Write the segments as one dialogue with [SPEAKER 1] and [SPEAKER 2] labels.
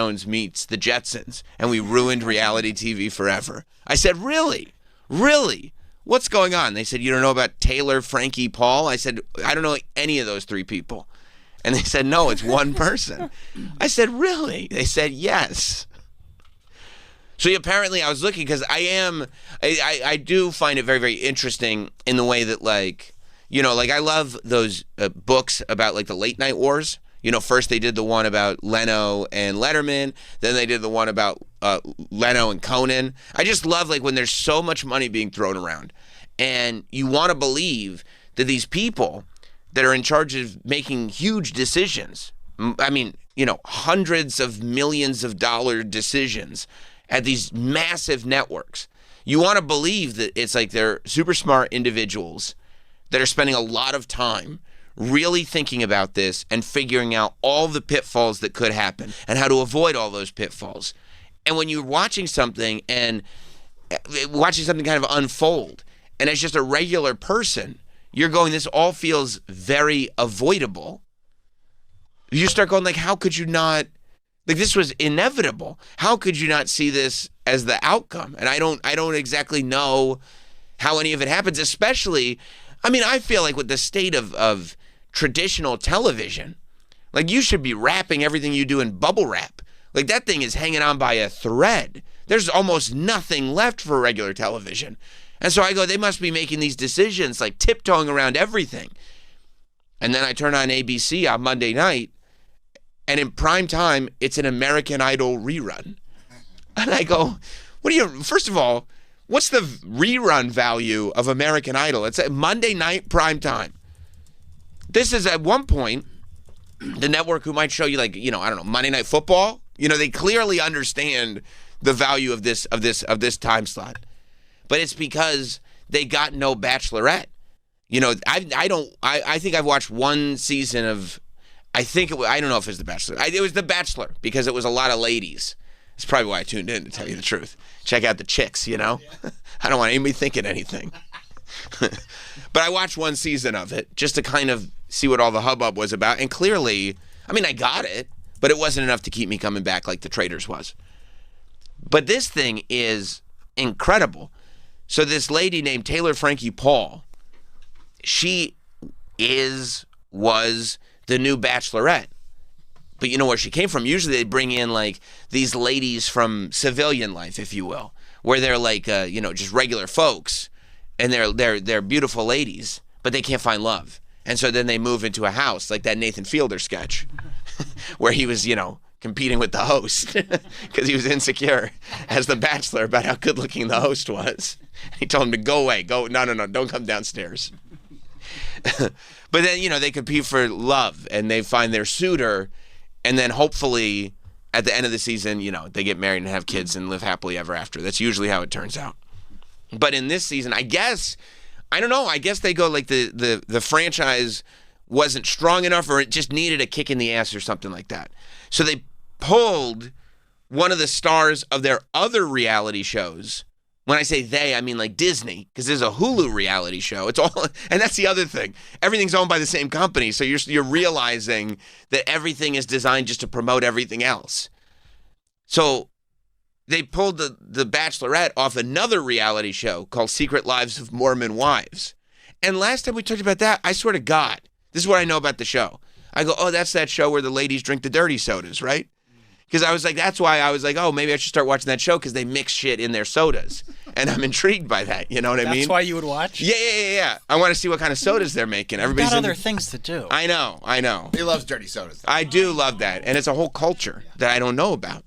[SPEAKER 1] Jones meets the Jetsons, and we ruined reality TV forever. I said, really? Really? What's going on? They said, you don't know about Taylor, Frankie, Paul? I said, I don't know any of those three people. And they said, no, it's one person. I said, really? They said, yes. So apparently I was looking because I do find it very, very interesting in the way that, like, you know, like I love those books about like the late night wars. You know, first they did the one about Leno and Letterman. Then they did the one about Leno and Conan. I just love like when there's so much money being thrown around and you want to believe that these people that are in charge of making huge decisions, I mean, you know, hundreds of millions of dollar decisions at these massive networks. You want to believe that it's like they're super smart individuals that are spending a lot of time really thinking about this and figuring out all the pitfalls that could happen and how to avoid all those pitfalls. And when you're watching something kind of unfold, and as just a regular person, you're going, this all feels very avoidable. You start going like, how could you not, like this was inevitable. How could you not see this as the outcome? And I don't exactly know how any of it happens, especially, I mean, I feel like with the state of traditional television, like you should be wrapping everything you do in bubble wrap. Like that thing is hanging on by a thread. There's almost nothing left for regular television. And so I go, they must be making these decisions, like tiptoeing around everything. And then I turn on ABC on Monday night, and in prime time, it's an American Idol rerun. And I go, first of all, what's the rerun value of American Idol? It's at Monday night prime time. This is at one point the network who might show you like, you know, I don't know, Monday Night Football. You know, they clearly understand the value of this time slot. But it's because they got no Bachelorette. You know, I think I've watched one season of, I don't know if it's The Bachelor. It was The Bachelor because it was a lot of ladies. That's probably why I tuned in, to tell you the truth. Check out the chicks, you know? I don't want anybody thinking anything. But I watched one season of it just to kind of see what all the hubbub was about. And clearly, I mean, I got it, but it wasn't enough to keep me coming back like The Traitors was. But this thing is incredible. So this lady named Taylor Frankie Paul, she was the new Bachelorette. But you know where she came from? Usually they bring in like these ladies from civilian life, if you will, where they're like, you know, just regular folks, and they're beautiful ladies, but they can't find love. And so then they move into a house, like that Nathan Fielder sketch, where he was, you know, competing with the host because he was insecure as the Bachelor about how good looking the host was. He told him to go away, no, don't come downstairs. But then, you know, they compete for love and they find their suitor, and then hopefully at the end of the season, you know, they get married and have kids and live happily ever after. That's usually how it turns out. But in this season, I don't know, I guess they go like the franchise wasn't strong enough, or it just needed a kick in the ass or something like that. So they pulled one of the stars of their other reality shows. When I say they, I mean like Disney, because there's a Hulu reality show. It's all, and that's the other thing. Everything's owned by the same company, so you're realizing that everything is designed just to promote everything else. So they pulled the Bachelorette off another reality show called Secret Lives of Mormon Wives. And last time we talked about that, I swear to God, this is what I know about the show. I go, oh, that's that show where the ladies drink the dirty sodas, right? Because I was like, that's why I was like, oh, maybe I should start watching that show because they mix shit in their sodas. And I'm intrigued by that. You know what I mean?
[SPEAKER 2] That's why you would watch?
[SPEAKER 1] Yeah. I want to see what kind of sodas they're making. Everybody's
[SPEAKER 2] got other things to do.
[SPEAKER 1] I know.
[SPEAKER 3] He loves dirty sodas.
[SPEAKER 1] I do love that. And it's a whole culture that I don't know about.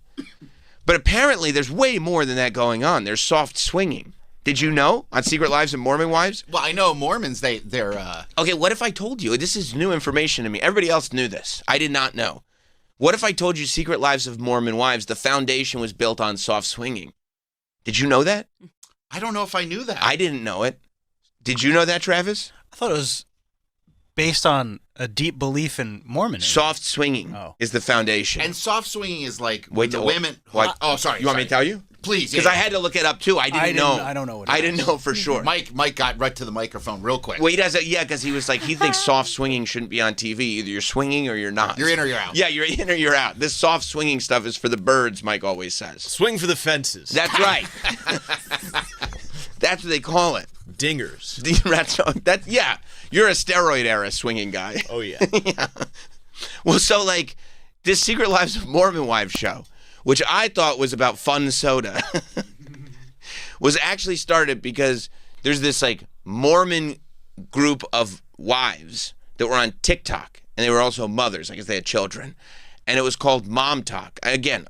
[SPEAKER 1] But apparently there's way more than that going on. There's soft swinging. Did you know on Secret Lives of Mormon Wives?
[SPEAKER 3] Well, I know Mormons, they're...
[SPEAKER 1] Okay, what if I told you? This is new information to me. Everybody else knew this. I did not know. What if I told you Secret Lives of Mormon Wives, the foundation was built on soft swinging? Did you know that?
[SPEAKER 3] I don't know if I knew that.
[SPEAKER 1] I didn't know it. Did you know that, Travis?
[SPEAKER 2] I thought it was based on a deep belief in Mormonism.
[SPEAKER 1] Soft swinging is the foundation.
[SPEAKER 3] And soft swinging is like
[SPEAKER 1] Wait,
[SPEAKER 3] the women...
[SPEAKER 1] What?
[SPEAKER 3] Oh, sorry.
[SPEAKER 1] You want me to tell you?
[SPEAKER 3] Please,
[SPEAKER 1] because I had to look it up too. I didn't know.
[SPEAKER 2] I don't know what.
[SPEAKER 1] I didn't know for sure.
[SPEAKER 3] Mike got right to the microphone real quick.
[SPEAKER 1] Well, he does it, yeah, because he was like, he thinks soft swinging shouldn't be on TV. Either you're swinging or you're not.
[SPEAKER 3] You're in or you're out.
[SPEAKER 1] Yeah, you're in or you're out. This soft swinging stuff is for the birds, Mike always says.
[SPEAKER 4] Swing for the fences.
[SPEAKER 1] That's right. That's what they call it.
[SPEAKER 4] Dingers.
[SPEAKER 1] Yeah, you're a steroid era swinging guy.
[SPEAKER 4] Oh, yeah.
[SPEAKER 1] Yeah. Well, so like this Secret Lives of Mormon Wives show, which I thought was about fun soda, was actually started because there's this like Mormon group of wives that were on TikTok, and they were also mothers. I guess they had children, and it was called Mom Talk. Again,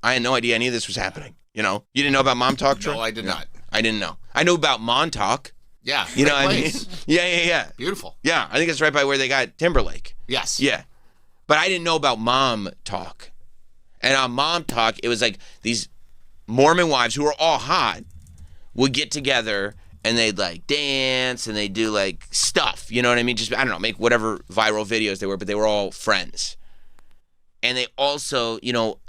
[SPEAKER 1] I had no idea any of this was happening. You know, you didn't know about Mom Talk, Troy?
[SPEAKER 3] No, I did not.
[SPEAKER 1] I didn't know. I knew about Montauk.
[SPEAKER 3] Yeah.
[SPEAKER 1] You know what I mean?
[SPEAKER 3] Place.
[SPEAKER 1] Yeah.
[SPEAKER 3] Beautiful.
[SPEAKER 1] Yeah, I think it's right by where they got Timberlake.
[SPEAKER 3] Yes.
[SPEAKER 1] Yeah. But I didn't know about Mom Talk. And on Mom Talk, it was like these Mormon wives who were all hot would get together and they'd like dance and they'd do like stuff. You know what I mean? Just, I don't know, make whatever viral videos they were, but they were all friends. And they also, you know,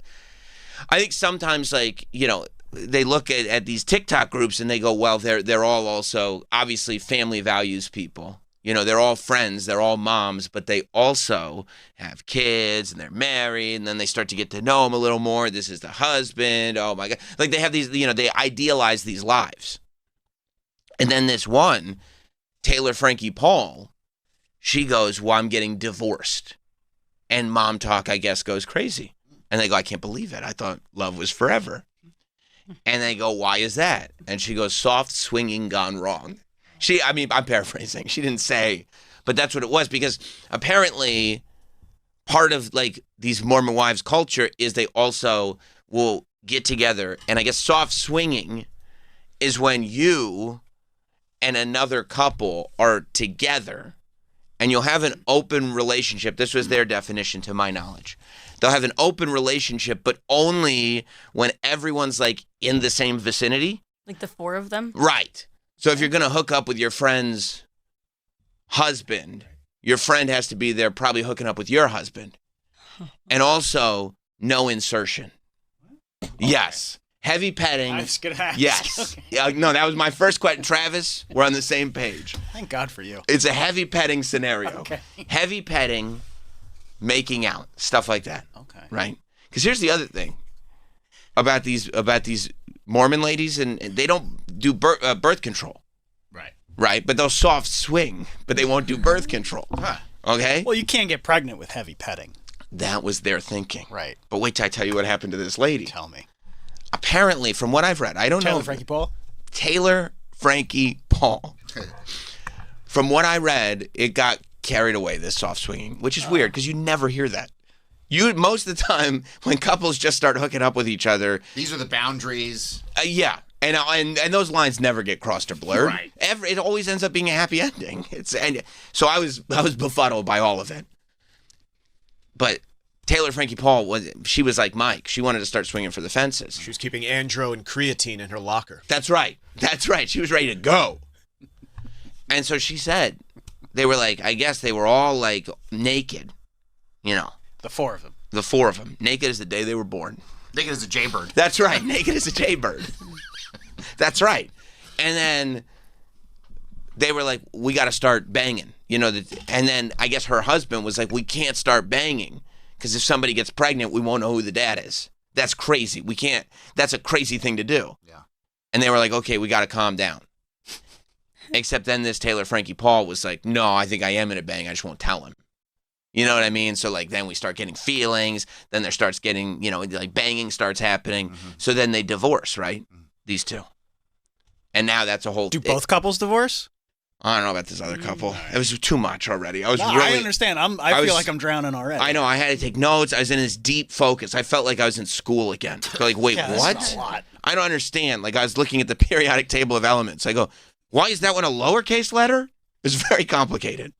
[SPEAKER 1] I think sometimes like, you know, they look at these TikTok groups and they go, well, they're all also obviously family values people. You know, they're all friends, they're all moms, but they also have kids and they're married, and then they start to get to know them a little more. This is the husband. Oh my God. Like they have these, you know, they idealize these lives. And then this one, Taylor Frankie Paul, she goes, well, I'm getting divorced. And Mom Talk, I guess, goes crazy. And they go, I can't believe it. I thought love was forever. And they go, why is that? And she goes, soft swinging gone wrong. I'm paraphrasing. She didn't say, but that's what it was, because apparently part of like these Mormon wives culture is they also will get together. And I guess soft swinging is when you and another couple are together and you'll have an open relationship. This was their definition to my knowledge. They'll have an open relationship, but only when everyone's like in the same vicinity.
[SPEAKER 5] Like the four of them?
[SPEAKER 1] Right. So if you're going to hook up with your friend's husband, your friend has to be there probably hooking up with your husband. And also, no insertion. Okay. Yes. Heavy petting.
[SPEAKER 2] I was gonna ask.
[SPEAKER 1] Yes.
[SPEAKER 2] Okay.
[SPEAKER 1] No, that was my first question. Travis, we're on the same page.
[SPEAKER 2] Thank God for you.
[SPEAKER 1] It's a heavy petting scenario.
[SPEAKER 2] Okay.
[SPEAKER 1] Heavy petting, making out, stuff like that.
[SPEAKER 2] Okay.
[SPEAKER 1] Right? Because here's the other thing about these Mormon ladies, and they don't do birth control. Right, but they'll soft swing, but they won't do birth control.
[SPEAKER 3] Huh.
[SPEAKER 1] Okay?
[SPEAKER 2] Well, you can't get pregnant with heavy petting.
[SPEAKER 1] That was their thinking.
[SPEAKER 2] Right.
[SPEAKER 1] But wait till I tell you what happened to this lady.
[SPEAKER 2] Tell me.
[SPEAKER 1] Apparently, from what I've read, I don't know.
[SPEAKER 2] Taylor Frankie Paul?
[SPEAKER 1] Taylor Frankie Paul. From what I read, it got carried away, this soft swinging, which is weird because you never hear that. Most of the time, when couples just start hooking up with each other.
[SPEAKER 3] These are the boundaries.
[SPEAKER 1] Yeah. And those lines never get crossed or blurred.
[SPEAKER 3] Right.
[SPEAKER 1] It always ends up being a happy ending. So I was befuddled by all of it. But Taylor Frankie Paul she was like Mike. She wanted to start swinging for the fences.
[SPEAKER 4] She was keeping andro and creatine in her locker.
[SPEAKER 1] That's right. She was ready to go. And so she said, they were like, I guess they were all like naked, you know.
[SPEAKER 2] The four of them.
[SPEAKER 1] The four of them. Naked as the day they were born.
[SPEAKER 3] Naked as a jaybird.
[SPEAKER 1] That's right. Naked as a jaybird. That's right. And then they were like, we got to start banging, you know. And then I guess her husband was like, we can't start banging because if somebody gets pregnant, we won't know who the dad is. That's crazy. We can't. That's a crazy thing to do.
[SPEAKER 3] Yeah.
[SPEAKER 1] And they were like, okay, we got to calm down. Except then this Taylor Frankie Paul was like, no, I think I am going to bang. I just won't tell him. You know what I mean? So like then we start getting feelings. Then there starts getting, you know, like banging starts happening. Mm-hmm. So then they divorce, right? Mm-hmm. These two. And now that's a whole...
[SPEAKER 2] Do both couples divorce?
[SPEAKER 1] I don't know about this other couple. It was too much already. I
[SPEAKER 2] understand. I feel like I'm drowning already.
[SPEAKER 1] I know. I had to take notes. I was in this deep focus. I felt like I was in school again. Like, wait,
[SPEAKER 2] yeah,
[SPEAKER 1] what?
[SPEAKER 2] That's a lot.
[SPEAKER 1] I don't understand. Like, I was looking at the periodic table of elements. I go, why is that one a lowercase letter? It's very complicated.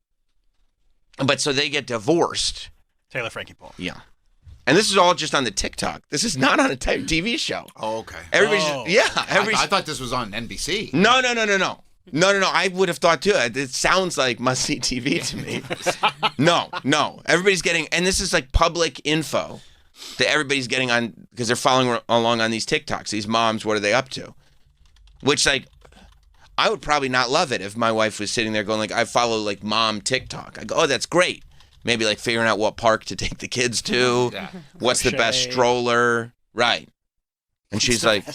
[SPEAKER 1] But so they get divorced.
[SPEAKER 2] Taylor Frankie Paul.
[SPEAKER 1] Yeah. And this is all just on the TikTok. This is not on a TV show.
[SPEAKER 3] Oh, okay.
[SPEAKER 1] I
[SPEAKER 3] thought this was on NBC.
[SPEAKER 1] No. No. I would have thought too. It sounds like must-see TV to me. No. Everybody's getting, and this is like public info. Everybody's getting on because they're following along on these TikToks. These moms, what are they up to? Which, like, I would probably not love it if my wife was sitting there going, like, I follow, like, mom TikTok. I go, oh, that's great. Maybe, like, figuring out what park to take the kids to.
[SPEAKER 3] Yeah.
[SPEAKER 1] What's the best stroller. Right. And she's like,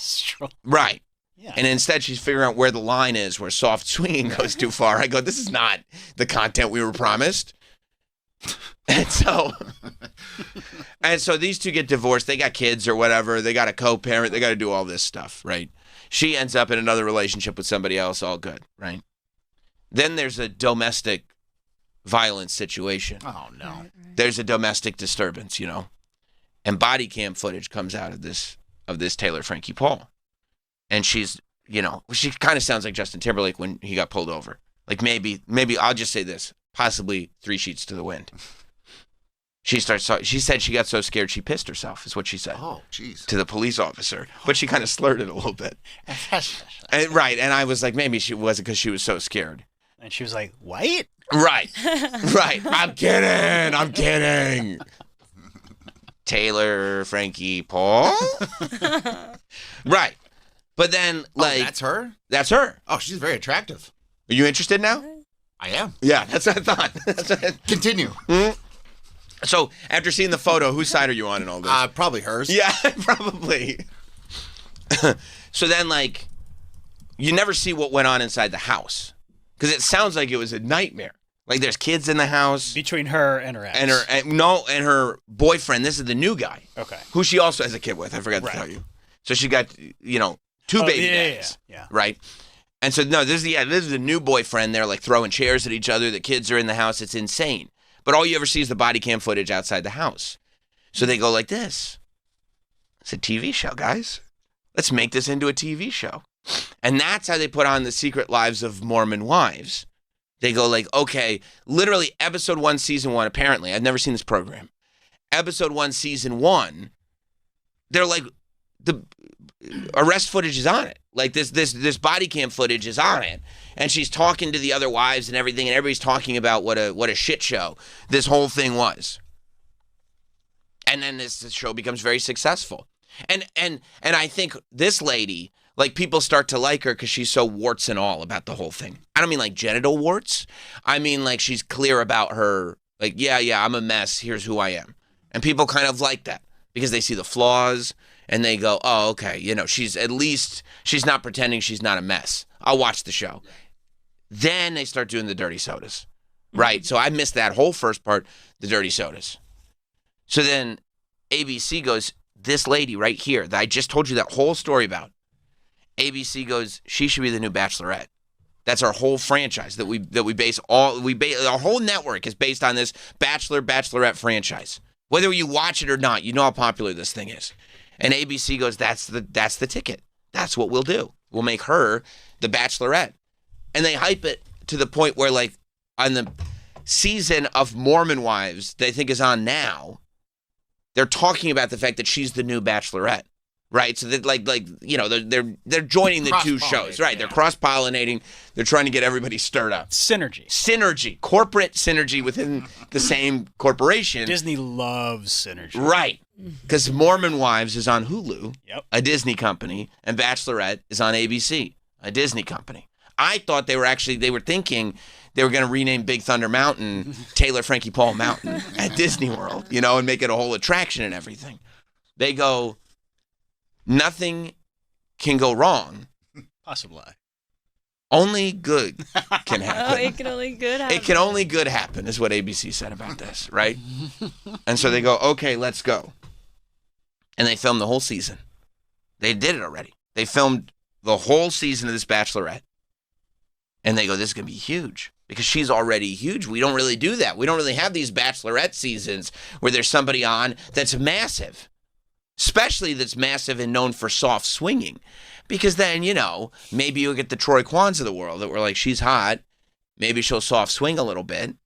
[SPEAKER 1] right.
[SPEAKER 2] Yeah.
[SPEAKER 1] And instead she's figuring out where the line is, where soft swinging goes too far. I go, this is not the content we were promised. And so these two get divorced. They got kids or whatever. They got a co-parent. They got to do all this stuff, right? She ends up in another relationship with somebody else. All good, right? Then there's a domestic violence situation.
[SPEAKER 3] Oh, no.
[SPEAKER 1] There's a domestic disturbance, and body cam footage comes out of this Taylor Frankie Paul, and she's, she kind of sounds like Justin Timberlake when he got pulled over. Like maybe I'll just say this. Possibly 3 sheets to the wind. She said she got so scared she pissed herself, is what she said.
[SPEAKER 3] Oh, jeez.
[SPEAKER 1] To the police officer. But she kind of slurred it a little bit. Right. And I was like, maybe she wasn't because she was so scared.
[SPEAKER 2] And she was like, "What?"
[SPEAKER 1] Right. Right. I'm kidding. Taylor Frankie Paul. Right. But then, like.
[SPEAKER 3] Oh, that's her?
[SPEAKER 1] That's her.
[SPEAKER 3] Oh, she's very attractive.
[SPEAKER 1] Are you interested now?
[SPEAKER 3] I am.
[SPEAKER 1] Yeah, that's what I thought.
[SPEAKER 3] Continue.
[SPEAKER 1] Mm-hmm. So, after seeing the photo, whose side are you on in all this?
[SPEAKER 3] Probably hers.
[SPEAKER 1] Yeah, probably. So then, like, you never see what went on inside the house. Because it sounds like it was a nightmare. Like, there's kids in the house.
[SPEAKER 2] Between her and her ex.
[SPEAKER 1] And her boyfriend. This is the new guy.
[SPEAKER 2] Okay.
[SPEAKER 1] Who she also has a kid with. I forgot to tell you. So she got, 2 baby daddies.
[SPEAKER 2] Yeah.
[SPEAKER 1] Right? And so, no, this is the new boyfriend. They're, like, throwing chairs at each other. The kids are in the house. It's insane. But all you ever see is the body cam footage outside the house. So they go like this. It's a TV show, guys. Let's make this into a TV show. And that's how they put on The Secret Lives of Mormon Wives. They go like, okay, literally episode 1, season 1, apparently. I've never seen this program. Episode 1, season 1, they're like, the arrest footage is on it. Like this body cam footage is on it. And she's talking to the other wives and everything, and everybody's talking about what a shit show this whole thing was. And then this show becomes very successful. And I think this lady, like, people start to like her because she's so warts and all about the whole thing. I don't mean like genital warts. I mean like she's clear about her, like, yeah, I'm a mess. Here's who I am. And people kind of like that because they see the flaws and they go, oh, okay, she's not pretending she's not a mess. I'll watch the show. Then they start doing the dirty sodas, right? So I missed that whole first part, the dirty sodas. So then ABC goes, this lady right here that I just told you that whole story about, ABC goes, she should be the new Bachelorette. That's our whole franchise that we base our whole network is based on this Bachelorette franchise. Whether you watch it or not, you know how popular this thing is. And ABC goes, that's the ticket. That's what we'll do. We'll make her the Bachelorette. And they hype it to the point where, like, on the season of Mormon Wives they think is on now, they're talking about the fact that she's the new Bachelorette, right? So that they're joining the two shows, right?
[SPEAKER 3] Yeah.
[SPEAKER 1] They're cross-pollinating. They're trying to get everybody stirred up.
[SPEAKER 2] Synergy,
[SPEAKER 1] corporate synergy within the same corporation.
[SPEAKER 2] Disney loves synergy,
[SPEAKER 1] right? Because Mormon Wives is on Hulu,
[SPEAKER 2] yep,
[SPEAKER 1] a Disney company, and Bachelorette is on ABC, a Disney company. I thought they were thinking they were going to rename Big Thunder Mountain Taylor Frankie Paul Mountain at Disney World, and make it a whole attraction and everything. They go, nothing can go wrong.
[SPEAKER 2] Possibly.
[SPEAKER 1] Only good can happen.
[SPEAKER 5] Oh, it can only good happen.
[SPEAKER 1] It can only good happen is what ABC said about this, right? And so they go, okay, let's go. And they filmed the whole season. They did it already. They filmed the whole season of this Bachelorette. And they go, this is going to be huge because she's already huge. We don't really do that. We don't really have these Bachelorette seasons where there's somebody on that's massive, especially that's massive and known for soft swinging. Because then, maybe you'll get the Troy Kwans of the world that were like, she's hot. Maybe she'll soft swing a little bit,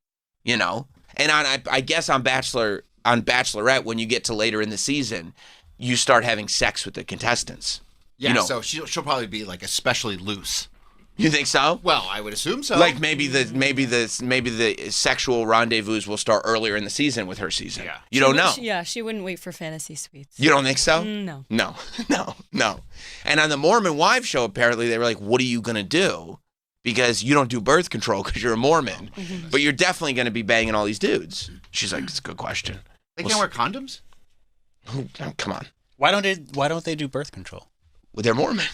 [SPEAKER 1] And I guess on Bachelorette, when you get to later in the season, you start having sex with the contestants.
[SPEAKER 3] Yeah, so she'll probably be like especially loose.
[SPEAKER 1] You think so?
[SPEAKER 3] Well, I would assume so.
[SPEAKER 1] Like maybe the sexual rendezvous will start earlier in the season with her season.
[SPEAKER 3] Yeah.
[SPEAKER 1] You don't know.
[SPEAKER 5] She wouldn't wait for fantasy suites.
[SPEAKER 1] You don't think so?
[SPEAKER 5] No.
[SPEAKER 1] No. And on the Mormon Wives show, apparently they were like, "What are you gonna do?" Because you don't do birth control because you're a Mormon, but you're definitely gonna be banging all these dudes. She's like, "It's a good question."
[SPEAKER 3] They can't wear condoms?
[SPEAKER 1] Oh, come on.
[SPEAKER 2] Why don't they do birth control?
[SPEAKER 1] Well, they're Mormon.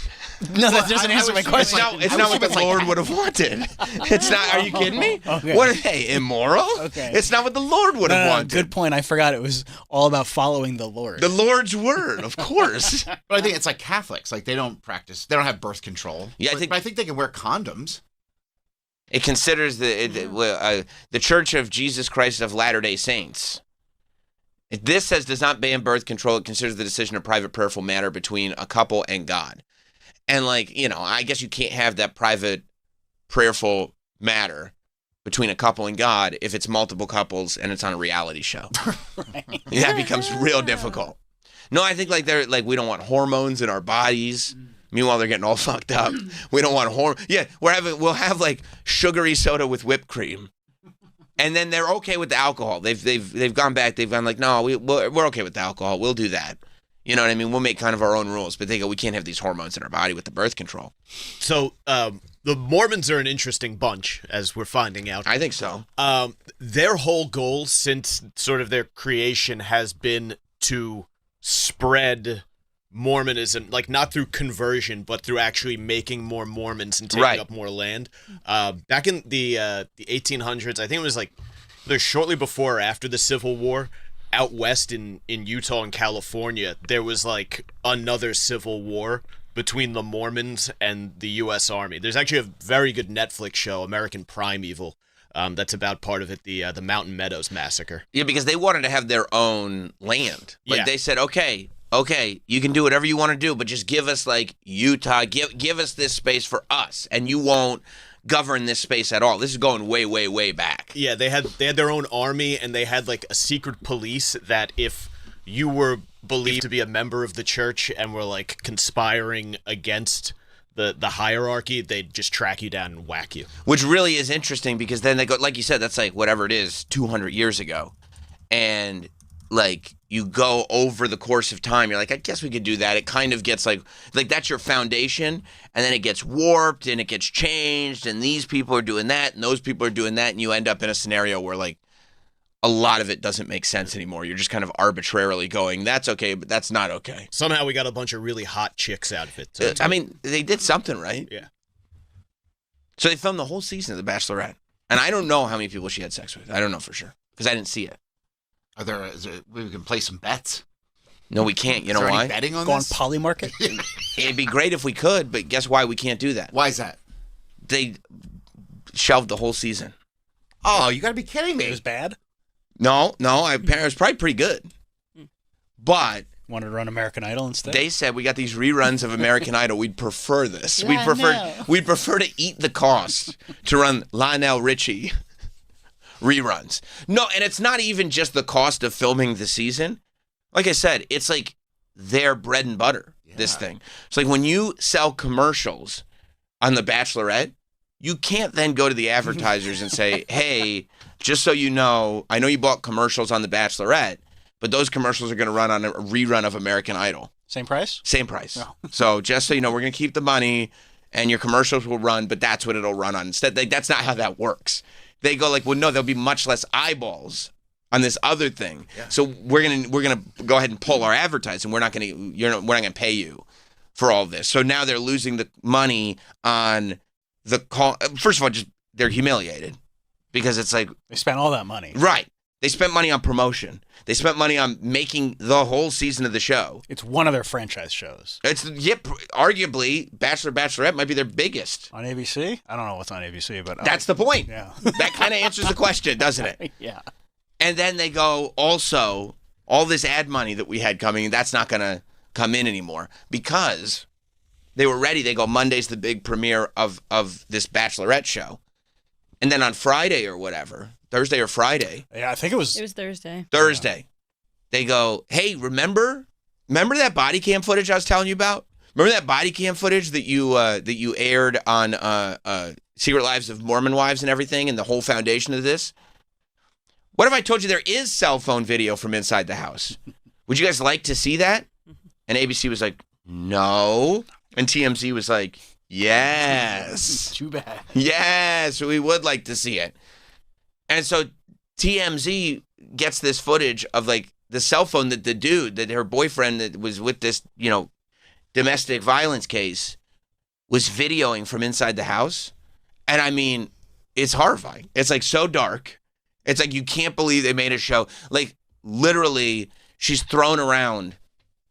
[SPEAKER 2] No, that doesn't
[SPEAKER 3] I
[SPEAKER 2] answer my
[SPEAKER 3] was-
[SPEAKER 2] question.
[SPEAKER 1] It's not what the Lord would have wanted. It's not. Are you kidding me?
[SPEAKER 2] Okay.
[SPEAKER 1] What are they, immoral?
[SPEAKER 2] Okay.
[SPEAKER 1] It's not what the Lord would have wanted.
[SPEAKER 2] Good point. I forgot it was all about following the Lord.
[SPEAKER 1] The Lord's word, of course.
[SPEAKER 3] But I think it's like Catholics. Like they don't have birth control.
[SPEAKER 1] Yeah,
[SPEAKER 3] but I think they can wear condoms.
[SPEAKER 1] It considers the Church of Jesus Christ of Latter-day Saints. This says does not ban birth control. It considers the decision a private prayerful matter between a couple and God. And I guess you can't have that private prayerful matter between a couple and God if it's multiple couples and it's on a reality show.
[SPEAKER 2] Right.
[SPEAKER 1] That becomes real difficult. No, I think they're we don't want hormones in our bodies. Meanwhile, they're getting all fucked up. We don't want Yeah, we'll have sugary soda with whipped cream. And then they're okay with the alcohol. They've gone back. They've gone no, we're okay with the alcohol. We'll do that. You know what I mean? We'll make kind of our own rules. But they go, we can't have these hormones in our body with the birth control.
[SPEAKER 4] So the Mormons are an interesting bunch, as we're finding out.
[SPEAKER 1] I think so.
[SPEAKER 4] Their whole goal since sort of their creation has been to spread Mormonism, not through conversion, but through actually making more Mormons and taking up more land. Back in the 1800s, I think it was either shortly before or after the Civil War, out west in Utah and California, there was another civil war between the Mormons and the U.S. Army. There's actually a very good Netflix show, American Primeval, that's about part of it, the Mountain Meadows Massacre.
[SPEAKER 1] Yeah, because they wanted to have their own land. They said, okay, you can do whatever you want to do, but just give us Utah, give us this space for us, and you won't govern this space at all. This is going way, way, way back.
[SPEAKER 4] Yeah, they had their own army, and they had a secret police that if you were believed to be a member of the church and were conspiring against the hierarchy, they'd just track you down and whack you.
[SPEAKER 1] Which really is interesting because then they go, like you said, that's whatever it is, 200 years ago, and you go over the course of time, you're I guess we could do that. It kind of gets that's your foundation, and then it gets warped and it gets changed, and these people are doing that and those people are doing that, and you end up in a scenario where a lot of it doesn't make sense anymore. You're just kind of arbitrarily going, that's okay, but that's not okay.
[SPEAKER 4] Somehow we got a bunch of really hot chicks out of it. So
[SPEAKER 1] they did something right.
[SPEAKER 4] Yeah.
[SPEAKER 1] So they filmed the whole season of The Bachelorette, and I don't know how many people she had sex with. I don't know for sure because I didn't see it.
[SPEAKER 3] We can play some bets?
[SPEAKER 1] No, we can't. You know
[SPEAKER 3] Is there
[SPEAKER 1] why?
[SPEAKER 3] any betting on
[SPEAKER 2] Go on
[SPEAKER 3] this?
[SPEAKER 2] Polymarket?
[SPEAKER 1] It'd be great if we could, but guess why we can't do that?
[SPEAKER 3] Why is that?
[SPEAKER 1] They shelved the whole season.
[SPEAKER 3] Oh, you got to be kidding me.
[SPEAKER 2] It was bad?
[SPEAKER 1] No, it was probably pretty good. But
[SPEAKER 2] Wanted to run American Idol instead?
[SPEAKER 1] they said we got these reruns of American Idol. We'd prefer this.
[SPEAKER 2] Yeah,
[SPEAKER 1] We'd prefer to eat the cost to run Lionel Richie reruns. No, and it's not even just the cost of filming the season. Like I said, it's their bread and butter, this thing. It's when you sell commercials on The Bachelorette, you can't then go to the advertisers and say, hey, just so you know, I know you bought commercials on The Bachelorette, but those commercials are going to run on a rerun of American Idol.
[SPEAKER 2] Same price?
[SPEAKER 1] Same price.
[SPEAKER 2] Oh.
[SPEAKER 1] So just so you know, we're going to keep the money and your commercials will run, but that's what it'll run on. Instead, that's not how that works. They go well, no, there'll be much less eyeballs on this other thing. Yeah. So we're gonna go ahead and pull our advertising. We're not gonna pay you for all this. So now they're losing the money on the call. First of all, just they're humiliated because it's
[SPEAKER 2] They spent all that money.
[SPEAKER 1] right. They spent money on promotion. They spent money on making the whole season of the show.
[SPEAKER 2] It's one of their franchise shows.
[SPEAKER 1] Arguably, Bachelorette might be their biggest.
[SPEAKER 2] On ABC? I don't know what's on ABC, but...
[SPEAKER 1] That's the point.
[SPEAKER 2] Yeah.
[SPEAKER 1] That kind of answers the question, doesn't it?
[SPEAKER 2] Yeah.
[SPEAKER 1] And then they go, also, all this ad money that we had coming, that's not going to come in anymore. Because they were ready. They go, Monday's the big premiere of this Bachelorette show. And then on Friday or whatever, Thursday or Friday.
[SPEAKER 2] Yeah, I think it was
[SPEAKER 5] Thursday.
[SPEAKER 1] Thursday. They go, hey, remember that body cam footage I was telling you about? Remember that body cam footage that you aired on Secret Lives of Mormon Wives and everything, and the whole foundation of this? What if I told you there is cell phone video from inside the house? Would you guys like to see that? And ABC was like, no. And TMZ was like, yes.
[SPEAKER 2] Too bad.
[SPEAKER 1] Yes, we would like to see it. And so TMZ gets this footage of like the cell phone that the dude, that her boyfriend that was with this, domestic violence case was videoing from inside the house. And I mean, it's horrifying. It's like so dark. It's like you can't believe they made a show. Like literally, she's thrown around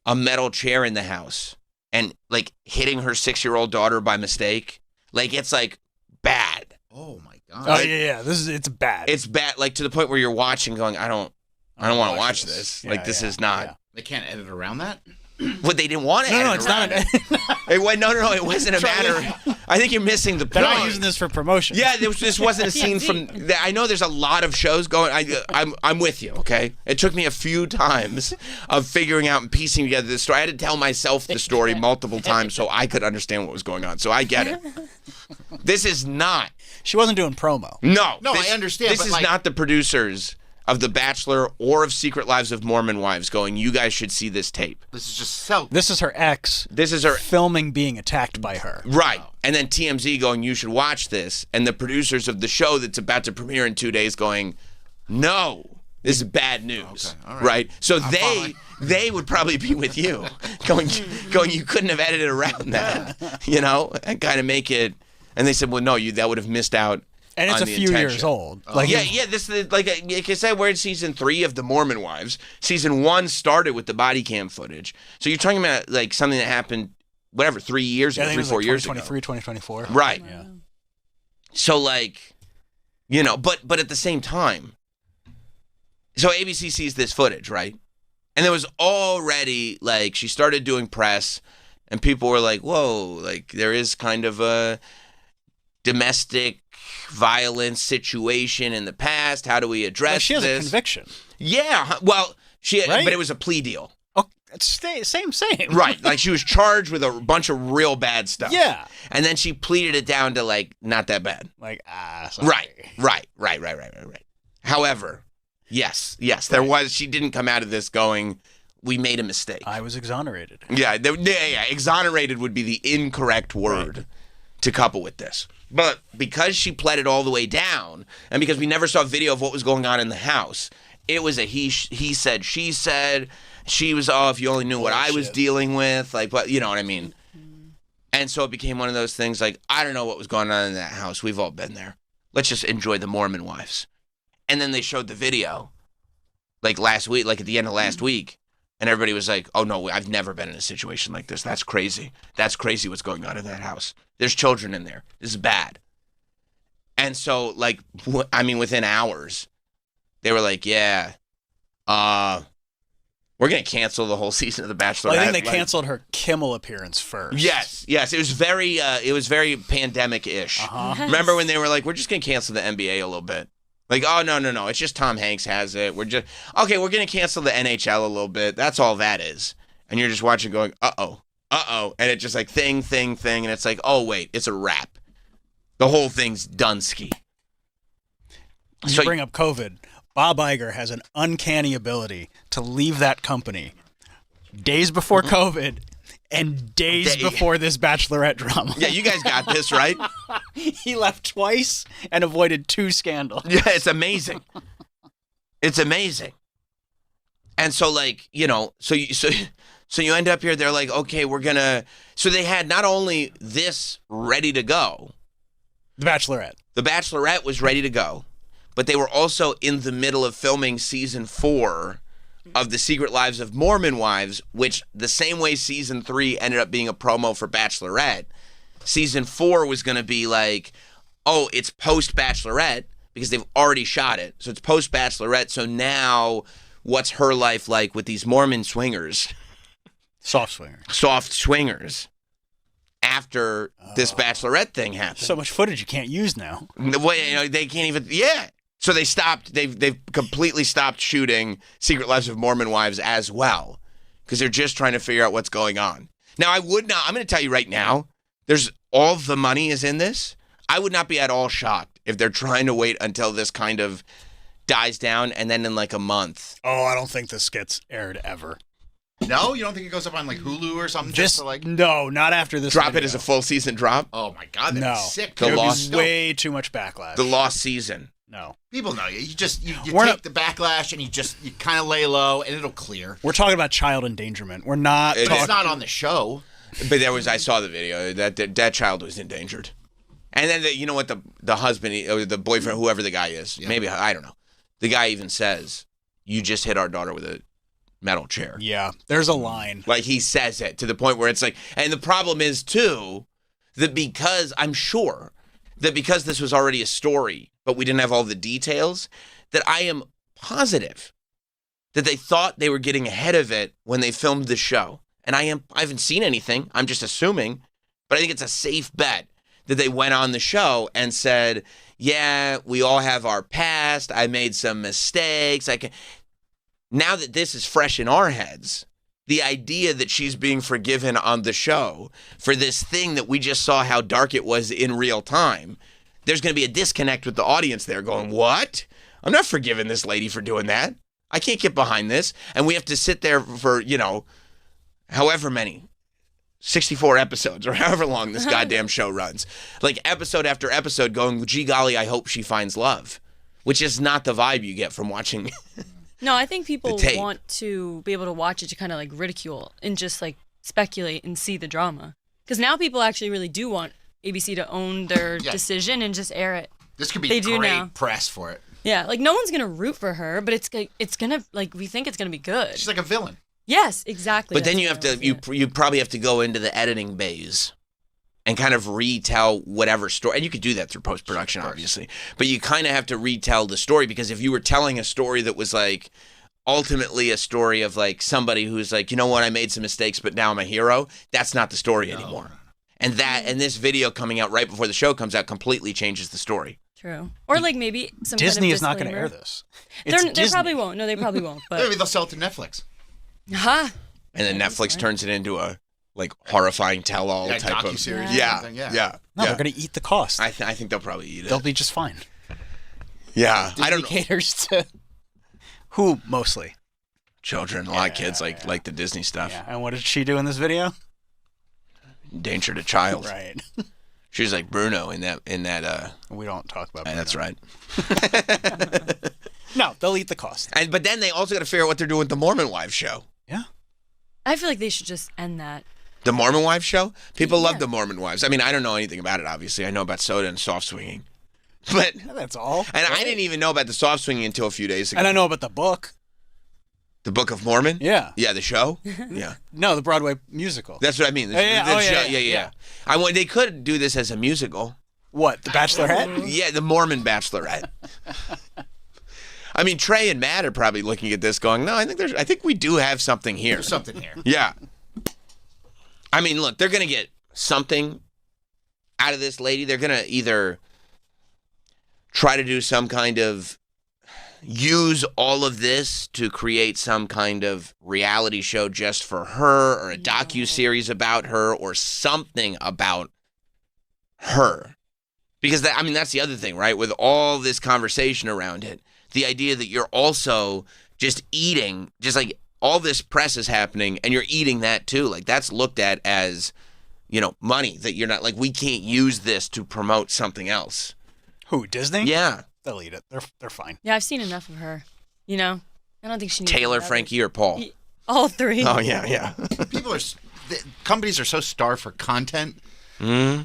[SPEAKER 1] a metal chair in the house and like hitting her 6-year-old daughter by mistake. Like it's like bad.
[SPEAKER 3] Oh my God.
[SPEAKER 2] Oh yeah. It's bad.
[SPEAKER 1] It's bad. Like to the point where you're watching going, I don't want to watch this.
[SPEAKER 2] Yeah,
[SPEAKER 1] Like this is not.
[SPEAKER 2] yeah.
[SPEAKER 3] They can't edit around that?
[SPEAKER 1] What they didn't want to edit
[SPEAKER 2] No, it's not.
[SPEAKER 1] No, it wasn't a matter. I think you're missing the
[SPEAKER 2] They're
[SPEAKER 1] point.
[SPEAKER 2] not using this for promotion.
[SPEAKER 1] Yeah, this wasn't a scene from. I know there's a lot of shows going. I'm with you. Okay, it took me a few times of figuring out and piecing together this story. I had to tell myself the story multiple times so I could understand what was going on. So I get it. This is not.
[SPEAKER 2] She wasn't doing promo.
[SPEAKER 1] No,
[SPEAKER 3] I understand,
[SPEAKER 1] This
[SPEAKER 3] but
[SPEAKER 1] is
[SPEAKER 3] like-
[SPEAKER 1] not the producers of The Bachelor or of Secret Lives of Mormon Wives going, you guys should see this tape.
[SPEAKER 3] This is just so.
[SPEAKER 2] This is her ex.
[SPEAKER 1] This is her.
[SPEAKER 2] Filming being attacked by her.
[SPEAKER 1] Right. And then TMZ going, you should watch this. And the producers of the show that's about to premiere in 2 days going, no, this is bad news.
[SPEAKER 3] Okay, all right.
[SPEAKER 1] Right? So
[SPEAKER 3] I'm
[SPEAKER 1] they would probably be with you going, you couldn't have edited around that, and kind of make it. And they said, well, no, that would have missed out.
[SPEAKER 2] And it's
[SPEAKER 1] on
[SPEAKER 2] a
[SPEAKER 1] the
[SPEAKER 2] few
[SPEAKER 1] intention.
[SPEAKER 2] years old.
[SPEAKER 1] Yeah. This is like I said, we're in season 3 of the Mormon Wives. Season 1 started with the body cam footage. So you're talking about like something that happened, 3 years ago,
[SPEAKER 2] I think it was
[SPEAKER 1] 3-4
[SPEAKER 2] like
[SPEAKER 1] years ago.
[SPEAKER 2] 2024.
[SPEAKER 1] Right.
[SPEAKER 2] Yeah.
[SPEAKER 1] So like, but at the same time, so ABC sees this footage, right? And there was already like she started doing press, and people were like, "Whoa!" Like there is kind of a domestic violence situation in the past. How do we address
[SPEAKER 2] Well, she has
[SPEAKER 1] this?
[SPEAKER 2] a conviction.
[SPEAKER 1] Yeah. Well,
[SPEAKER 2] Right?
[SPEAKER 1] but it was a plea deal.
[SPEAKER 2] Oh, it's same.
[SPEAKER 1] Right. Like she was charged with a bunch of real bad stuff.
[SPEAKER 2] Yeah.
[SPEAKER 1] And then she pleaded it down to like not that bad.
[SPEAKER 2] Like, sorry.
[SPEAKER 1] Right. However, yes, there was. She didn't come out of this going, "We made a mistake."
[SPEAKER 2] I was exonerated.
[SPEAKER 1] Yeah, exonerated would be the incorrect word to couple with this. But because she pled it all the way down, and because we never saw video of what was going on in the house, it was a he said, she said. She was, if you only knew what I was dealing with, like, but you know what I mean. And so it became one of those things like, I don't know what was going on in that house. We've all been there. Let's just enjoy the Mormon Wives. And then they showed the video, like last week, like at the end of last week. And everybody was like, oh, no, I've never been in a situation like this. That's crazy. That's crazy what's going on in that house. There's children in there. This is bad. And so, like, within hours, they were like, yeah, we're going to cancel the whole season of The Bachelor.
[SPEAKER 2] Well, I think they canceled her Kimmel appearance first.
[SPEAKER 1] Yes. It was very pandemic-ish.
[SPEAKER 2] Uh-huh.
[SPEAKER 1] Remember when they were like, we're just going to cancel the NBA a little bit. Like, oh, no. It's just Tom Hanks has it. We're going to cancel the NHL a little bit. That's all that is. And you're just watching going, uh-oh. And it's just like thing. And it's like, oh, wait, it's a wrap. The whole thing's done-ski.
[SPEAKER 2] You bring up COVID. Bob Iger has an uncanny ability to leave that company days before COVID and days before this Bachelorette drama.
[SPEAKER 1] Yeah, you guys got this, right?
[SPEAKER 2] He left twice and avoided 2 scandals.
[SPEAKER 1] Yeah, it's amazing. And so, like, so you end up here, they're like, okay, so they had not only this ready to go.
[SPEAKER 2] The Bachelorette.
[SPEAKER 1] The Bachelorette was ready to go, but they were also in the middle of filming season 4 of The Secret Lives of Mormon Wives, which the same way season 3 ended up being a promo for Bachelorette, season 4 was going to be like, oh, it's post-Bachelorette because they've already shot it. So it's post-Bachelorette. So now what's her life like with these Mormon swingers?
[SPEAKER 2] Soft
[SPEAKER 1] swingers. After this Bachelorette thing happened.
[SPEAKER 2] So much footage you can't use now.
[SPEAKER 1] They can't even, So they stopped, they've completely stopped shooting Secret Lives of Mormon Wives as well. Because they're just trying to figure out what's going on. Now, I would not. I'm going to tell you right now. There's all the money is in this. I would not be at all shocked if they're trying to wait until this kind of dies down and then in like a month.
[SPEAKER 2] Oh, I don't think this gets aired ever.
[SPEAKER 3] No, you don't think it goes up on like Hulu or something?
[SPEAKER 2] This,
[SPEAKER 3] just to, like,
[SPEAKER 2] no, not after this.
[SPEAKER 1] Drop
[SPEAKER 2] video.
[SPEAKER 1] it as a full season drop.
[SPEAKER 3] oh my God, that'd
[SPEAKER 2] No,
[SPEAKER 3] be sick.
[SPEAKER 1] The
[SPEAKER 2] There would
[SPEAKER 1] lost-
[SPEAKER 2] be way too much backlash.
[SPEAKER 1] The lost season.
[SPEAKER 2] No,
[SPEAKER 3] People know you. You just you
[SPEAKER 2] We're
[SPEAKER 3] take
[SPEAKER 2] not-
[SPEAKER 3] the backlash and you kind of lay low and it'll clear.
[SPEAKER 2] we're talking about child endangerment. We're not
[SPEAKER 1] It-
[SPEAKER 3] But
[SPEAKER 2] talking.
[SPEAKER 3] it's not on the show.
[SPEAKER 1] But I saw the video. That child was endangered. And then you know what the husband or the boyfriend, whoever the guy is, maybe I don't know. The guy even says, "You just hit our daughter with a metal chair."
[SPEAKER 2] Yeah, there's a line.
[SPEAKER 1] Like he says it to the point where it's like, and the problem is too that because I'm sure that because this was already a story, but we didn't have all the details, that I am positive that they thought they were getting ahead of it when they filmed the show. And I haven't seen anything. I'm just assuming, but I think it's a safe bet that they went on the show and said, yeah, we all have our past. I made some mistakes. Now that this is fresh in our heads, the idea that she's being forgiven on the show for this thing that we just saw how dark it was in real time, there's going to be a disconnect with the audience there going, what? I'm not forgiving this lady for doing that. I can't get behind this. And we have to sit there for, however many, 64 episodes or however long this goddamn show runs. Like episode after episode going, gee golly, I hope she finds love, which is not the vibe you get from watching.
[SPEAKER 5] No, I think people
[SPEAKER 1] The tape.
[SPEAKER 5] want to be able to watch it to kind of like ridicule and just like speculate and see the drama. Because now people actually really do want ABC to own their decision and just air it.
[SPEAKER 3] This could be
[SPEAKER 5] They do
[SPEAKER 3] great
[SPEAKER 5] now.
[SPEAKER 3] press for it.
[SPEAKER 5] Yeah, like no one's gonna root for her, but it's gonna like we think it's gonna be good.
[SPEAKER 3] She's like a villain.
[SPEAKER 5] Yes, exactly.
[SPEAKER 1] But then
[SPEAKER 5] That's
[SPEAKER 1] you
[SPEAKER 5] what
[SPEAKER 1] have
[SPEAKER 5] I
[SPEAKER 1] to,
[SPEAKER 5] was-
[SPEAKER 1] you probably have to go into the editing bays and kind of retell whatever story. And you could do that through post-production, obviously. But you kind of have to retell the story because if you were telling a story that was like ultimately a story of like somebody who's like, you know what, I made some mistakes, but now I'm a hero, that's not the story anymore. And this video coming out right before the show comes out completely changes the story.
[SPEAKER 5] True. Or like maybe some
[SPEAKER 2] Disney
[SPEAKER 5] kind of
[SPEAKER 2] is not going to
[SPEAKER 5] disclaimer.
[SPEAKER 2] air this.
[SPEAKER 5] They
[SPEAKER 2] It's
[SPEAKER 5] probably
[SPEAKER 2] Disney.
[SPEAKER 5] won't. No, they probably won't.
[SPEAKER 3] Maybe
[SPEAKER 5] But
[SPEAKER 3] they'll sell it to Netflix.
[SPEAKER 5] ha,
[SPEAKER 1] And then Netflix turns it into a like horrifying tell-all
[SPEAKER 3] Yeah,
[SPEAKER 1] type of
[SPEAKER 3] docuseries or
[SPEAKER 1] yeah,
[SPEAKER 3] something, yeah.
[SPEAKER 2] No,
[SPEAKER 1] yeah.
[SPEAKER 2] they're going to eat the cost.
[SPEAKER 1] I think they'll probably eat it.
[SPEAKER 2] They'll be just fine.
[SPEAKER 1] Yeah, I don't know.
[SPEAKER 2] Disney caters to who mostly?
[SPEAKER 1] Children, a lot of kids like the Disney stuff.
[SPEAKER 2] Yeah. And what did she do in this video?
[SPEAKER 1] Endangered a child.
[SPEAKER 2] Right.
[SPEAKER 1] She was like Bruno in that.
[SPEAKER 2] We don't talk about.
[SPEAKER 1] That's
[SPEAKER 2] Bruno.
[SPEAKER 1] right.
[SPEAKER 2] No, they'll eat the cost.
[SPEAKER 1] But then they also got to figure out what they're doing with the Mormon Wives show.
[SPEAKER 2] Yeah.
[SPEAKER 5] I feel like they should just end that.
[SPEAKER 1] The Mormon Wives show? People love
[SPEAKER 5] Yeah.
[SPEAKER 1] the Mormon Wives. I mean, I don't know anything about it, obviously. I know about soda and soft swinging. But,
[SPEAKER 2] That's all.
[SPEAKER 1] and I didn't even know about the soft swinging until a few days ago.
[SPEAKER 2] And I know about the book.
[SPEAKER 1] The Book of Mormon?
[SPEAKER 2] Yeah.
[SPEAKER 1] Yeah, the show? Yeah.
[SPEAKER 2] No, the Broadway musical.
[SPEAKER 1] That's what I mean. The,
[SPEAKER 2] Yeah,
[SPEAKER 1] the
[SPEAKER 2] oh,
[SPEAKER 1] show.
[SPEAKER 2] yeah,
[SPEAKER 1] Yeah. I want. They could do this as a musical.
[SPEAKER 2] What? The Bachelorette?
[SPEAKER 1] Yeah, the Mormon Bachelorette. I mean, Trey and Matt are probably looking at this going, no, I think we do have something here.
[SPEAKER 3] There's something here.
[SPEAKER 1] Yeah. I mean, look, they're going to get something out of this lady. They're going to either try to do some kind of use all of this to create some kind of reality show just for her or a docuseries about her or something about her. Because that's the other thing, right? With all this conversation around it, the idea that you're also just eating, just like all this press is happening and you're eating that too. Like that's looked at as, money that you're not like, we can't use this to promote something else.
[SPEAKER 2] Who? Disney?
[SPEAKER 1] Yeah.
[SPEAKER 2] They'll eat it. They're fine.
[SPEAKER 5] Yeah, I've seen enough of her. I don't think she needs
[SPEAKER 1] Taylor,
[SPEAKER 5] another-
[SPEAKER 1] Frankie, or Paul.
[SPEAKER 5] All three.
[SPEAKER 1] Oh, yeah.
[SPEAKER 3] Companies are so starved for content
[SPEAKER 1] Mm-hmm.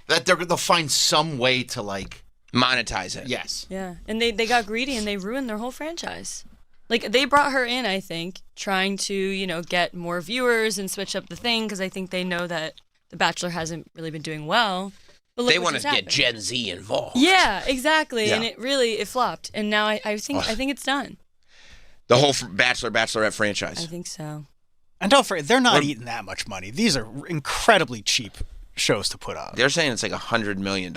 [SPEAKER 3] that they'll find some way to
[SPEAKER 1] Monetize it.
[SPEAKER 3] yes.
[SPEAKER 5] Yeah, and they got greedy and they ruined their whole franchise. Like they brought her in, I think, trying to get more viewers and switch up the thing because I think they know that The Bachelor hasn't really been doing well. But look
[SPEAKER 1] They
[SPEAKER 5] what
[SPEAKER 1] want to
[SPEAKER 5] just
[SPEAKER 1] get
[SPEAKER 5] happened.
[SPEAKER 1] Gen Z involved.
[SPEAKER 5] Yeah, exactly,
[SPEAKER 1] Yeah.
[SPEAKER 5] and it flopped, and now I think it's done.
[SPEAKER 1] The whole Bachelorette franchise.
[SPEAKER 5] I think so.
[SPEAKER 2] And don't forget, they're not eating that much money. These are incredibly cheap shows to put on.
[SPEAKER 1] They're saying it's like $100 million.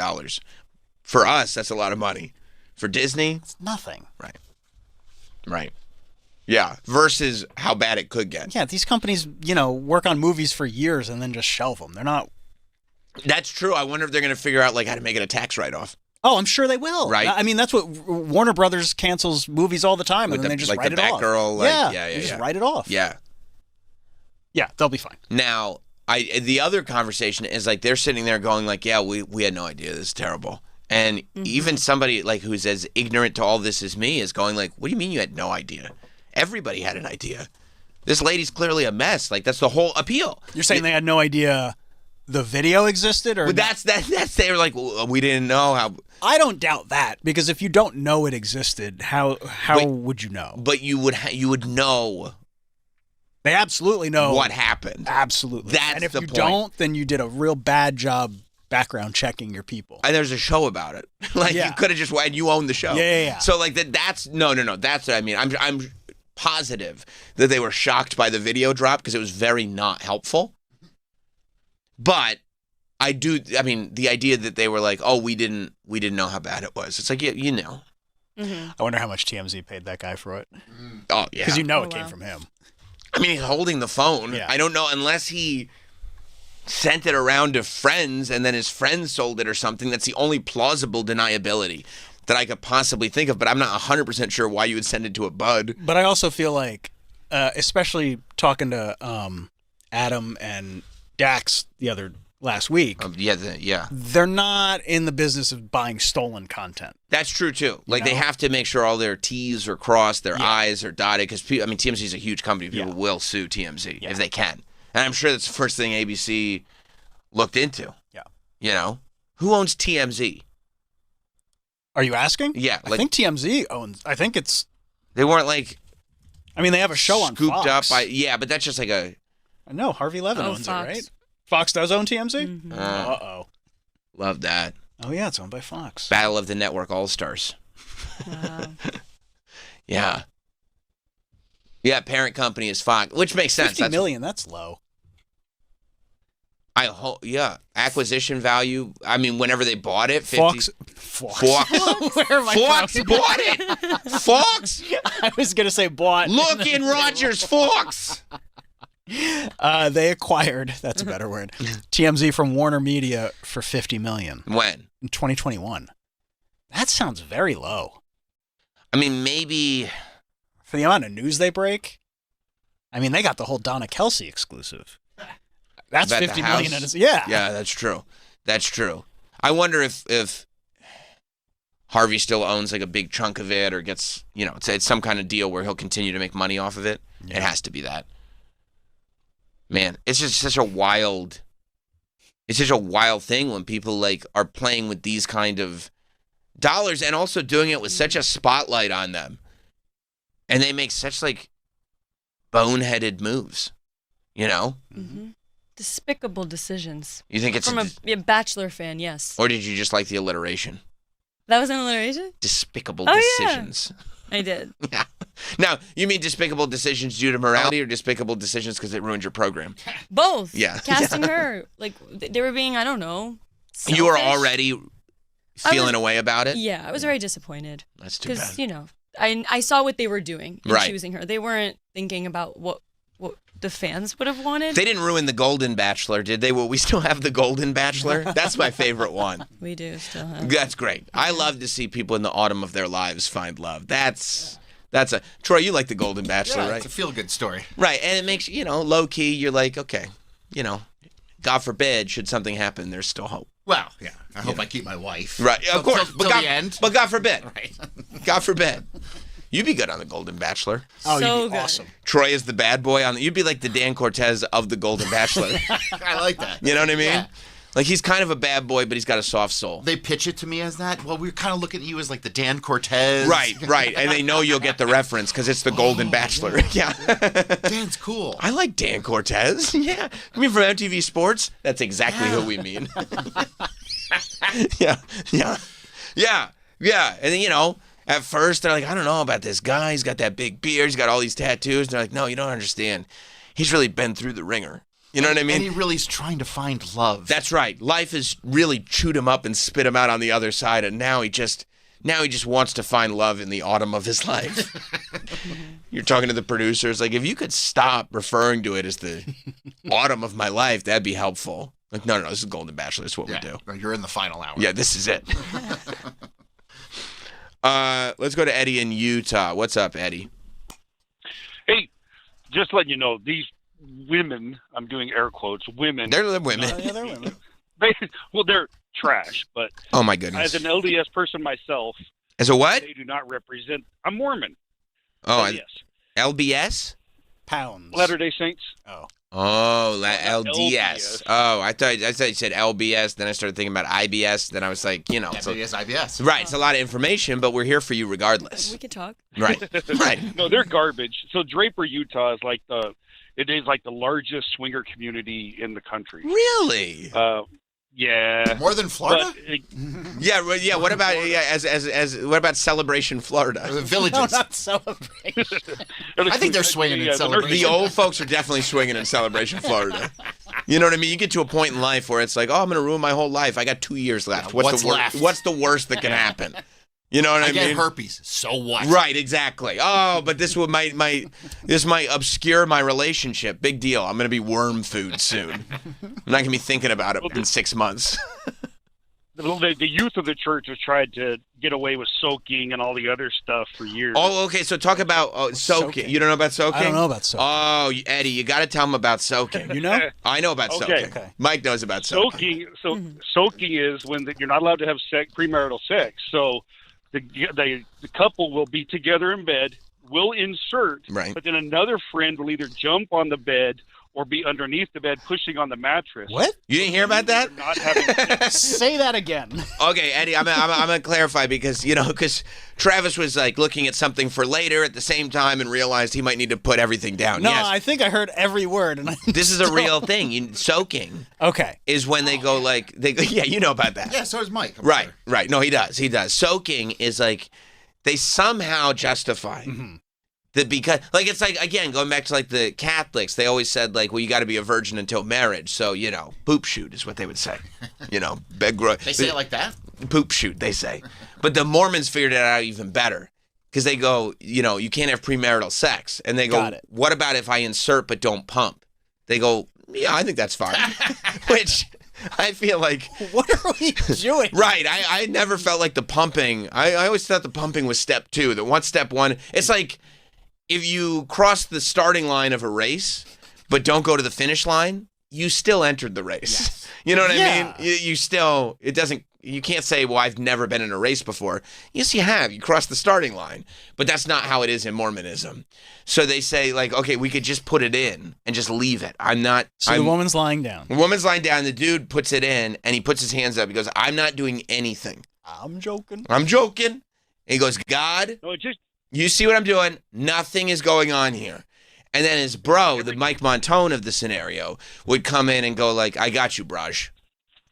[SPEAKER 1] For us, that's a lot of money. For Disney,
[SPEAKER 2] It's nothing.
[SPEAKER 1] right. Yeah, versus how bad it could get.
[SPEAKER 2] Yeah, these companies, work on movies for years and then just shelve them. They're not.
[SPEAKER 1] That's true. I wonder if they're going to figure out how to make it a tax write-off.
[SPEAKER 2] Oh, I'm sure they will.
[SPEAKER 1] Right.
[SPEAKER 2] I mean, that's what Warner Brothers cancels movies all the time, and then they just write it off.
[SPEAKER 1] Batgirl,
[SPEAKER 2] they just write it off.
[SPEAKER 1] Yeah.
[SPEAKER 2] Yeah, they'll be fine.
[SPEAKER 1] Now, the other conversation is they're sitting there going yeah, we had no idea. This is terrible. And even somebody who's as ignorant to all this as me is going what do you mean you had no idea? Everybody had an idea. This lady's clearly a mess. That's the whole appeal.
[SPEAKER 2] You're saying they had no idea the video existed, or
[SPEAKER 1] well, that's they were well, we didn't know how.
[SPEAKER 2] I don't doubt that, because if you don't know it existed, how would you know?
[SPEAKER 1] But you would know.
[SPEAKER 2] They absolutely know
[SPEAKER 1] what happened.
[SPEAKER 2] Absolutely.
[SPEAKER 1] That's
[SPEAKER 2] and if
[SPEAKER 1] the
[SPEAKER 2] you
[SPEAKER 1] point.
[SPEAKER 2] Don't, then you did a real bad job background checking your people.
[SPEAKER 1] And there's a show about it. You could have just and you own the show.
[SPEAKER 2] Yeah.
[SPEAKER 1] So that's no. That's what I mean. I'm positive that they were shocked by the video drop because it was very not helpful. But I mean, the idea that they were oh, we didn't know how bad it was. It's you know.
[SPEAKER 5] Mm-hmm.
[SPEAKER 2] I wonder how much TMZ paid that guy for it.
[SPEAKER 1] Oh, yeah.
[SPEAKER 2] Because it came from him.
[SPEAKER 1] I mean, he's holding the phone.
[SPEAKER 2] Yeah.
[SPEAKER 1] I don't know, unless he sent it around to friends and then his friends sold it or something. That's the only plausible deniability that I could possibly think of, but I'm not 100% sure why you would send it to a bud.
[SPEAKER 2] But I also feel especially talking to Adam and Dax last week.
[SPEAKER 1] Yeah.
[SPEAKER 2] They're not in the business of buying stolen content.
[SPEAKER 1] That's true too. They have to make sure all their T's are crossed, their I's are dotted, because TMZ is a huge company. People will sue TMZ if they can. And I'm sure that's the first thing ABC looked into.
[SPEAKER 2] Yeah.
[SPEAKER 1] Who owns TMZ?
[SPEAKER 2] Are you asking?
[SPEAKER 1] Yeah.
[SPEAKER 2] I think TMZ owns. I think it's.
[SPEAKER 1] They weren't
[SPEAKER 2] I mean, they have a show on
[SPEAKER 1] scooped
[SPEAKER 2] Fox.
[SPEAKER 1] up by. Yeah, but that's just
[SPEAKER 2] I know Harvey Levin owns
[SPEAKER 5] Fox.
[SPEAKER 2] it, right? Fox does own TMZ?
[SPEAKER 5] Mm-hmm.
[SPEAKER 2] Uh-oh.
[SPEAKER 1] Love that.
[SPEAKER 2] Oh, yeah, it's owned by Fox.
[SPEAKER 1] Battle of the Network All-Stars.
[SPEAKER 5] Wow.
[SPEAKER 1] Yeah. Yeah, parent company is Fox, which makes sense.
[SPEAKER 2] $50 million, that's low.
[SPEAKER 1] I hope, acquisition value. I mean, whenever they bought it, 50.
[SPEAKER 2] Fox.
[SPEAKER 1] Where am I Fox from? Bought it. Fox.
[SPEAKER 2] I was gonna say bought.
[SPEAKER 1] Look in Rogers, Fox.
[SPEAKER 2] They acquired. That's a better word. TMZ from Warner Media for $50 million.
[SPEAKER 1] When?
[SPEAKER 2] In 2021. That sounds very low.
[SPEAKER 1] I mean, maybe
[SPEAKER 2] for the amount of news they break. I mean, they got the whole Donna Kelsey exclusive. That's $50 million. Yeah,
[SPEAKER 1] that's true. That's true. I wonder if Harvey still owns a big chunk of it, or gets it's some kind of deal where he'll continue to make money off of it. Yeah. It has to be that. Man, it's just such a wild. It's such a wild thing when people are playing with these kind of dollars and also doing it with such a spotlight on them, and they make such boneheaded moves.
[SPEAKER 5] Mm-hmm. Despicable decisions.
[SPEAKER 1] You think it's
[SPEAKER 5] from a Bachelor fan? Yes.
[SPEAKER 1] Or did you just like the alliteration?
[SPEAKER 5] That was an alliteration?
[SPEAKER 1] Despicable decisions.
[SPEAKER 5] Yeah. I did.
[SPEAKER 1] Yeah. Now, you mean despicable decisions due to morality, or despicable decisions because it ruined your program?
[SPEAKER 5] Both.
[SPEAKER 1] Yeah.
[SPEAKER 5] Casting her, they were being, I don't know, selfish.
[SPEAKER 1] You were already feeling a way about it?
[SPEAKER 5] Yeah, I was very disappointed.
[SPEAKER 1] That's too bad.
[SPEAKER 5] Because, I saw what they were doing in
[SPEAKER 1] right.
[SPEAKER 5] choosing her. They weren't thinking about what the fans would have wanted.
[SPEAKER 1] They didn't ruin the Golden Bachelor, did they? Well, we still have the Golden Bachelor. That's my favorite one.
[SPEAKER 5] We do still have.
[SPEAKER 1] That's great. I love to see people in the autumn of their lives find love. That's a Troy. You like the Golden Bachelor, right?
[SPEAKER 3] It's a feel-good story,
[SPEAKER 1] right? And it makes low key. You're okay, God forbid, should something happen, there's still hope.
[SPEAKER 3] Well, yeah. I hope I keep my wife.
[SPEAKER 1] Right, of course.
[SPEAKER 3] Till the end.
[SPEAKER 1] But God forbid.
[SPEAKER 3] Right.
[SPEAKER 1] God forbid. You'd be good on the Golden Bachelor.
[SPEAKER 2] Oh,
[SPEAKER 5] so
[SPEAKER 2] you'd be
[SPEAKER 5] good.
[SPEAKER 2] awesome.
[SPEAKER 1] Troy is the bad boy you'd be like the Dan Cortez of the Golden Bachelor.
[SPEAKER 3] I like that.
[SPEAKER 1] You know what I mean?
[SPEAKER 3] Yeah.
[SPEAKER 1] He's kind of a bad boy, but he's got a soft soul.
[SPEAKER 3] They pitch it to me as that. Well, we're kind of looking at you as the Dan Cortez.
[SPEAKER 1] Right. And they know you'll get the reference because it's the Golden Bachelor. Yeah.
[SPEAKER 3] Dan's cool.
[SPEAKER 1] I like Dan Cortez. Yeah. You mean from MTV Sports? That's exactly who we mean. Yeah. And then, at first they're I don't know about this guy. He's got that big beard. He's got all these tattoos. And they're no, you don't understand. He's really been through the ringer. You know what I mean?
[SPEAKER 3] And he really is trying to find love.
[SPEAKER 1] That's right. Life has really chewed him up and spit him out on the other side. And now Now he just wants to find love in the autumn of his life. You're talking to the producers, like, if you could stop referring to it as the autumn of my life, that'd be helpful. Like, no, this is Golden Bachelor. This is what we do.
[SPEAKER 3] You're in the final hour.
[SPEAKER 1] Yeah, this is it. Let's go to Eddie in Utah. What's up, Eddie?
[SPEAKER 6] Hey, just letting you know, these women, I'm doing air quotes, women.
[SPEAKER 1] They're the women.
[SPEAKER 2] Yeah, they're women.
[SPEAKER 6] Well, they're trash, but
[SPEAKER 1] Oh, my goodness.
[SPEAKER 6] as an LDS person myself,
[SPEAKER 1] As a what?
[SPEAKER 6] they do not represent. I'm Mormon.
[SPEAKER 1] Oh,
[SPEAKER 6] LDS.
[SPEAKER 1] LBS?
[SPEAKER 2] Pounds.
[SPEAKER 6] Latter-day Saints.
[SPEAKER 2] Oh.
[SPEAKER 1] Oh, LDS.
[SPEAKER 6] LDS.
[SPEAKER 1] Oh, I thought you said LBS. Then I started thinking about IBS. Then I was like, you know.
[SPEAKER 3] Yeah,
[SPEAKER 1] So,
[SPEAKER 3] IBS, IBS.
[SPEAKER 1] right, it's a lot of information, but we're here for you regardless.
[SPEAKER 5] We can talk.
[SPEAKER 1] Right, right.
[SPEAKER 6] No, they're garbage. So Draper, Utah is like the largest swinger community in the country.
[SPEAKER 1] Really?
[SPEAKER 6] Yeah.
[SPEAKER 3] More than Florida?
[SPEAKER 6] But,
[SPEAKER 1] Yeah, what about what about Celebration, Florida?
[SPEAKER 3] The villages.
[SPEAKER 2] No, not celebration.
[SPEAKER 3] I think they're swinging in Celebration.
[SPEAKER 1] The old folks are definitely swinging in Celebration, Florida. You know what I mean? You get to a point in life where it's like, oh, I'm going to ruin my whole life. I got 2 years left.
[SPEAKER 3] Yeah, what's left?
[SPEAKER 1] What's the worst that can happen? You know what I
[SPEAKER 3] I get
[SPEAKER 1] mean?
[SPEAKER 3] herpes. So what?
[SPEAKER 1] Right, exactly. Oh, but this would this might obscure my relationship. Big deal. I'm gonna be worm food soon. I'm not gonna be thinking about it in 6 months.
[SPEAKER 6] the youth of the church has tried to get away with soaking and all the other stuff for years.
[SPEAKER 1] Oh, okay. So talk about soaking. You don't know about soaking?
[SPEAKER 2] I don't know about soaking.
[SPEAKER 1] Oh, Eddie, you got to tell him about soaking.
[SPEAKER 2] You know?
[SPEAKER 1] I know about
[SPEAKER 6] Okay.
[SPEAKER 1] soaking.
[SPEAKER 2] Okay.
[SPEAKER 1] Mike knows about soaking.
[SPEAKER 6] Soaking is when you're not allowed to have premarital sex. So the couple will be together in bed, will insert,
[SPEAKER 1] Right.
[SPEAKER 6] but then another friend will either jump on the bed or be underneath the bed pushing on the mattress.
[SPEAKER 2] What?
[SPEAKER 1] You didn't hear about that?
[SPEAKER 6] They're not having sex.
[SPEAKER 2] Say that again.
[SPEAKER 1] Okay, Eddie, I'm gonna clarify because Travis was like looking at something for later at the same time and realized he might need to put everything down.
[SPEAKER 2] No,
[SPEAKER 1] Yes,
[SPEAKER 2] I think I heard every word. And
[SPEAKER 1] this is a real thing. Soaking
[SPEAKER 2] Okay.
[SPEAKER 1] is when they go like yeah, you know about that.
[SPEAKER 3] Yeah, so is Mike. I'm
[SPEAKER 1] Right,
[SPEAKER 3] sure.
[SPEAKER 1] right. No, he does. Soaking is like they somehow justify that because it's like again going back to like the Catholics, they always said like, well, you got to be a virgin until marriage. So poop shoot is what they would say.
[SPEAKER 3] They say it like that?
[SPEAKER 1] Poop shoot, they say. But the Mormons figured it out even better because they go, you can't have premarital sex, and they go,
[SPEAKER 2] Got it.
[SPEAKER 1] what about if I insert but don't pump? They go, yeah, I think that's fine. Which I feel like.
[SPEAKER 2] What are we doing?
[SPEAKER 1] Right. I never felt like the pumping. I always thought the pumping was step 2. That once step 1, it's like if you cross the starting line of a race but don't go to the finish line, you still entered the race.
[SPEAKER 3] Yes.
[SPEAKER 1] You know what I
[SPEAKER 2] Yeah.
[SPEAKER 1] mean? You still, you can't say, well, I've never been in a race before. Yes, you have. You crossed the starting line. But that's not how it is in Mormonism. So they say, like, okay, we could just put it in and just leave it.
[SPEAKER 2] So the woman's lying down.
[SPEAKER 1] The woman's lying down, the dude puts it in, and he puts his hands up. He goes, I'm not doing anything.
[SPEAKER 2] I'm joking.
[SPEAKER 1] I'm joking. And he goes, God,
[SPEAKER 6] No, it just
[SPEAKER 1] you see what I'm doing? Nothing is going on here. And then his bro, the Mike Montone of the scenario, would come in and go like, I got you, Brush.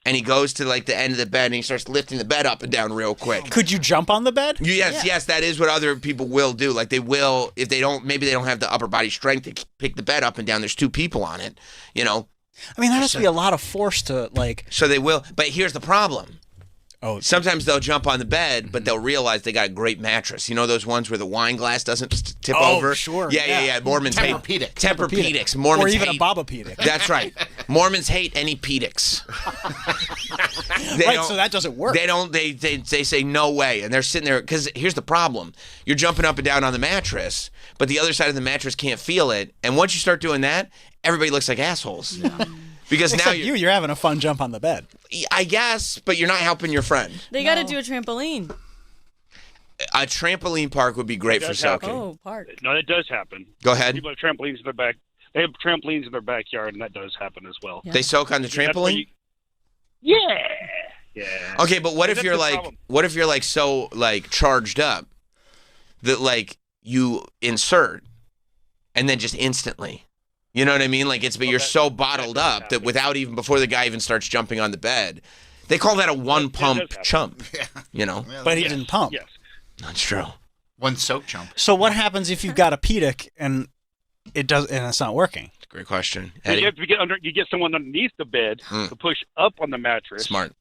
[SPEAKER 1] And he goes to like the end of the bed and he starts lifting the bed up and down real quick.
[SPEAKER 2] Could you jump on the bed?
[SPEAKER 1] Yes, that is what other people will do. Like they will, if they don't, maybe they don't have the upper body strength to pick the bed up and down. There's 2 people on it,
[SPEAKER 2] I mean, that has to be a lot of force to
[SPEAKER 1] So they will. But here's the problem.
[SPEAKER 2] Oh,
[SPEAKER 1] Sometimes they'll jump on the bed, but they'll realize they got a great mattress. You know those ones where the wine glass doesn't tip over?
[SPEAKER 2] Sure.
[SPEAKER 1] Yeah. Mormons hate
[SPEAKER 3] Tempur-Pedic.
[SPEAKER 1] Tempur-Pedics. Mormons
[SPEAKER 2] or even
[SPEAKER 1] hate.
[SPEAKER 2] a Baba-pedic.
[SPEAKER 1] That's right. Mormons hate any pedics.
[SPEAKER 2] Right, so that doesn't work.
[SPEAKER 1] They don't. They say no way, and they're sitting there because here's the problem: you're jumping up and down on the mattress, but the other side of the mattress can't feel it. And once you start doing that, everybody looks like assholes. Because
[SPEAKER 2] Except
[SPEAKER 1] now
[SPEAKER 2] you're having a fun jump on the bed.
[SPEAKER 1] I guess, but you're not helping your friend.
[SPEAKER 5] They got to do a trampoline.
[SPEAKER 1] A trampoline park would be great for
[SPEAKER 6] does happen.
[SPEAKER 1] soaking.
[SPEAKER 5] Oh, park.
[SPEAKER 6] no, that does happen.
[SPEAKER 1] Go ahead.
[SPEAKER 6] People have trampolines in their back. They have trampolines in their backyard, and that does happen as well.
[SPEAKER 5] Yeah.
[SPEAKER 1] They soak on the
[SPEAKER 6] That's why
[SPEAKER 1] trampoline.
[SPEAKER 6] Yeah.
[SPEAKER 1] Okay, but what if
[SPEAKER 6] That's
[SPEAKER 1] you're
[SPEAKER 6] the
[SPEAKER 1] like,
[SPEAKER 6] problem.
[SPEAKER 1] what if you're like so like charged up that like you insert and then just instantly. You know what I mean? Like but you're so bottled
[SPEAKER 6] does
[SPEAKER 1] up that
[SPEAKER 6] happen.
[SPEAKER 1] without even before the guy even starts jumping on the bed, they call that a one pump
[SPEAKER 6] happen.
[SPEAKER 1] chump.
[SPEAKER 3] Yeah.
[SPEAKER 1] You know,
[SPEAKER 2] But he
[SPEAKER 6] Yes,
[SPEAKER 2] didn't pump.
[SPEAKER 6] Yes.
[SPEAKER 1] that's true.
[SPEAKER 3] One soak jump.
[SPEAKER 2] So what happens if you've got a pedic and it's not working?
[SPEAKER 1] It's a great question,
[SPEAKER 6] So you
[SPEAKER 1] Eddie.
[SPEAKER 6] have to get someone underneath the bed to push up on the mattress.
[SPEAKER 1] Smart.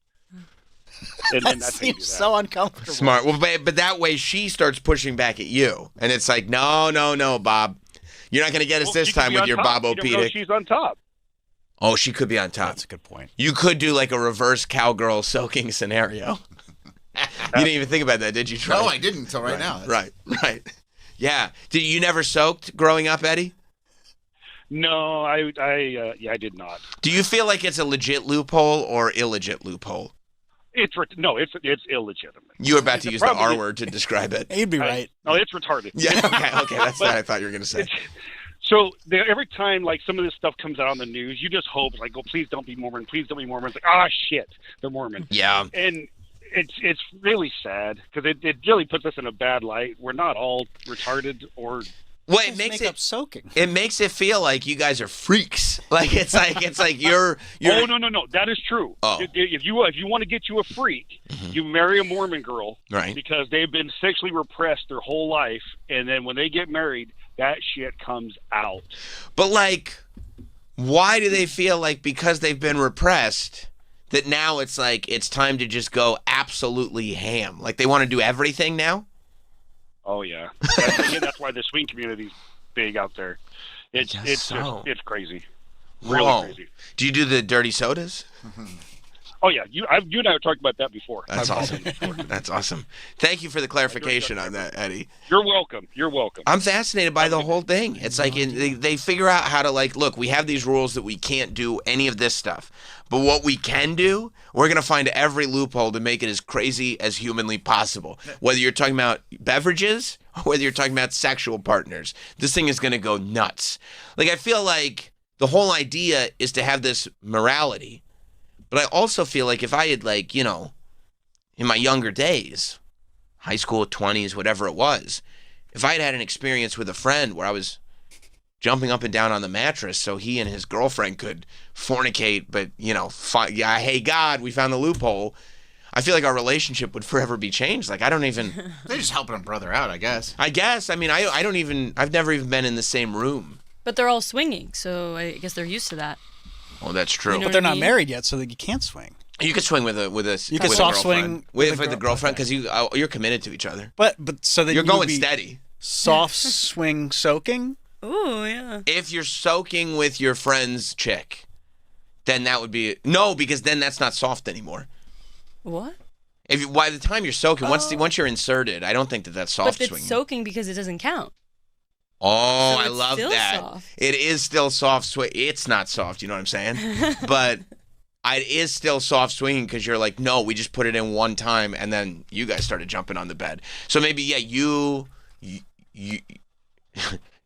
[SPEAKER 6] And
[SPEAKER 2] That
[SPEAKER 6] that's how you do
[SPEAKER 2] seems
[SPEAKER 6] that.
[SPEAKER 2] so uncomfortable.
[SPEAKER 1] Smart. Well, but that way she starts pushing back at you, and it's like, no, Bob, you're not going to get us
[SPEAKER 6] Well,
[SPEAKER 1] this
[SPEAKER 6] she could
[SPEAKER 1] time
[SPEAKER 6] be
[SPEAKER 1] with
[SPEAKER 6] on
[SPEAKER 1] your
[SPEAKER 6] top.
[SPEAKER 1] Bobo
[SPEAKER 6] You don't know
[SPEAKER 1] Pedic.
[SPEAKER 6] she's on top.
[SPEAKER 1] Oh, she could be on top.
[SPEAKER 2] That's a good point.
[SPEAKER 1] You could do like a reverse cowgirl soaking scenario. You didn't even think about that, did you, Troy?
[SPEAKER 3] No, I didn't until right now.
[SPEAKER 1] Right. Yeah. Did you never soaked growing up, Eddie?
[SPEAKER 6] No, I did not.
[SPEAKER 1] Do you feel like it's a legit loophole or illegit loophole?
[SPEAKER 6] It's illegitimate.
[SPEAKER 1] You were about to use the
[SPEAKER 6] problem
[SPEAKER 1] R
[SPEAKER 6] is-
[SPEAKER 1] word to describe it.
[SPEAKER 2] You'd be right.
[SPEAKER 6] No, it's retarded.
[SPEAKER 1] Yeah. Okay. That's what I thought you were going to say.
[SPEAKER 6] So every time like some of this stuff comes out on the news, you just hope like, oh, please don't be Mormon, please don't be Mormon. It's like, ah, shit, they're Mormon.
[SPEAKER 1] Yeah.
[SPEAKER 6] And it's really sad because it really puts us in a bad light. We're not all retarded or.
[SPEAKER 1] Well,
[SPEAKER 2] Just make up soaking.
[SPEAKER 1] It makes it feel like you guys are freaks. Like it's like you're.
[SPEAKER 6] Oh no, that is true.
[SPEAKER 1] Oh.
[SPEAKER 6] If you want to get you a freak, you marry a Mormon girl,
[SPEAKER 1] Right.
[SPEAKER 6] Because they've been sexually repressed their whole life, and then when they get married, that shit comes out.
[SPEAKER 1] But like, why do they feel like because they've been repressed that now it's like it's time to just go absolutely ham? Like they want to do everything now?
[SPEAKER 6] Oh yeah, that's why the swing community's big out there. It's crazy, really
[SPEAKER 1] Whoa.
[SPEAKER 6] crazy.
[SPEAKER 1] Do you do the dirty sodas?
[SPEAKER 6] Oh yeah, you and I have talked about that before.
[SPEAKER 1] That's awesome. That's awesome. Thank you for the clarification on that, Eddie.
[SPEAKER 6] You're welcome.
[SPEAKER 1] I'm fascinated by the whole thing. It's like they figure out how to like, look, we have these rules that we can't do any of this stuff. But what we can do, we're going to find every loophole to make it as crazy as humanly possible. Whether you're talking about beverages or whether you're talking about sexual partners, this thing is going to go nuts. Like, I feel like the whole idea is to have this morality. But I also feel like if I had, like, you know, in my younger days, high school, 20s, whatever it was, if I had had an experience with a friend where I was jumping up and down on the mattress so he and his girlfriend could fornicate, but, you know, hey, God, we found the loophole, I feel like our relationship would forever be changed. Like, I don't even...
[SPEAKER 3] They're just helping a brother out, I guess.
[SPEAKER 1] I mean, I've never even been in the same room.
[SPEAKER 5] But they're all swinging, so I guess they're used to that.
[SPEAKER 1] Oh, that's true.
[SPEAKER 5] You know
[SPEAKER 2] But they're
[SPEAKER 5] what I
[SPEAKER 2] not
[SPEAKER 5] mean?
[SPEAKER 2] married yet, so that you can't swing.
[SPEAKER 1] You could swing with a
[SPEAKER 2] You could
[SPEAKER 1] with
[SPEAKER 2] soft
[SPEAKER 1] a
[SPEAKER 2] swing
[SPEAKER 1] girlfriend.
[SPEAKER 2] with
[SPEAKER 1] with the girlfriend because you're committed to each other.
[SPEAKER 2] But so then
[SPEAKER 1] You're
[SPEAKER 2] you would
[SPEAKER 1] going
[SPEAKER 2] be
[SPEAKER 1] steady.
[SPEAKER 2] soft swing soaking.
[SPEAKER 5] Ooh, yeah.
[SPEAKER 1] If you're soaking with your friend's chick, then that would be no, because then that's not soft anymore.
[SPEAKER 5] What?
[SPEAKER 1] By the time you're soaking, once you're inserted, I don't think that's soft
[SPEAKER 5] But it's
[SPEAKER 1] swinging.
[SPEAKER 5] soaking because it doesn't count.
[SPEAKER 1] Oh,
[SPEAKER 5] So
[SPEAKER 1] I
[SPEAKER 5] it's
[SPEAKER 1] love
[SPEAKER 5] still
[SPEAKER 1] that.
[SPEAKER 5] soft.
[SPEAKER 1] It is still soft swing. It's not soft, you know what I'm saying? But it is still soft swinging because you're like, no, we just put it in one time, and then you guys started jumping on the bed. So maybe, yeah, you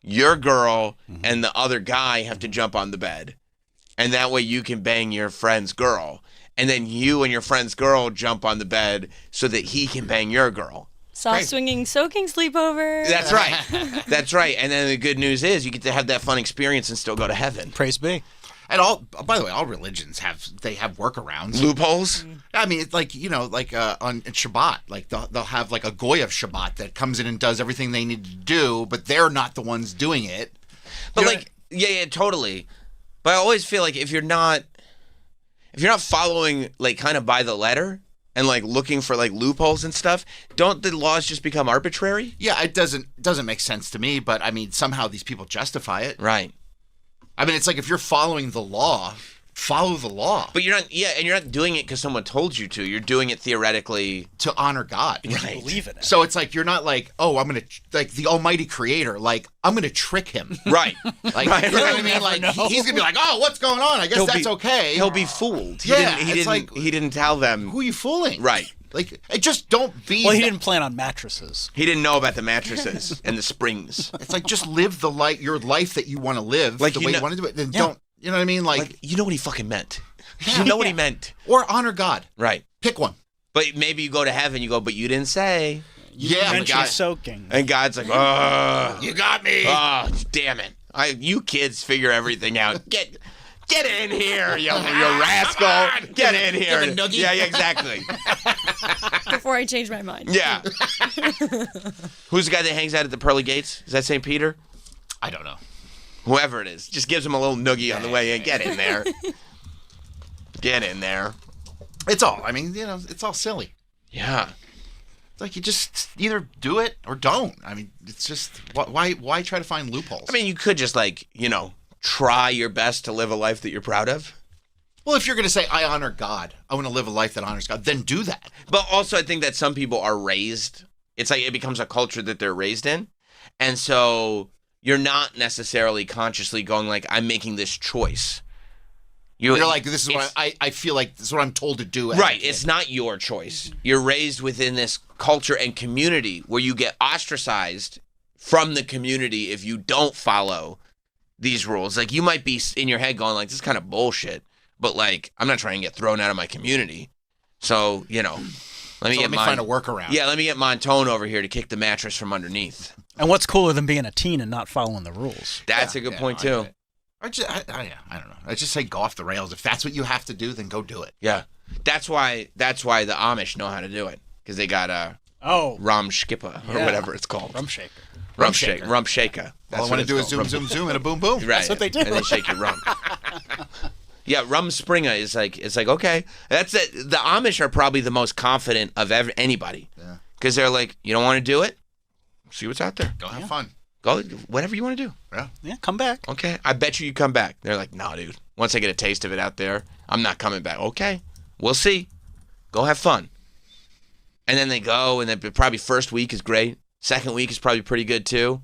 [SPEAKER 1] your girl and the other guy have to jump on the bed, and that way you can bang your friend's girl, and then you and your friend's girl jump on the bed so that he can bang your girl.
[SPEAKER 5] Soft swinging, soaking sleepover.
[SPEAKER 1] That's right. That's right. And then the good news is you get to have that fun experience and still go to heaven.
[SPEAKER 2] Praise be.
[SPEAKER 3] And by the way, all religions have workarounds.
[SPEAKER 1] Loopholes?
[SPEAKER 3] I mean, it's like, you know, like on Shabbat, like they'll have like a goy of Shabbat that comes in and does everything they need to do, but they're not the ones doing it.
[SPEAKER 1] But
[SPEAKER 3] You know,
[SPEAKER 1] like, yeah, totally. But I always feel like if you're not following like kind of by the letter and like looking for like loopholes and stuff, don't the laws just become arbitrary?
[SPEAKER 3] yeah, it doesn't make sense to me, but I mean, somehow these people justify it.
[SPEAKER 1] Right.
[SPEAKER 3] I mean, it's like if you're following the law, follow the law
[SPEAKER 1] But you're not doing it because someone told you to. You're doing it theoretically.
[SPEAKER 3] to honor God.
[SPEAKER 1] Right.
[SPEAKER 2] Believe in it.
[SPEAKER 3] So it's like you're not like, oh, I'm gonna like the Almighty Creator, like I'm gonna trick him.
[SPEAKER 1] Right.
[SPEAKER 3] Like, you know what I mean? Like he's gonna be like, oh, what's going on? I guess that's okay.
[SPEAKER 1] He'll be fooled.
[SPEAKER 3] Yeah,
[SPEAKER 1] He didn't tell them.
[SPEAKER 3] Who are you fooling?
[SPEAKER 1] Right.
[SPEAKER 3] Like, just don't be.
[SPEAKER 2] Well, he didn't plan on mattresses.
[SPEAKER 1] He didn't know about the mattresses and the springs.
[SPEAKER 3] It's like just live your life that you want to live,
[SPEAKER 1] Like,
[SPEAKER 3] the
[SPEAKER 1] you
[SPEAKER 3] way
[SPEAKER 1] know-
[SPEAKER 3] you want to do it. Then
[SPEAKER 2] Yeah.
[SPEAKER 3] don't. You know what I mean? Like
[SPEAKER 1] Like, you know what he fucking meant. You know what he meant.
[SPEAKER 3] or honor God.
[SPEAKER 1] Right.
[SPEAKER 3] Pick one.
[SPEAKER 1] But maybe you go to heaven, you go, but you didn't say.
[SPEAKER 3] Yeah,
[SPEAKER 2] Mention
[SPEAKER 1] God.
[SPEAKER 2] soaking.
[SPEAKER 1] And God's like, oh,
[SPEAKER 3] you got me.
[SPEAKER 1] damn it. You kids figure everything out. Get in here, you rascal. Get in here.
[SPEAKER 3] Give a noogie.
[SPEAKER 1] Yeah, exactly.
[SPEAKER 5] Before I change my mind.
[SPEAKER 1] Yeah. Who's the guy that hangs out at the pearly gates? Is that St. Peter?
[SPEAKER 3] I don't know.
[SPEAKER 1] Whoever it is. Just gives him a little noogie on the way in. Get in there. Get in there.
[SPEAKER 3] It's all. I mean, it's all silly.
[SPEAKER 1] Yeah.
[SPEAKER 3] It's like you just either do it or don't. I mean, it's just why try to find loopholes?
[SPEAKER 1] I mean, you could just try your best to live a life that you're proud of.
[SPEAKER 3] Well, if you're going to say, I honor God, I want to live a life that honors God, then do that.
[SPEAKER 1] But also, I think that some people are raised. It's like it becomes a culture that they're raised in. And so you're not necessarily consciously going like, I'm making this choice. You're like,
[SPEAKER 3] this is what I feel like this is what I'm told to do.
[SPEAKER 1] Right. It's not your choice. You're raised within this culture and community where you get ostracized from the community if you don't follow these rules. Like, you might be in your head going like, this is kind of bullshit, but like, I'm not trying to get thrown out of my community. So, let me
[SPEAKER 3] find a workaround.
[SPEAKER 1] Yeah, let me get Montone over here to kick the mattress from underneath.
[SPEAKER 2] And what's cooler than being a teen and not following the rules?
[SPEAKER 1] That's a good point too.
[SPEAKER 3] I don't know. I just say go off the rails. If that's what you have to do, then go do it.
[SPEAKER 1] Yeah, that's why the Amish know how to do it, because they got rum skipper or whatever it's called.
[SPEAKER 2] Rum shaker.
[SPEAKER 1] Rum shaker.
[SPEAKER 3] All I want to do is zoom, and a boom, boom.
[SPEAKER 1] Right.
[SPEAKER 2] That's what they do.
[SPEAKER 1] And they shake your rum. Yeah, rum springer is like, it's like, okay, that's it. The Amish are probably the most confident of anybody. Yeah. Because they're like, you don't want to do it? See what's out there.
[SPEAKER 3] Go have fun.
[SPEAKER 1] Go, whatever you want to do.
[SPEAKER 2] Yeah, come back.
[SPEAKER 1] Okay, I bet you come back. They're like, no, dude. Once I get a taste of it out there, I'm not coming back. Okay, we'll see. Go have fun. And then they go, and then probably first week is great. Second week is probably pretty good, too.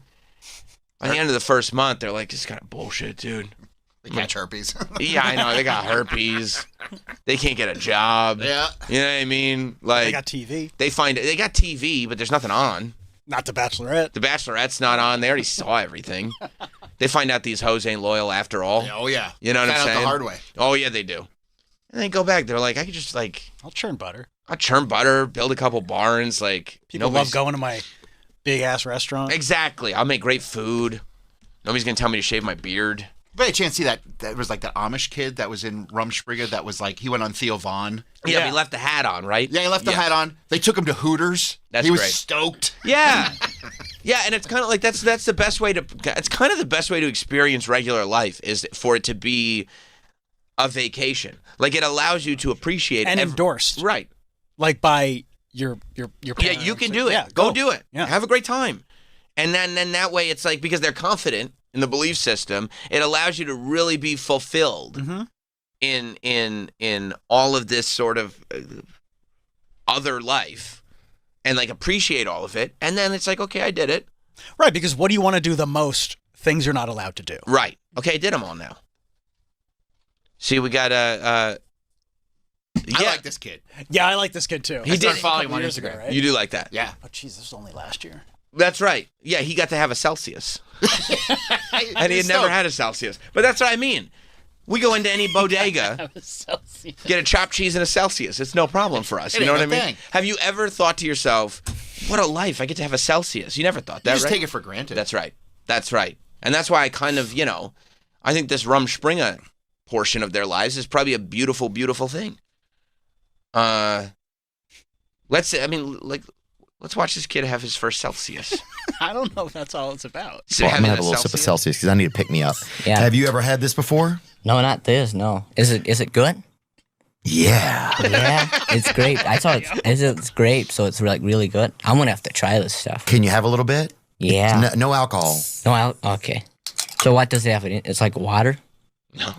[SPEAKER 1] By the end of the first month, they're like, this is kind of bullshit, dude.
[SPEAKER 3] They catch herpes.
[SPEAKER 1] Yeah, I know. They got herpes. They can't get a job.
[SPEAKER 3] Yeah.
[SPEAKER 1] You know what I mean? Like,
[SPEAKER 2] They got TV.
[SPEAKER 1] They got TV, but there's nothing on.
[SPEAKER 2] Not The Bachelorette.
[SPEAKER 1] The Bachelorette's not on. They already saw everything. They find out these hoes ain't loyal after all.
[SPEAKER 3] Oh, yeah.
[SPEAKER 1] You know what I'm saying?
[SPEAKER 3] Out the hard way.
[SPEAKER 1] Oh, yeah, they do. And they go back. They're like, I could just,
[SPEAKER 2] I'll churn butter.
[SPEAKER 1] build a couple barns. Like,
[SPEAKER 2] People love going to my big-ass restaurant.
[SPEAKER 1] Exactly. I'll make great food. Nobody's going to tell me to shave my beard.
[SPEAKER 3] By chance, see that was like that Amish kid that was in Rumspringa that was like, he went on Theo Vaughn.
[SPEAKER 1] Yeah, he left the hat on, right?
[SPEAKER 3] Yeah, he left the hat on. They took him to Hooters.
[SPEAKER 1] That's
[SPEAKER 3] he was
[SPEAKER 1] great.
[SPEAKER 3] stoked.
[SPEAKER 1] Yeah. Yeah, and it's kind of like that's the best way it's kind of the best way to experience regular life is for it to be a vacation. Like, it allows you to appreciate
[SPEAKER 2] And endorsed.
[SPEAKER 1] Right.
[SPEAKER 2] Like by your parents.
[SPEAKER 1] Yeah, you can do it. Yeah, go do it.
[SPEAKER 2] Yeah.
[SPEAKER 1] Have a great time. And then that way it's like, because they're confident in the belief system, it allows you to really be fulfilled in all of this sort of other life and like appreciate all of it. And then it's like, okay, I did it.
[SPEAKER 2] Right, because what do you want to do the most? Things you're not allowed to do.
[SPEAKER 1] Right. Okay, I did them all now. See, we got
[SPEAKER 3] I like this kid.
[SPEAKER 2] Yeah, I like this kid too.
[SPEAKER 3] He did follow him on Instagram.
[SPEAKER 1] Right? You do like that.
[SPEAKER 3] Yeah.
[SPEAKER 2] Oh, jeez, this was only last year.
[SPEAKER 1] That's right. Yeah, he got to have a Celsius. And he had never had a Celsius. But that's what I mean. We go into any bodega, get a chopped cheese and a Celsius. It's no problem for us. You know what I mean?
[SPEAKER 3] Thing.
[SPEAKER 1] Have you ever thought to yourself, what a life, I get to have a Celsius? You never thought that,
[SPEAKER 3] You just
[SPEAKER 1] right?
[SPEAKER 3] take it for granted.
[SPEAKER 1] That's right. That's right. And that's why I kind of, I think this Rumspringa portion of their lives is probably a beautiful, beautiful thing. Let's watch this kid have his first Celsius.
[SPEAKER 2] I don't know if that's all it's about.
[SPEAKER 7] Well, I'm gonna have a little sip of Celsius because I need to pick me up.
[SPEAKER 8] Yeah.
[SPEAKER 7] Have you ever had this before?
[SPEAKER 8] No, not this. No. Is it good?
[SPEAKER 7] Yeah.
[SPEAKER 8] Yeah, it's great. I saw it's grape, so it's like really good. I'm gonna have to try this stuff.
[SPEAKER 7] Can you have a little bit?
[SPEAKER 8] Yeah.
[SPEAKER 7] No alcohol.
[SPEAKER 8] Okay. So what does it have in it? It's like water.
[SPEAKER 1] No.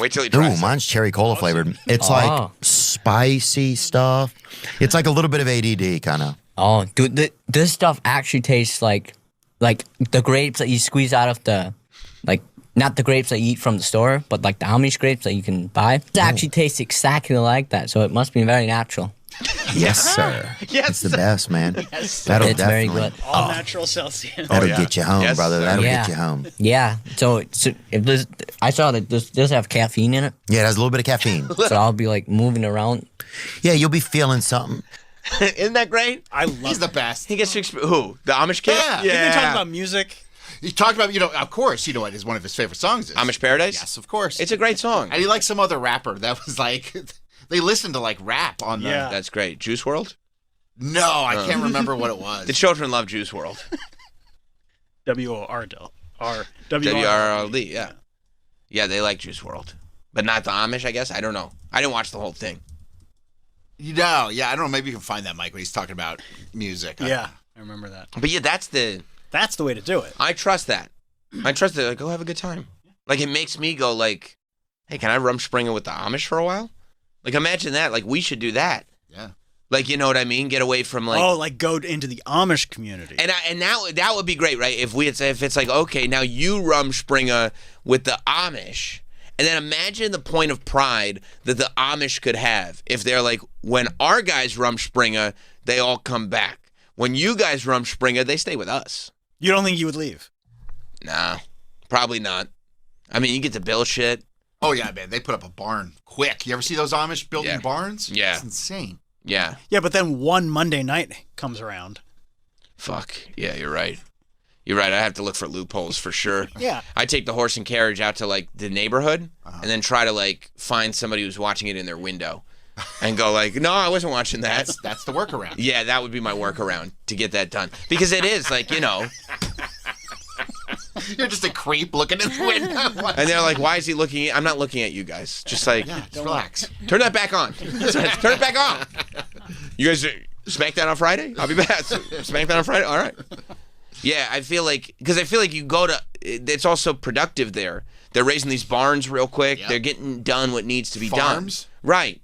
[SPEAKER 1] Wait till he tries.
[SPEAKER 7] Ooh, mine's cherry cola flavored. It's like spicy stuff. It's like a little bit of ADD, kind of.
[SPEAKER 8] Oh, dude, this stuff actually tastes like the grapes that you squeeze out of not the grapes that you eat from the store, but like the Amish grapes that you can buy. It actually tastes exactly like that, so it must be very natural.
[SPEAKER 7] Yes, sir.
[SPEAKER 1] Yes,
[SPEAKER 7] it's the best, man.
[SPEAKER 2] Yes,
[SPEAKER 7] That'll
[SPEAKER 8] it's very
[SPEAKER 7] definitely
[SPEAKER 8] good.
[SPEAKER 2] All natural Celsius.
[SPEAKER 7] That'll get you home, brother. That'll get you home.
[SPEAKER 8] Yeah. So if this, I saw that this does have caffeine in it.
[SPEAKER 7] Yeah, it has a little bit of caffeine.
[SPEAKER 8] So I'll be like moving around.
[SPEAKER 7] Yeah, you'll be feeling something.
[SPEAKER 1] Isn't that great?
[SPEAKER 2] I love
[SPEAKER 3] He's the best.
[SPEAKER 1] He gets to who? The Amish kid?
[SPEAKER 3] Yeah.
[SPEAKER 2] You've been talking about music.
[SPEAKER 3] He talked about, of course, what is one of his favorite songs is.
[SPEAKER 1] Amish Paradise?
[SPEAKER 3] Yes, of course.
[SPEAKER 1] It's a great song.
[SPEAKER 3] And he likes some other rapper that was like, they listened to like rap on the...
[SPEAKER 2] Yeah.
[SPEAKER 1] That's great. Juice WRLD?
[SPEAKER 3] No, I can't remember what it was.
[SPEAKER 1] The children love Juice WRLD. WRLD, yeah. Yeah, they like Juice WRLD. But not the Amish, I guess. I don't know. I didn't watch the whole thing.
[SPEAKER 3] Yeah, I don't know. Maybe you can find that, Mike, when he's talking about music.
[SPEAKER 2] Yeah, I remember that.
[SPEAKER 1] But yeah, that's the
[SPEAKER 2] way to do it.
[SPEAKER 1] I trust that. I trust that. Like, go have a good time. Like, it makes me go like, hey, can I rumspringa with the Amish for a while? Like, imagine that. Like, we should do that.
[SPEAKER 3] Yeah.
[SPEAKER 1] Like, you know what I mean? Get away from like.
[SPEAKER 2] Oh, like go into the Amish community.
[SPEAKER 1] And that would be great, right? If it's like, okay, now you rumspringa with the Amish. And then imagine the point of pride that the Amish could have if they're like, when our guys rumspringa, they all come back. When you guys rumspringa, they stay with us.
[SPEAKER 2] You don't think you would leave?
[SPEAKER 1] Nah, probably not. I mean, you get to build shit.
[SPEAKER 3] Oh, yeah, man. They put up a barn quick. You ever see those Amish building barns?
[SPEAKER 1] Yeah.
[SPEAKER 3] It's insane.
[SPEAKER 1] Yeah.
[SPEAKER 2] Yeah, but then one Monday night comes around.
[SPEAKER 1] Fuck. Yeah, you're right. You're right. I have to look for loopholes for sure.
[SPEAKER 2] Yeah.
[SPEAKER 1] I take the horse and carriage out to like the neighborhood and then try to like find somebody who's watching it in their window and go like, no, I wasn't watching that.
[SPEAKER 3] That's the workaround.
[SPEAKER 1] Yeah, that would be my workaround to get that done. Because it is like, you know.
[SPEAKER 3] You're just a creep looking in the window.
[SPEAKER 1] And they're like, why is he looking I'm not looking at you guys. Just like,
[SPEAKER 3] just relax.
[SPEAKER 1] Turn that back on. Turn it back on. You guys SmackDown on Friday? I'll be back. SmackDown on Friday? All right. Yeah, I feel like, because I feel like you go to, it's also productive there. They're raising these barns real quick. Yep. They're getting done what needs to be
[SPEAKER 3] Farms.
[SPEAKER 1] done. Right.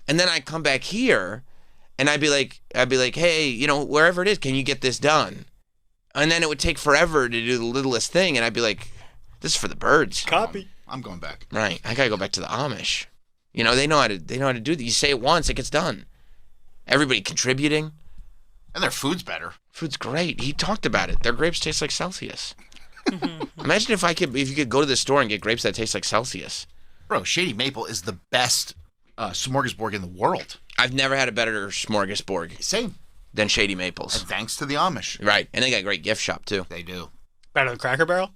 [SPEAKER 1] And then I come back here and I'd be like, hey, you know, wherever it is, can you get this done? And then it would take forever to do the littlest thing. And I'd be like, this is for the birds.
[SPEAKER 2] Copy.
[SPEAKER 3] I'm going back.
[SPEAKER 1] Right. I got to go back to the Amish. You know, they know how to do that. You say it once, it gets done. Everybody contributing.
[SPEAKER 3] And their food's better.
[SPEAKER 1] Food's great. He talked about it. Their grapes taste like Celsius. Imagine if you could go to the store and get grapes that taste like Celsius.
[SPEAKER 3] Bro, Shady Maple is the best smorgasbord in the world.
[SPEAKER 1] I've never had a better smorgasbord.
[SPEAKER 3] Same.
[SPEAKER 1] Than Shady Maples.
[SPEAKER 3] And thanks to the Amish.
[SPEAKER 1] Right. And they got a great gift shop too.
[SPEAKER 3] They do.
[SPEAKER 2] Better than Cracker Barrel?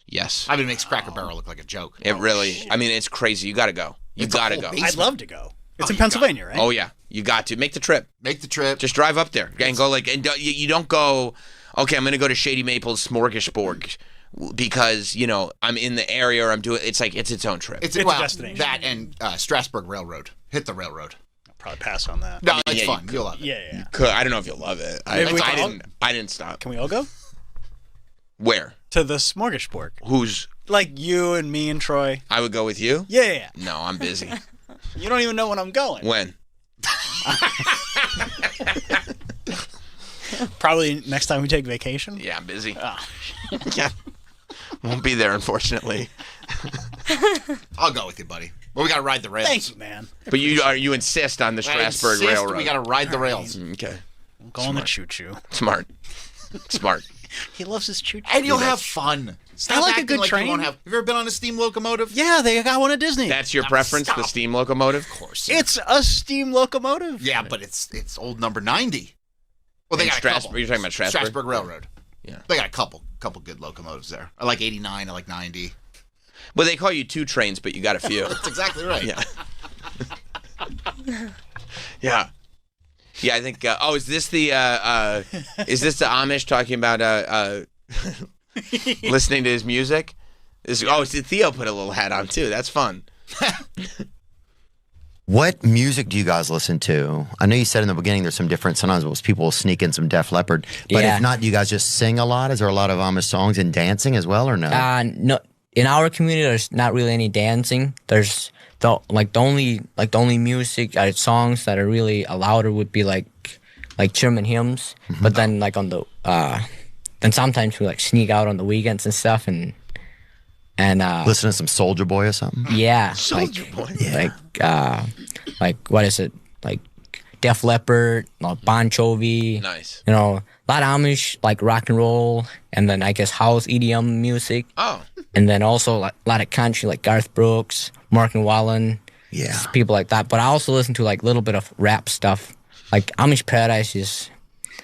[SPEAKER 1] Yes.
[SPEAKER 3] I mean, it makes Cracker Barrel look like a joke.
[SPEAKER 1] It really, I mean, it's crazy. You got to go. You got to go.
[SPEAKER 2] I'd love to go. It's in Pennsylvania, right?
[SPEAKER 1] Oh, yeah. You got to. Make the trip.
[SPEAKER 3] Make the trip.
[SPEAKER 1] Just drive up there and go like, and you don't go, okay, I'm going to go to Shady Maples Smorgasbord because, you know, I'm in the area or I'm doing, it's like, it's its own trip.
[SPEAKER 2] It's a destination.
[SPEAKER 3] That and Strasburg Railroad. Hit the railroad.
[SPEAKER 2] I'll probably pass on that.
[SPEAKER 3] No, it's fun. You'll love it.
[SPEAKER 2] Yeah.
[SPEAKER 1] Could. I don't know if you'll love it. I didn't stop.
[SPEAKER 2] Can we all go?
[SPEAKER 1] Where?
[SPEAKER 2] To the smorgasbord.
[SPEAKER 1] Who's?
[SPEAKER 2] Like you and me and Troy.
[SPEAKER 1] I would go with you?
[SPEAKER 2] Yeah.
[SPEAKER 1] No, I'm busy.
[SPEAKER 2] You don't even know when I'm going.
[SPEAKER 1] When?
[SPEAKER 2] Probably next time we take vacation.
[SPEAKER 1] Yeah, I'm busy.
[SPEAKER 2] Oh.
[SPEAKER 1] Yeah. Won't be there, unfortunately.
[SPEAKER 3] I'll go with you, buddy. Well, we got to ride the rails.
[SPEAKER 2] Thank you, man.
[SPEAKER 1] But you insist on the Strasburg Railroad.
[SPEAKER 3] We got to ride the rails.
[SPEAKER 1] Okay.
[SPEAKER 2] I'm going on the choo-choo.
[SPEAKER 1] Smart.
[SPEAKER 2] He loves his choo-choo.
[SPEAKER 3] And you'll have fun.
[SPEAKER 2] I like a good train.
[SPEAKER 3] Have you ever been on a steam locomotive?
[SPEAKER 2] Yeah, they got one at Disney.
[SPEAKER 1] That's your preference, the steam locomotive?
[SPEAKER 3] Of course.
[SPEAKER 2] It's a steam locomotive.
[SPEAKER 3] Yeah, but it's old number 90. Well, they got a couple.
[SPEAKER 1] You're talking about Strasburg?
[SPEAKER 3] Strasburg Railroad.
[SPEAKER 1] Yeah.
[SPEAKER 3] They got a couple good locomotives there. I like 89. I like 90.
[SPEAKER 1] Well, they call you two trains, but you got a few.
[SPEAKER 3] That's exactly right.
[SPEAKER 1] Yeah. Yeah. Yeah, I think. Is this the Amish talking about listening to his music? Theo put a little hat on too. That's fun.
[SPEAKER 7] What music do you guys listen to? I know you said in the beginning there's some different. Sometimes people will sneak in some Def Leppard, but if not, do you guys just sing a lot? Is there a lot of Amish songs and dancing as well, or no?
[SPEAKER 8] No. In our community, there's not really any dancing. There's the only music songs that are really allowed would be like German hymns. Mm-hmm. But then on the then sometimes we sneak out on the weekends and stuff and
[SPEAKER 7] listen to some Soulja Boy or something.
[SPEAKER 8] Yeah,
[SPEAKER 1] Soulja Boy.
[SPEAKER 8] What is it? Like Def Leppard, Bon Jovi.
[SPEAKER 1] Nice.
[SPEAKER 8] You know, a lot of Amish rock and roll, and then I guess house EDM music.
[SPEAKER 1] Oh.
[SPEAKER 8] And then also a lot of country like Garth Brooks, Mark and Wallen.
[SPEAKER 7] Yeah.
[SPEAKER 8] People like that. But I also listen to a little bit of rap stuff. Like Amish Paradise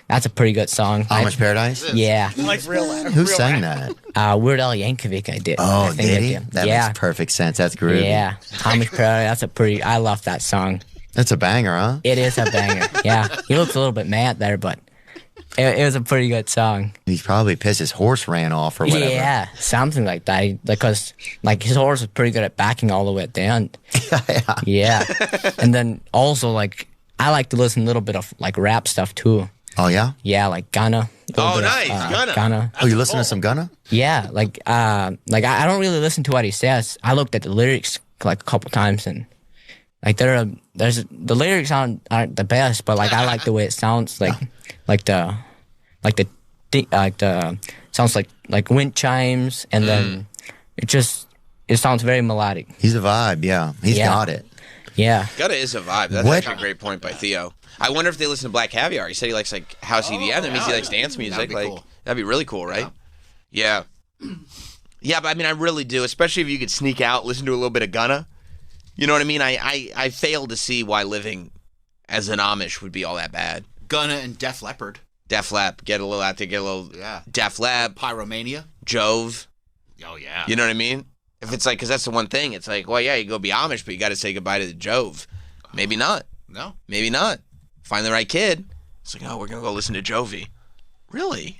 [SPEAKER 8] that's a pretty good song.
[SPEAKER 7] Amish Paradise?
[SPEAKER 8] Yeah.
[SPEAKER 7] Who sang that?
[SPEAKER 8] Weird Al Yankovic I did.
[SPEAKER 7] Oh, did he?
[SPEAKER 8] That
[SPEAKER 7] makes perfect sense. That's groovy.
[SPEAKER 8] Yeah. Amish Paradise, I love that song.
[SPEAKER 7] That's a banger, huh?
[SPEAKER 8] It is a banger. Yeah. He looks a little bit mad there, but it was a pretty good song.
[SPEAKER 7] He's probably pissed his horse ran off or whatever.
[SPEAKER 8] Yeah, something like that. Because his horse was pretty good at backing all the way at the end. Yeah. And then also I like to listen to a little bit of like rap stuff too.
[SPEAKER 7] Oh yeah.
[SPEAKER 8] Yeah, like Gunna.
[SPEAKER 1] Oh, nice. Gunna.
[SPEAKER 8] Gunna.
[SPEAKER 7] Oh, you listen to some Gunna?
[SPEAKER 8] Yeah, like I don't really listen to what he says. I looked at the lyrics like a couple times, and like the lyrics aren't the best, but like I like the way it sounds. Like the sounds like wind chimes, and then it sounds very melodic.
[SPEAKER 7] He's a vibe. Yeah, he's got it.
[SPEAKER 8] Yeah.
[SPEAKER 1] Gunna is a vibe. That's actually a great point by Theo. I wonder if they listen to Black Caviar. He said he likes like house EDM. That means he likes dance music. That'd be really cool, right? Yeah. Yeah, but I mean, I really do. Especially if you could sneak out, listen to a little bit of Gunna. You know what I mean? I fail to see why living as an Amish would be all that bad.
[SPEAKER 3] Gunna and Def Leppard.
[SPEAKER 1] Def Lep, get a little out there, get a little Def Lep.
[SPEAKER 3] Pyromania.
[SPEAKER 1] Jove.
[SPEAKER 3] Oh, yeah.
[SPEAKER 1] You know what I mean? If it's like, because that's the one thing. It's like, well, yeah, you go be Amish, but you got to say goodbye to the Jove. Maybe not.
[SPEAKER 3] No.
[SPEAKER 1] Maybe not. Find the right kid. It's like, oh, we're going to go listen to Jovi. Really?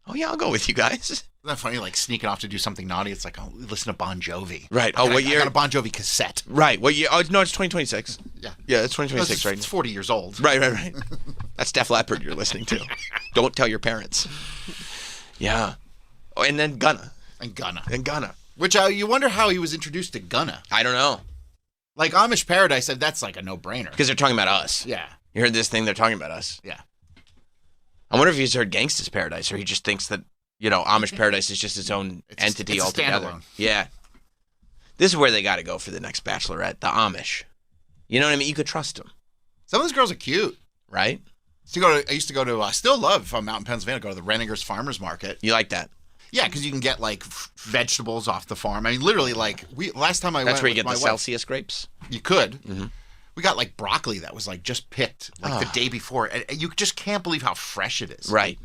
[SPEAKER 1] Oh, yeah, I'll go with you guys.
[SPEAKER 3] Isn't that funny? Like sneaking off to do something naughty. It's like, oh, listen to Bon Jovi.
[SPEAKER 1] Right.
[SPEAKER 3] What year? I got a Bon Jovi cassette.
[SPEAKER 1] Right. What year? Oh, no, it's 2026.
[SPEAKER 3] Yeah.
[SPEAKER 1] Yeah, it's 2026, right?
[SPEAKER 3] It's 40 years old.
[SPEAKER 1] Right. That's Def Leppard you're listening to. Don't tell your parents. Yeah. Oh, and then Gunna.
[SPEAKER 3] And Gunna. Which you wonder how he was introduced to Gunna.
[SPEAKER 1] I don't know.
[SPEAKER 3] Like Amish Paradise, that's like a no-brainer.
[SPEAKER 1] Because they're talking about us.
[SPEAKER 3] Yeah.
[SPEAKER 1] You heard this thing? They're talking about us.
[SPEAKER 3] Yeah.
[SPEAKER 1] I wonder if he's heard Gangsta's Paradise, or he just thinks that, Amish Paradise is just its own entity
[SPEAKER 3] it's
[SPEAKER 1] altogether.
[SPEAKER 3] Standalone.
[SPEAKER 1] Yeah. This is where they got to go for the next Bachelorette, the Amish. You know what I mean? You could trust them.
[SPEAKER 3] Some of those girls are cute.
[SPEAKER 1] Right?
[SPEAKER 3] I used to go to, I still love, if I'm out in Pennsylvania, go to the Renninger's Farmers Market.
[SPEAKER 1] You like that?
[SPEAKER 3] Yeah, because you can get, like, vegetables off the farm. I mean, literally, like, last time I went
[SPEAKER 1] That's where you
[SPEAKER 3] with
[SPEAKER 1] get the
[SPEAKER 3] my wife,
[SPEAKER 1] Celsius grapes?
[SPEAKER 3] You could.
[SPEAKER 1] Mm-hmm.
[SPEAKER 3] We got, like, broccoli that was, like, just picked, like, the day before. And you just can't believe how fresh it is.
[SPEAKER 1] Right.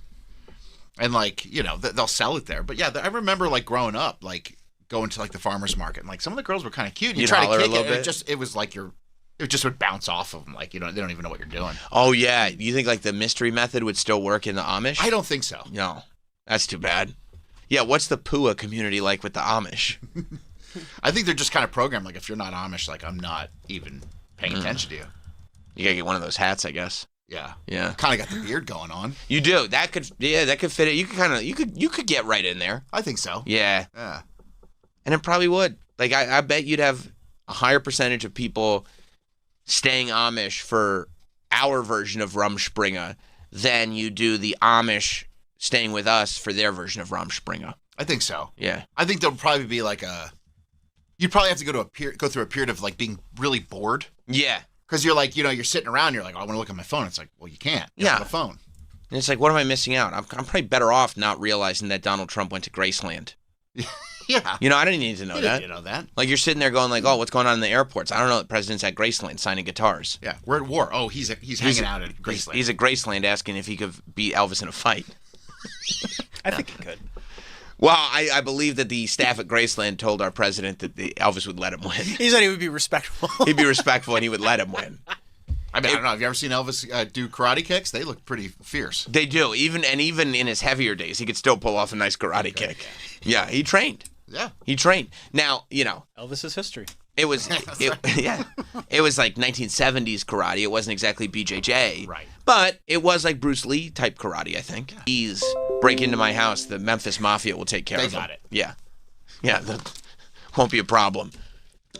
[SPEAKER 3] And, like, they'll sell it there. But, yeah, I remember, like, growing up, like, going to, like, the farmer's market. And, like, some of the girls were kind of cute. You try to kick it, and it was like it just would bounce off of them. Like, they don't even know what you're doing.
[SPEAKER 1] Oh, yeah. You think, like, the mystery method would still work in the Amish?
[SPEAKER 3] I don't think so.
[SPEAKER 1] No. That's too bad. Yeah, what's the Pua community like with the Amish?
[SPEAKER 3] I think they're just kind of programmed, like, if you're not Amish, like, I'm not even paying attention to you.
[SPEAKER 1] You gotta get one of those hats, I guess.
[SPEAKER 3] Yeah.
[SPEAKER 1] Yeah.
[SPEAKER 3] Kind of got the beard going on.
[SPEAKER 1] You do. That could fit it. You could get right in there.
[SPEAKER 3] I think so.
[SPEAKER 1] Yeah.
[SPEAKER 3] Yeah.
[SPEAKER 1] And it probably would. Like, I bet you'd have a higher percentage of people staying Amish for our version of Rumspringa than you do the Amish staying with us for their version of Rumspringa.
[SPEAKER 3] I think so.
[SPEAKER 1] Yeah.
[SPEAKER 3] I think there'll probably be like you'd probably have to go through a period of like being really bored.
[SPEAKER 1] Yeah.
[SPEAKER 3] Because you're like, you're sitting around, you're like, oh, I want to look at my phone. It's like, well, you can't. You have a phone.
[SPEAKER 1] And it's like, what am I missing out? I'm probably better off not realizing that Donald Trump went to Graceland.
[SPEAKER 3] Yeah.
[SPEAKER 1] I didn't need to know that.
[SPEAKER 3] You know that.
[SPEAKER 1] Like, you're sitting there going like, oh, what's going on in the airports? I don't know. The president's at Graceland signing guitars.
[SPEAKER 3] Yeah. We're at war. Oh, he's hanging out at Graceland.
[SPEAKER 1] He's at Graceland asking if he could beat Elvis in a fight.
[SPEAKER 2] I think he could.
[SPEAKER 1] Well, I believe that the staff at Graceland told our president that Elvis would let him win.
[SPEAKER 2] He said he would be respectful.
[SPEAKER 1] He'd be respectful and he would let him win.
[SPEAKER 3] I mean, I don't know. Have you ever seen Elvis do karate kicks? They look pretty fierce.
[SPEAKER 1] They do. Even in his heavier days, he could still pull off a nice karate kick. Yeah, he trained.
[SPEAKER 3] Yeah.
[SPEAKER 1] He trained. Now,
[SPEAKER 2] Elvis's history.
[SPEAKER 1] It was it was like 1970s karate. It wasn't exactly BJJ.
[SPEAKER 3] Right.
[SPEAKER 1] But it was like Bruce Lee type karate, I think. He's break into my house, the Memphis Mafia will take care of him.
[SPEAKER 3] They got it.
[SPEAKER 1] Yeah. Yeah, won't be a problem.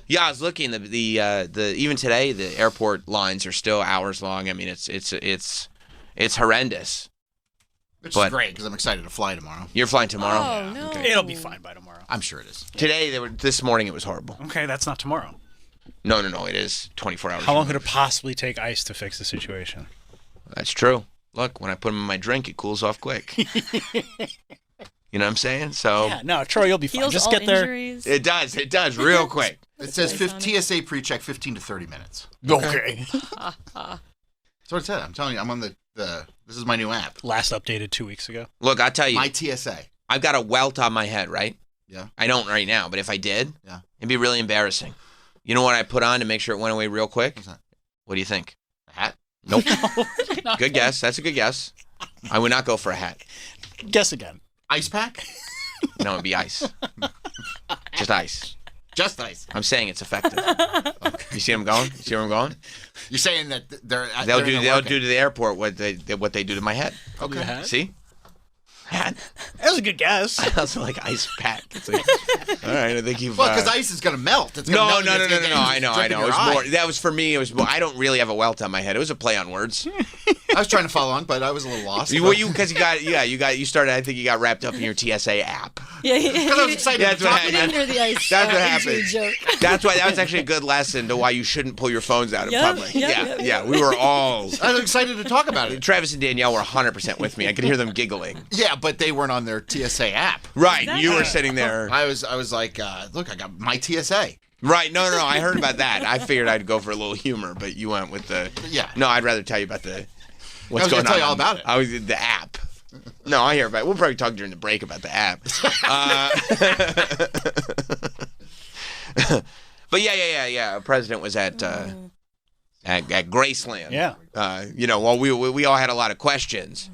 [SPEAKER 1] Yeah, I was looking the even today the airport lines are still hours long. I mean, it's horrendous.
[SPEAKER 3] Which is great because I'm excited to fly tomorrow.
[SPEAKER 1] You're flying tomorrow?
[SPEAKER 5] Oh, no.
[SPEAKER 1] Okay.
[SPEAKER 2] It'll be fine by tomorrow.
[SPEAKER 3] I'm sure it is.
[SPEAKER 1] Today, this morning, it was horrible.
[SPEAKER 2] Okay, that's not tomorrow.
[SPEAKER 1] No, it is 24 hours.
[SPEAKER 2] How long could it possibly take ice to fix the situation?
[SPEAKER 1] That's true. Look, when I put them in my drink, it cools off quick. You know what I'm saying? So
[SPEAKER 2] yeah, no, Troy, you'll be fine.
[SPEAKER 5] Heals
[SPEAKER 2] Just
[SPEAKER 5] all
[SPEAKER 2] get there.
[SPEAKER 5] injuries.
[SPEAKER 1] It does, real quick.
[SPEAKER 3] It says TSA pre-check 15 to 30 minutes.
[SPEAKER 2] Okay.
[SPEAKER 3] That's what it said. I'm telling you, I'm on the this is my new app.
[SPEAKER 2] Last updated 2 weeks ago.
[SPEAKER 1] Look, I'll tell you.
[SPEAKER 3] My TSA.
[SPEAKER 1] I've got a welt on my head, right?
[SPEAKER 3] Yeah.
[SPEAKER 1] I don't right now, but if I did,
[SPEAKER 3] yeah,
[SPEAKER 1] it'd be really embarrassing. You know what I put on to make sure it went away real quick?
[SPEAKER 3] What's that?
[SPEAKER 1] What do you think?
[SPEAKER 3] A hat?
[SPEAKER 1] Nope. Good guess. That's a good guess. I would not go for a hat.
[SPEAKER 2] Guess again.
[SPEAKER 3] Ice pack?
[SPEAKER 1] No, it'd be ice. Just ice.
[SPEAKER 3] Just ice.
[SPEAKER 1] I'm saying it's effective. Okay. You see where I'm going?
[SPEAKER 3] You're saying that
[SPEAKER 1] they'll do to the airport what they do to my head.
[SPEAKER 3] Okay.
[SPEAKER 1] See? Hat.
[SPEAKER 2] That was a good guess.
[SPEAKER 1] I also like ice pack. It's like, all right, I think you've.
[SPEAKER 3] Well, because ice is gonna melt. It's gonna
[SPEAKER 1] no. I know. It was
[SPEAKER 3] eye.
[SPEAKER 1] more. That was for me. It was. I don't really have a welt on my head. It was a play on words.
[SPEAKER 3] I was trying to follow on, but I was a little lost.
[SPEAKER 1] Because you started. I think you got wrapped up in your TSA app.
[SPEAKER 5] Yeah.
[SPEAKER 3] Because I was excited.
[SPEAKER 1] That's what happened.
[SPEAKER 5] Under the ice.
[SPEAKER 1] That's what happened. That's why. That was actually a good lesson to why you shouldn't pull your phones out in public. Yeah. We were all.
[SPEAKER 3] I was excited to talk about it.
[SPEAKER 1] Travis and Danielle were 100% with me. I could hear them giggling.
[SPEAKER 3] Yeah, but they weren't on their TSA app.
[SPEAKER 1] Right. Exactly. You were sitting there.
[SPEAKER 3] I was like, look, I got my TSA.
[SPEAKER 1] Right. No. I heard about that. I figured I'd go for a little humor, but you went with the.
[SPEAKER 3] Yeah.
[SPEAKER 1] No, I'd rather tell you about what's going on.
[SPEAKER 3] I was going to tell you all about it.
[SPEAKER 1] I was the app. No, I hear about it. We'll probably talk during the break about the app. But yeah. President was at Graceland.
[SPEAKER 2] Yeah.
[SPEAKER 1] While we all had a lot of questions,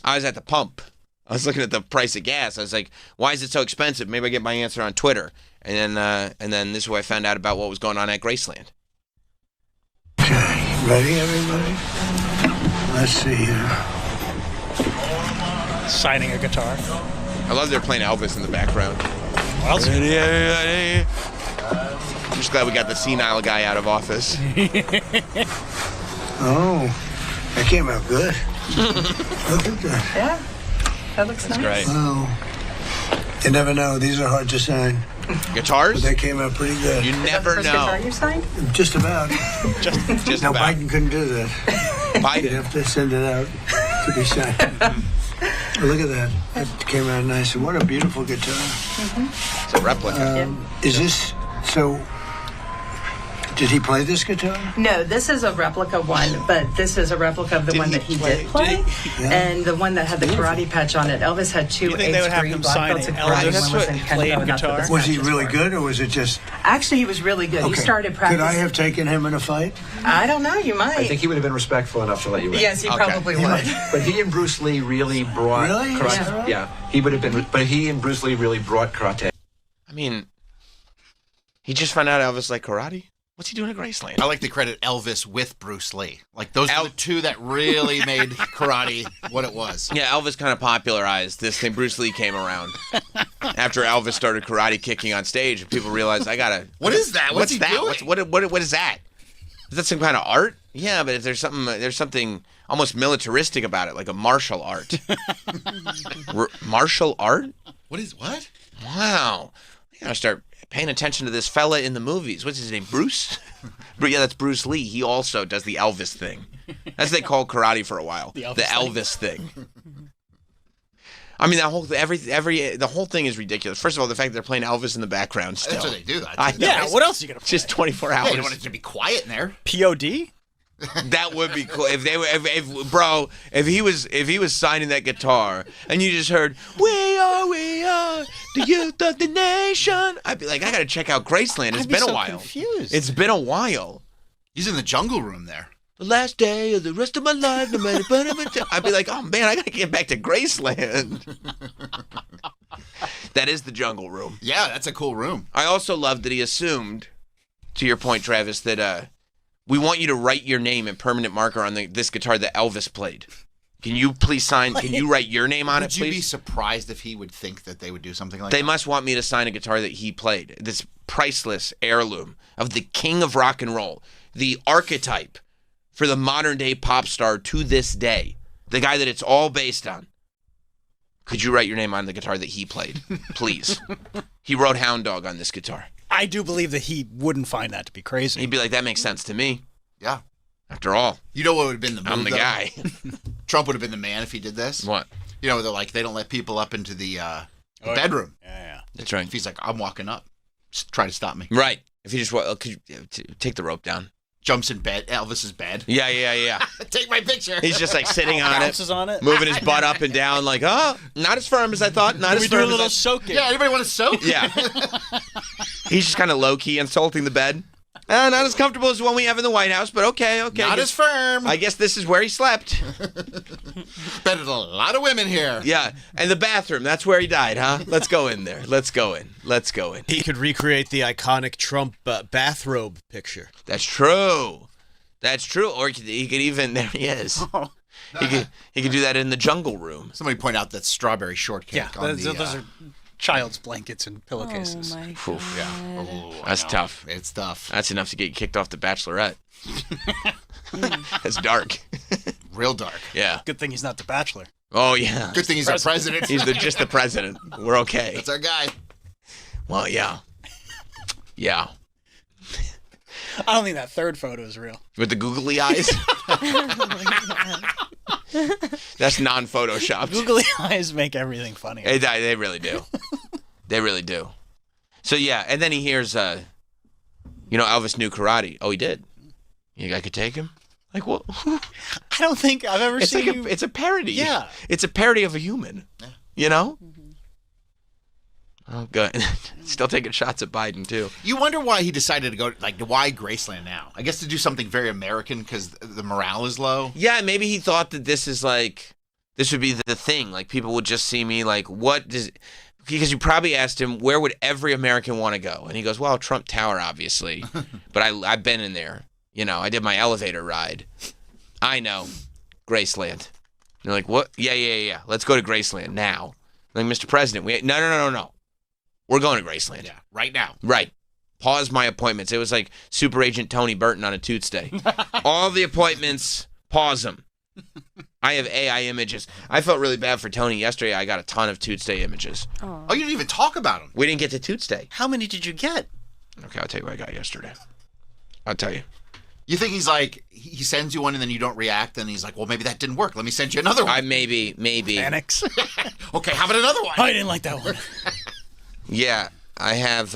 [SPEAKER 1] I was at the pump. I was looking at the price of gas. I was like, why is it so expensive? Maybe I get my answer on Twitter. And then this is where I found out about what was going on at Graceland.
[SPEAKER 9] Okay, ready, everybody? Let's see here.
[SPEAKER 2] Signing a guitar.
[SPEAKER 1] I love they're playing Elvis in the background.
[SPEAKER 2] Well,
[SPEAKER 1] I'm just glad we got the senile guy out of office.
[SPEAKER 9] Oh, that came out good. Look at that.
[SPEAKER 10] Yeah, that looks nice.
[SPEAKER 1] Great.
[SPEAKER 9] Wow. You never know. These are hard to sign.
[SPEAKER 1] Guitars?
[SPEAKER 9] But they came out pretty good.
[SPEAKER 1] You never
[SPEAKER 10] First
[SPEAKER 1] know.
[SPEAKER 10] guitar you signed?
[SPEAKER 9] Just about.
[SPEAKER 1] Just
[SPEAKER 9] No,
[SPEAKER 1] about.
[SPEAKER 9] Biden couldn't do that. You'd
[SPEAKER 1] Biden.
[SPEAKER 9] have to send it out to be signed. Look at that. That came out nice. And what a beautiful guitar.
[SPEAKER 1] It's a replica.
[SPEAKER 9] Is this so? Did he play this guitar?
[SPEAKER 10] No, this is a replica one, but this is a replica of the one that he did play, and the one that had the karate patch on it. Elvis had two
[SPEAKER 2] think they would have
[SPEAKER 10] 8th
[SPEAKER 2] him
[SPEAKER 10] black
[SPEAKER 2] sign
[SPEAKER 10] belts in
[SPEAKER 2] it?
[SPEAKER 10] karate.
[SPEAKER 2] Elvis
[SPEAKER 10] One was in
[SPEAKER 2] played
[SPEAKER 10] Kendo, and that's what
[SPEAKER 2] guitar?
[SPEAKER 10] this
[SPEAKER 9] Was he
[SPEAKER 10] patch is
[SPEAKER 9] really
[SPEAKER 10] for.
[SPEAKER 9] good, or was it just?
[SPEAKER 10] Actually, he was really good. He started
[SPEAKER 9] Could
[SPEAKER 10] practicing.
[SPEAKER 9] I have taken him in a fight?
[SPEAKER 10] I don't know. You might.
[SPEAKER 11] I think he would have been respectful enough to let you in.
[SPEAKER 10] Yes, he probably would.
[SPEAKER 11] But he and Bruce Lee really brought
[SPEAKER 9] Really?
[SPEAKER 11] karate. Yeah, he would have been. But he and Bruce Lee really brought karate.
[SPEAKER 1] I mean, he just found out Elvis liked karate. What's he doing at Graceland?
[SPEAKER 3] I like to credit Elvis with Bruce Lee. Like, those are the two that really made karate what it was.
[SPEAKER 1] Yeah, Elvis kind of popularized this thing. Bruce Lee came around after Elvis started karate kicking on stage, and people realized,
[SPEAKER 3] What is that? What's he
[SPEAKER 1] that?
[SPEAKER 3] doing?
[SPEAKER 1] What is that? Is that some kind of art? Yeah, but if there's something almost militaristic about it, like a martial art. Martial art?
[SPEAKER 3] What?
[SPEAKER 1] Wow. You gotta start paying attention to this fella in the movies. What's his name? Bruce? Yeah, that's Bruce Lee. He also does the Elvis thing. That's what they called karate for a while. The Elvis thing. I mean, that whole the whole thing is ridiculous. First of all, the fact that they're playing Elvis in the background still.
[SPEAKER 3] That's what they do.
[SPEAKER 2] What else are you gonna play?
[SPEAKER 1] Just 24 hours.
[SPEAKER 3] Yeah, you want it to be quiet in there.
[SPEAKER 2] POD?
[SPEAKER 1] That would be cool if they were. If he was signing that guitar and you just heard "We are the youth of the nation," I'd be like, I gotta check out Graceland. It's been a while.
[SPEAKER 2] Confused.
[SPEAKER 1] It's been a while.
[SPEAKER 3] He's in the jungle room there.
[SPEAKER 1] The last day of the rest of my life. I'd be like, oh man, I gotta get back to Graceland. That is the jungle room.
[SPEAKER 3] Yeah, that's a cool room.
[SPEAKER 1] I also love that he assumed, to your point, Travis, that we want you to write your name in permanent marker on this guitar that Elvis played. Can you please sign? Can you write your name on it, please?
[SPEAKER 3] Would you be surprised if he would think that they would do something like
[SPEAKER 1] that? They
[SPEAKER 3] that?
[SPEAKER 1] must want me to sign a guitar that he played. This priceless heirloom of the king of rock and roll, the archetype for the modern day pop star to this day, the guy that it's all based on. Could you write your name on the guitar that he played, please? He wrote Hound Dog on this guitar.
[SPEAKER 2] I do believe that he wouldn't find that to be crazy.
[SPEAKER 1] He'd be like, that makes sense to me.
[SPEAKER 3] Yeah.
[SPEAKER 1] After all.
[SPEAKER 3] You know what would have been the move,
[SPEAKER 1] I'm the guy.
[SPEAKER 3] Trump would have been the man if he did this.
[SPEAKER 1] What?
[SPEAKER 3] You know, they're like, they don't let people up into the bedroom.
[SPEAKER 2] Yeah.
[SPEAKER 1] That's right.
[SPEAKER 3] If he's like, I'm walking up. Just try to stop me.
[SPEAKER 1] Right. If he just could you take the rope down.
[SPEAKER 3] Jumps in bed, Elvis's bed.
[SPEAKER 1] Yeah.
[SPEAKER 3] Take my picture.
[SPEAKER 1] He's just like sitting on
[SPEAKER 2] Bounces on it.
[SPEAKER 1] moving his butt up and down, like, oh, not as firm as I thought. Not as
[SPEAKER 2] We
[SPEAKER 1] firm
[SPEAKER 2] do a
[SPEAKER 1] as
[SPEAKER 2] little
[SPEAKER 1] I...
[SPEAKER 2] soaking.
[SPEAKER 3] Yeah, anybody want to soak?
[SPEAKER 1] Yeah. He's just kind of low key insulting the bed. Not as comfortable as the one we have in the White House, but okay.
[SPEAKER 3] Not as firm.
[SPEAKER 1] I guess this is where he slept.
[SPEAKER 3] Bet there's a lot of women here.
[SPEAKER 1] Yeah, and the bathroom, that's where he died, huh? Let's go in there. Let's go in.
[SPEAKER 4] He could recreate the iconic Trump bathrobe picture.
[SPEAKER 1] That's true. That's true. Or he could even, there he is. He could do that in the jungle room.
[SPEAKER 3] Somebody point out that strawberry shortcake.
[SPEAKER 2] Yeah, those are child's blankets and pillowcases.
[SPEAKER 5] Oh my God.
[SPEAKER 3] Yeah.
[SPEAKER 1] That's tough.
[SPEAKER 3] It's tough.
[SPEAKER 1] That's enough to get you kicked off The Bachelorette. That's dark.
[SPEAKER 3] Real dark.
[SPEAKER 1] Yeah.
[SPEAKER 2] Good thing he's not the Bachelor.
[SPEAKER 1] Oh, yeah.
[SPEAKER 3] Good thing he's our president.
[SPEAKER 1] He's just the president. We're okay.
[SPEAKER 3] That's our guy.
[SPEAKER 1] Well, yeah. Yeah.
[SPEAKER 2] I don't think that third photo is real.
[SPEAKER 1] With the googly eyes? That's non-photoshopped.
[SPEAKER 2] Googly eyes make everything funny.
[SPEAKER 1] They really do. They really do. So, yeah, and then he hears, Elvis knew karate. Oh, he did? You think I could take him? Like, what? I
[SPEAKER 2] don't think I've ever seen
[SPEAKER 1] It's a parody.
[SPEAKER 2] Yeah.
[SPEAKER 1] It's a parody of a human. Yeah. You know? Mm-hmm. Oh, good. Still taking shots at Biden, too.
[SPEAKER 3] You wonder why he decided to go, why Graceland now? I guess to do something very American because the morale is low.
[SPEAKER 1] Yeah, maybe he thought that this would be the thing. Like, people would just see me, because you probably asked him, where would every American want to go? And he goes, well, Trump Tower, obviously. But I've been in there. I did my elevator ride. I know. Graceland. And they're like, what? Yeah. Let's go to Graceland now. I'm like, Mr. President, no. We're going to Graceland.
[SPEAKER 3] Yeah, right now.
[SPEAKER 1] Right. Pause my appointments. It was like Super Agent Tony Burton on a Tuesday. All the appointments, pause them. I have AI images. I felt really bad for Tony yesterday. I got a ton of Tuesday images.
[SPEAKER 3] Oh, you didn't even talk about them.
[SPEAKER 1] We didn't get to Tuesday.
[SPEAKER 2] How many did you get?
[SPEAKER 1] Okay, I'll tell you what I got yesterday. I'll tell you.
[SPEAKER 3] You think he's like, he sends you one and then you don't react, and he's like, well, maybe that didn't work. Let me send you another one.
[SPEAKER 1] Maybe.
[SPEAKER 2] Panics.
[SPEAKER 3] Okay, how about another one?
[SPEAKER 2] Oh, I didn't like that one.
[SPEAKER 1] Yeah, I have.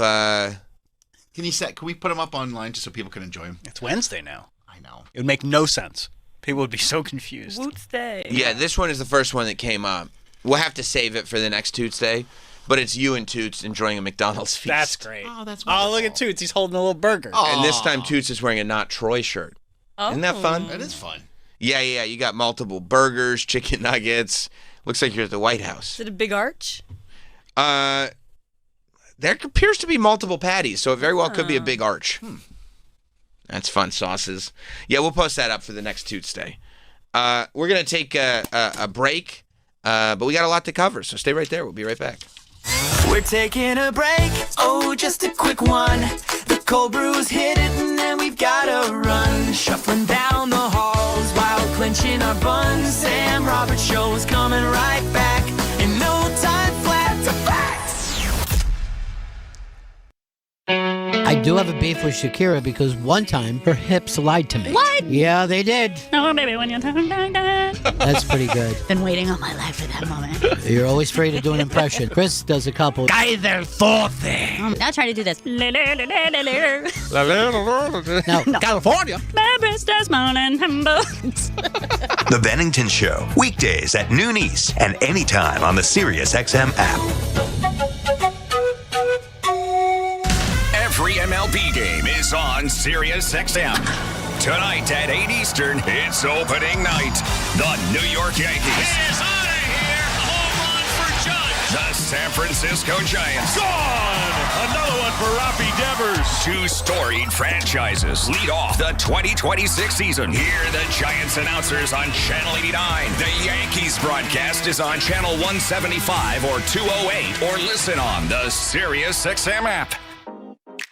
[SPEAKER 3] Can we put them up online just so people can enjoy them?
[SPEAKER 2] It's Wednesday now.
[SPEAKER 3] I know.
[SPEAKER 2] It would make no sense. People would be so confused.
[SPEAKER 5] Tuesday.
[SPEAKER 1] Yeah, this one is the first one that came up. We'll have to save it for the next Tuesday, but it's you and Toots enjoying a McDonald's feast.
[SPEAKER 2] That's great.
[SPEAKER 3] Oh, that's wonderful.
[SPEAKER 2] Oh, look at Toots. He's holding a little burger.
[SPEAKER 3] Oh.
[SPEAKER 1] And this time Toots is wearing a Not Troy shirt.
[SPEAKER 5] Oh.
[SPEAKER 1] Isn't that fun?
[SPEAKER 3] That is fun.
[SPEAKER 1] Yeah. You got multiple burgers, chicken nuggets. Looks like you're at the White House.
[SPEAKER 5] Is it a big arch?
[SPEAKER 1] There appears to be multiple patties, so it very well could be a big arch. That's fun, sauces. Yeah, we'll post that up for the next Tuesday. We're going to take a break, but we got a lot to cover, so stay right there. We'll be right back.
[SPEAKER 12] We're taking a break, just a quick one. The cold brew's hit it, and then we've got to run. Shuffling down the halls while clenching our buns. Sam Roberts Show's coming right back. In no time flat to fact.
[SPEAKER 13] I do have a beef with Shakira because one time her hips lied to me.
[SPEAKER 14] What?
[SPEAKER 13] Yeah, they did.
[SPEAKER 14] Oh, baby, when you're talking like that.
[SPEAKER 13] That's pretty good.
[SPEAKER 14] Been waiting all my life for that moment.
[SPEAKER 13] You're always free to do an impression. Chris does a couple.
[SPEAKER 14] Guy del Forte. I'll try to do this.
[SPEAKER 13] Now,
[SPEAKER 14] No.
[SPEAKER 13] California.
[SPEAKER 14] My best this morning.
[SPEAKER 15] The Bennington Show, weekdays at noon East and anytime on the SiriusXM app.
[SPEAKER 16] Every MLB game is on SiriusXM. Tonight at 8 Eastern, it's opening night. The New York Yankees. He is out of here. Home run for Judge. The San Francisco Giants. Gone. Another one for Rafi Devers. Two storied franchises lead off the 2026 season. Hear the Giants announcers on Channel 89. The Yankees broadcast is on Channel 175 or 208, or listen on the SiriusXM app.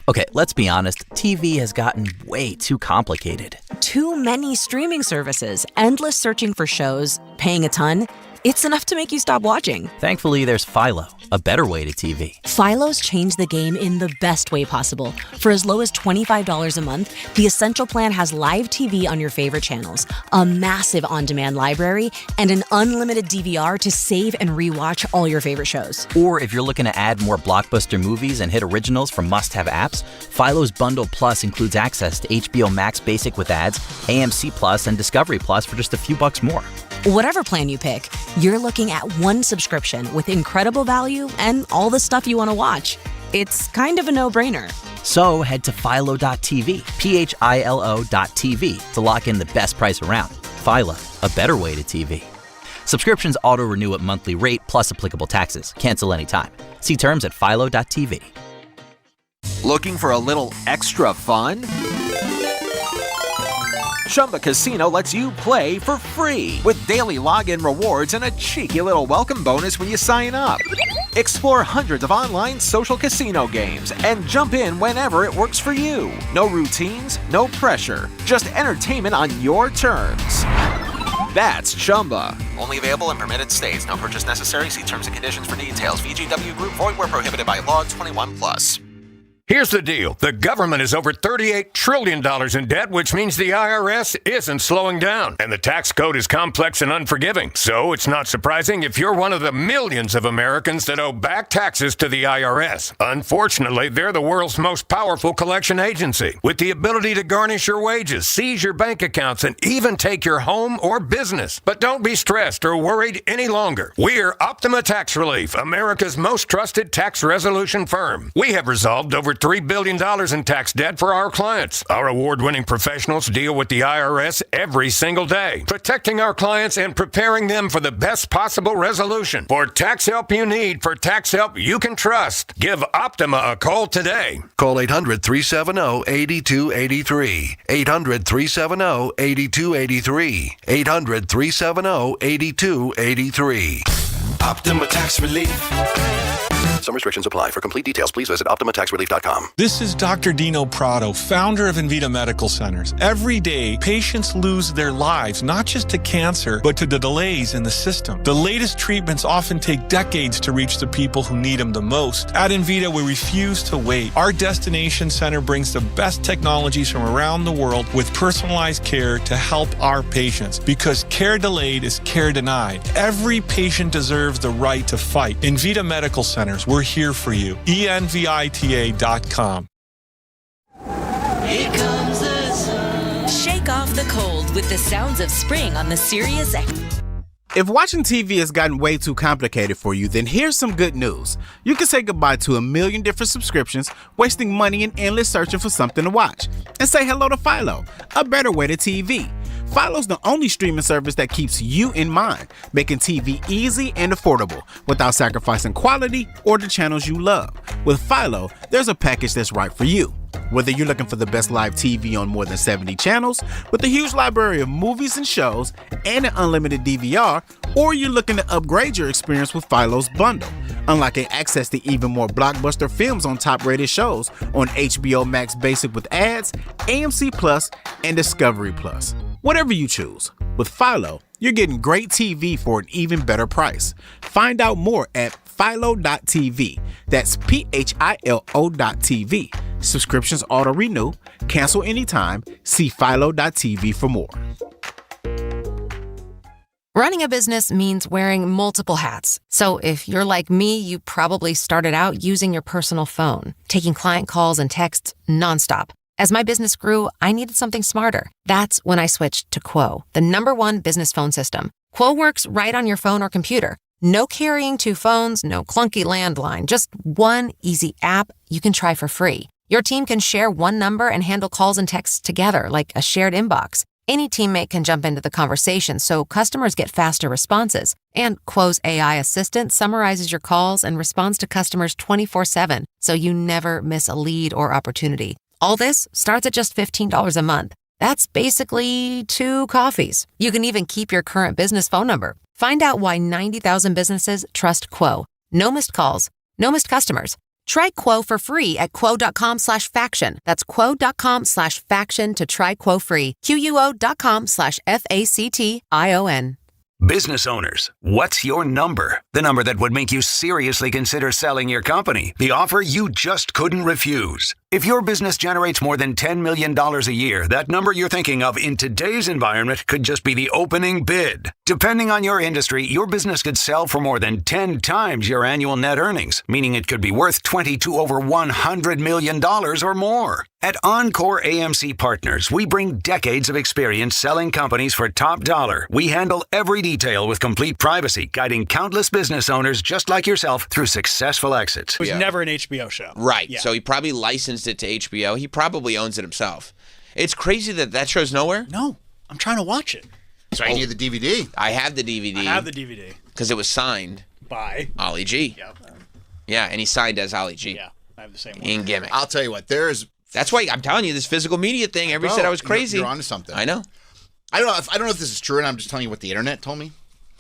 [SPEAKER 17] Okay, let's be honest, TV has gotten way too complicated.
[SPEAKER 18] Too many streaming services, endless searching for shows, paying a ton. It's enough to make you stop watching.
[SPEAKER 17] Thankfully, there's Philo, a better way to TV.
[SPEAKER 18] Philo's changed the game in the best way possible. For as low as $25 a month, the Essential Plan has live TV on your favorite channels, a massive on-demand library, and an unlimited DVR to save and rewatch all your favorite shows.
[SPEAKER 17] Or if you're looking to add more blockbuster movies and hit originals from must-have apps, Philo's Bundle Plus includes access to HBO Max Basic with ads, AMC Plus, and Discovery Plus for just a few bucks more.
[SPEAKER 18] Whatever plan you pick, you're looking at one subscription with incredible value and all the stuff you want to watch. It's kind of a no-brainer.
[SPEAKER 17] So head to Philo.tv, PHILO.tv, to lock in the best price around. Philo, a better way to TV. Subscriptions auto-renew at monthly rate plus applicable taxes. Cancel anytime. See terms at Philo.tv.
[SPEAKER 19] Looking for a little extra fun? Chumba Casino lets you play for free with daily login rewards and a cheeky little welcome bonus when you sign up. Explore hundreds of online social casino games and jump in whenever it works for you. No routines, no pressure, just entertainment on your terms. That's Chumba.
[SPEAKER 20] Only available in permitted states. No purchase necessary. See terms and conditions for details. VGW Group. Void where prohibited by law. 21+.
[SPEAKER 21] Here's the deal. The government is over $38 trillion in debt, which means the IRS isn't slowing down. And the tax code is complex and unforgiving. So it's not surprising if you're one of the millions of Americans that owe back taxes to the IRS. Unfortunately, they're the world's most powerful collection agency, with the ability to garnish your wages, seize your bank accounts, and even take your home or business. But don't be stressed or worried any longer. We're Optima Tax Relief, America's most trusted tax resolution firm. We have resolved over $3 billion in tax debt for our clients. Our award-winning professionals deal with the IRS every single day, protecting our clients and preparing them for the best possible resolution. For tax help you need, for tax help you can trust, give Optima a call today.
[SPEAKER 22] Call 800-370-8283. 800-370-8283. 800-370-8283.
[SPEAKER 23] Optima Tax Relief.
[SPEAKER 22] Some restrictions apply. For complete details, please visit OptimaTaxRelief.com.
[SPEAKER 24] This is Dr. Dino Prado, founder of Invita Medical Centers. Every day, patients lose their lives, not just to cancer, but to the delays in the system. The latest treatments often take decades to reach the people who need them the most. At Invita, we refuse to wait. Our destination center brings the best technologies from around the world with personalized care to help our patients. Because care delayed is care denied. Every patient deserves the right to fight. Invita Medical Centers, we're here for you. ENVITA.com.
[SPEAKER 25] Here comes the sun. Shake off the cold with the sounds of spring on the SiriusXM.
[SPEAKER 26] If watching TV has gotten way too complicated for you, then here's some good news. You can say goodbye to a million different subscriptions, wasting money and endless searching for something to watch. And say hello to Philo, a better way to TV. Philo's the only streaming service that keeps you in mind, making TV easy and affordable without sacrificing quality or the channels you love. With Philo, there's a package that's right for you. Whether you're looking for the best live TV on more than 70 channels, with a huge library of movies and shows, and an unlimited DVR, or you're looking to upgrade your experience with Philo's bundle, unlocking access to even more blockbuster films on top-rated shows on HBO Max Basic with ads, AMC Plus, and Discovery Plus. Whatever you choose, with Philo, you're getting great TV for an even better price. Find out more at philo.tv. That's PHILO.tv. Subscriptions auto-renew. Cancel anytime. See philo.tv for more.
[SPEAKER 27] Running a business means wearing multiple hats. So if you're like me, you probably started out using your personal phone, taking client calls and texts nonstop. As my business grew, I needed something smarter. That's when I switched to Quo, the #1 business phone system. Quo works right on your phone or computer. No carrying 2 phones, no clunky landline, just one easy app you can try for free. Your team can share one number and handle calls and texts together like a shared inbox. Any teammate can jump into the conversation so customers get faster responses. And Quo's AI assistant summarizes your calls and responds to customers 24/7, so you never miss a lead or opportunity. All this starts at just $15 a month. That's basically 2 coffees. You can even keep your current business phone number. Find out why 90,000 businesses trust Quo. No missed calls, no missed customers. Try Quo for free at quo.com/faction. That's quo.com/faction to try Quo free. QUO.com/FACTION.
[SPEAKER 15] Business owners, what's your number? The number that would make you seriously consider selling your company. The offer you just couldn't refuse. If your business generates more than $10 million a year, that number you're thinking of in today's environment could just be the opening bid. Depending on your industry, your business could sell for more than 10 times your annual net earnings, meaning it could be worth $20 to over $100 million or more. At Encore AMC Partners, we bring decades of experience selling companies for top dollar. We handle every detail with complete privacy, guiding countless business owners just like yourself through successful exits.
[SPEAKER 2] It was never an HBO show.
[SPEAKER 1] Right.
[SPEAKER 2] Yeah.
[SPEAKER 1] So he probably licensed it to HBO. He probably owns it himself. It's crazy that that show's nowhere.
[SPEAKER 2] No, I'm trying to watch it.
[SPEAKER 3] So I need the DVD.
[SPEAKER 1] I have the DVD.
[SPEAKER 2] I have the DVD.
[SPEAKER 1] Because it was signed
[SPEAKER 2] by
[SPEAKER 1] Ollie G.
[SPEAKER 2] Yep.
[SPEAKER 1] Yeah, and he signed as Ollie G.
[SPEAKER 2] Yeah, I have the same one.
[SPEAKER 1] In gimmick.
[SPEAKER 3] I'll tell you what,
[SPEAKER 1] That's why I'm telling you, this physical media thing, everybody said I was crazy.
[SPEAKER 3] You're onto something.
[SPEAKER 1] I know.
[SPEAKER 3] I don't know if this is true, and I'm just telling you what the internet told me.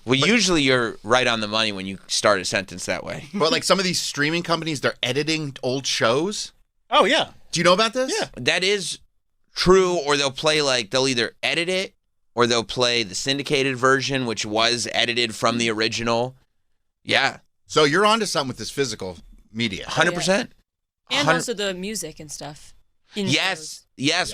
[SPEAKER 1] Well, usually you're right on the money when you start a sentence that way.
[SPEAKER 3] But like some of these streaming companies, they're editing old shows.
[SPEAKER 2] Oh, yeah.
[SPEAKER 3] Do you know about this?
[SPEAKER 1] Yeah. That is true, or they'll either edit it, or they'll play the syndicated version, which was edited from the original. Yeah.
[SPEAKER 3] So you're onto something with this physical media.
[SPEAKER 1] 100%.
[SPEAKER 5] And also the music and stuff.
[SPEAKER 1] Yes.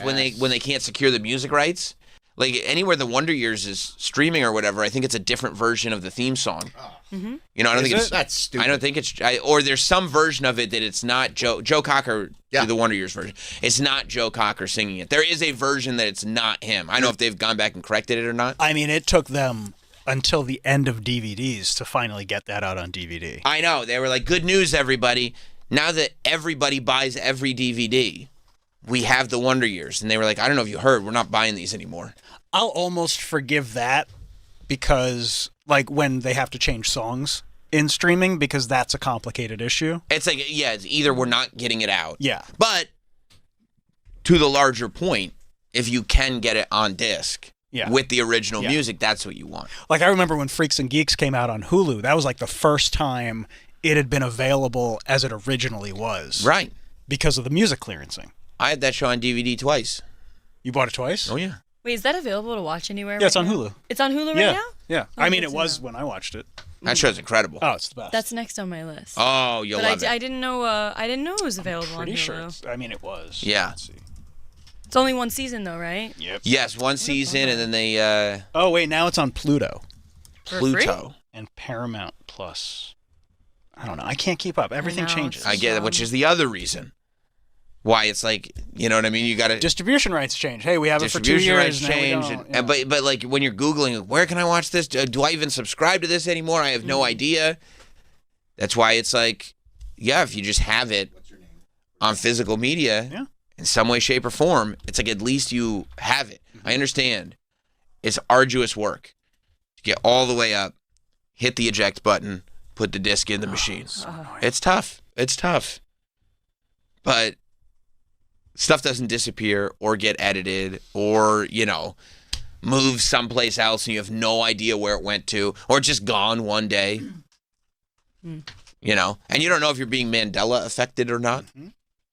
[SPEAKER 1] When they can't secure the music rights. Like anywhere the Wonder Years is streaming or whatever, I think it's a different version of the theme song.
[SPEAKER 5] Mm-hmm.
[SPEAKER 1] You know, I don't think it's
[SPEAKER 3] that's stupid.
[SPEAKER 1] I don't think it's or there's some version of it that it's not Joe Cocker, the Wonder Years version. It's not Joe Cocker singing it. There is a version that it's not him. I don't know if they've gone back and corrected it or not.
[SPEAKER 2] I mean, it took them until the end of DVDs to finally get that out on DVD.
[SPEAKER 1] I know. They were like, good news, everybody. Now that everybody buys every DVD, we have the Wonder Years. And they were like, I don't know if you heard, we're not buying these anymore.
[SPEAKER 2] I'll almost forgive that because, like, when they have to change songs in streaming, because that's a complicated issue.
[SPEAKER 1] It's like, it's either we're not getting it out.
[SPEAKER 2] Yeah.
[SPEAKER 1] But to the larger point, if you can get it on disc with the original music, that's what you want.
[SPEAKER 2] Like, I remember when Freaks and Geeks came out on Hulu, that was like the first time it had been available as it originally was.
[SPEAKER 1] Right.
[SPEAKER 2] Because of the music clearancing.
[SPEAKER 1] I had that show on DVD twice.
[SPEAKER 2] You bought it twice?
[SPEAKER 1] Oh, yeah.
[SPEAKER 5] Wait, is that available to watch anywhere?
[SPEAKER 2] Yeah, it's on
[SPEAKER 5] now?
[SPEAKER 2] Hulu.
[SPEAKER 5] It's on Hulu right now?
[SPEAKER 2] Yeah.
[SPEAKER 5] Oh,
[SPEAKER 2] I mean, it was when I watched it.
[SPEAKER 1] That show's incredible.
[SPEAKER 2] Oh, it's the best.
[SPEAKER 5] That's next on my list.
[SPEAKER 1] Oh, you'll love it.
[SPEAKER 5] I didn't know. I didn't know it was available on Hulu.
[SPEAKER 2] Pretty sure. It was.
[SPEAKER 1] Yeah.
[SPEAKER 2] Let's see.
[SPEAKER 5] It's only one season though, right?
[SPEAKER 2] Yep.
[SPEAKER 1] Yes, one season, and then they.
[SPEAKER 2] Oh wait, now it's on Pluto.
[SPEAKER 1] Pluto
[SPEAKER 2] and Paramount Plus. I don't know. I can't keep up. Everything changes.
[SPEAKER 1] I get it, which is the other reason why it's like, you know what I mean? You got to
[SPEAKER 2] distribution rights change. Hey, we have it for 2 years.
[SPEAKER 1] Distribution rights
[SPEAKER 2] now
[SPEAKER 1] change, but like when you're Googling, where can I watch this? Do I even subscribe to this anymore? I have no idea. That's why it's like, if you just have it on physical media in some way, shape, or form, it's like at least you have it. I understand. It's arduous work to get all the way up, hit the eject button, put the disc in the machine. It's tough. It's tough. But stuff doesn't disappear or get edited or, move someplace else and you have no idea where it went to or just gone one day. And you don't know if you're being Mandela affected or not.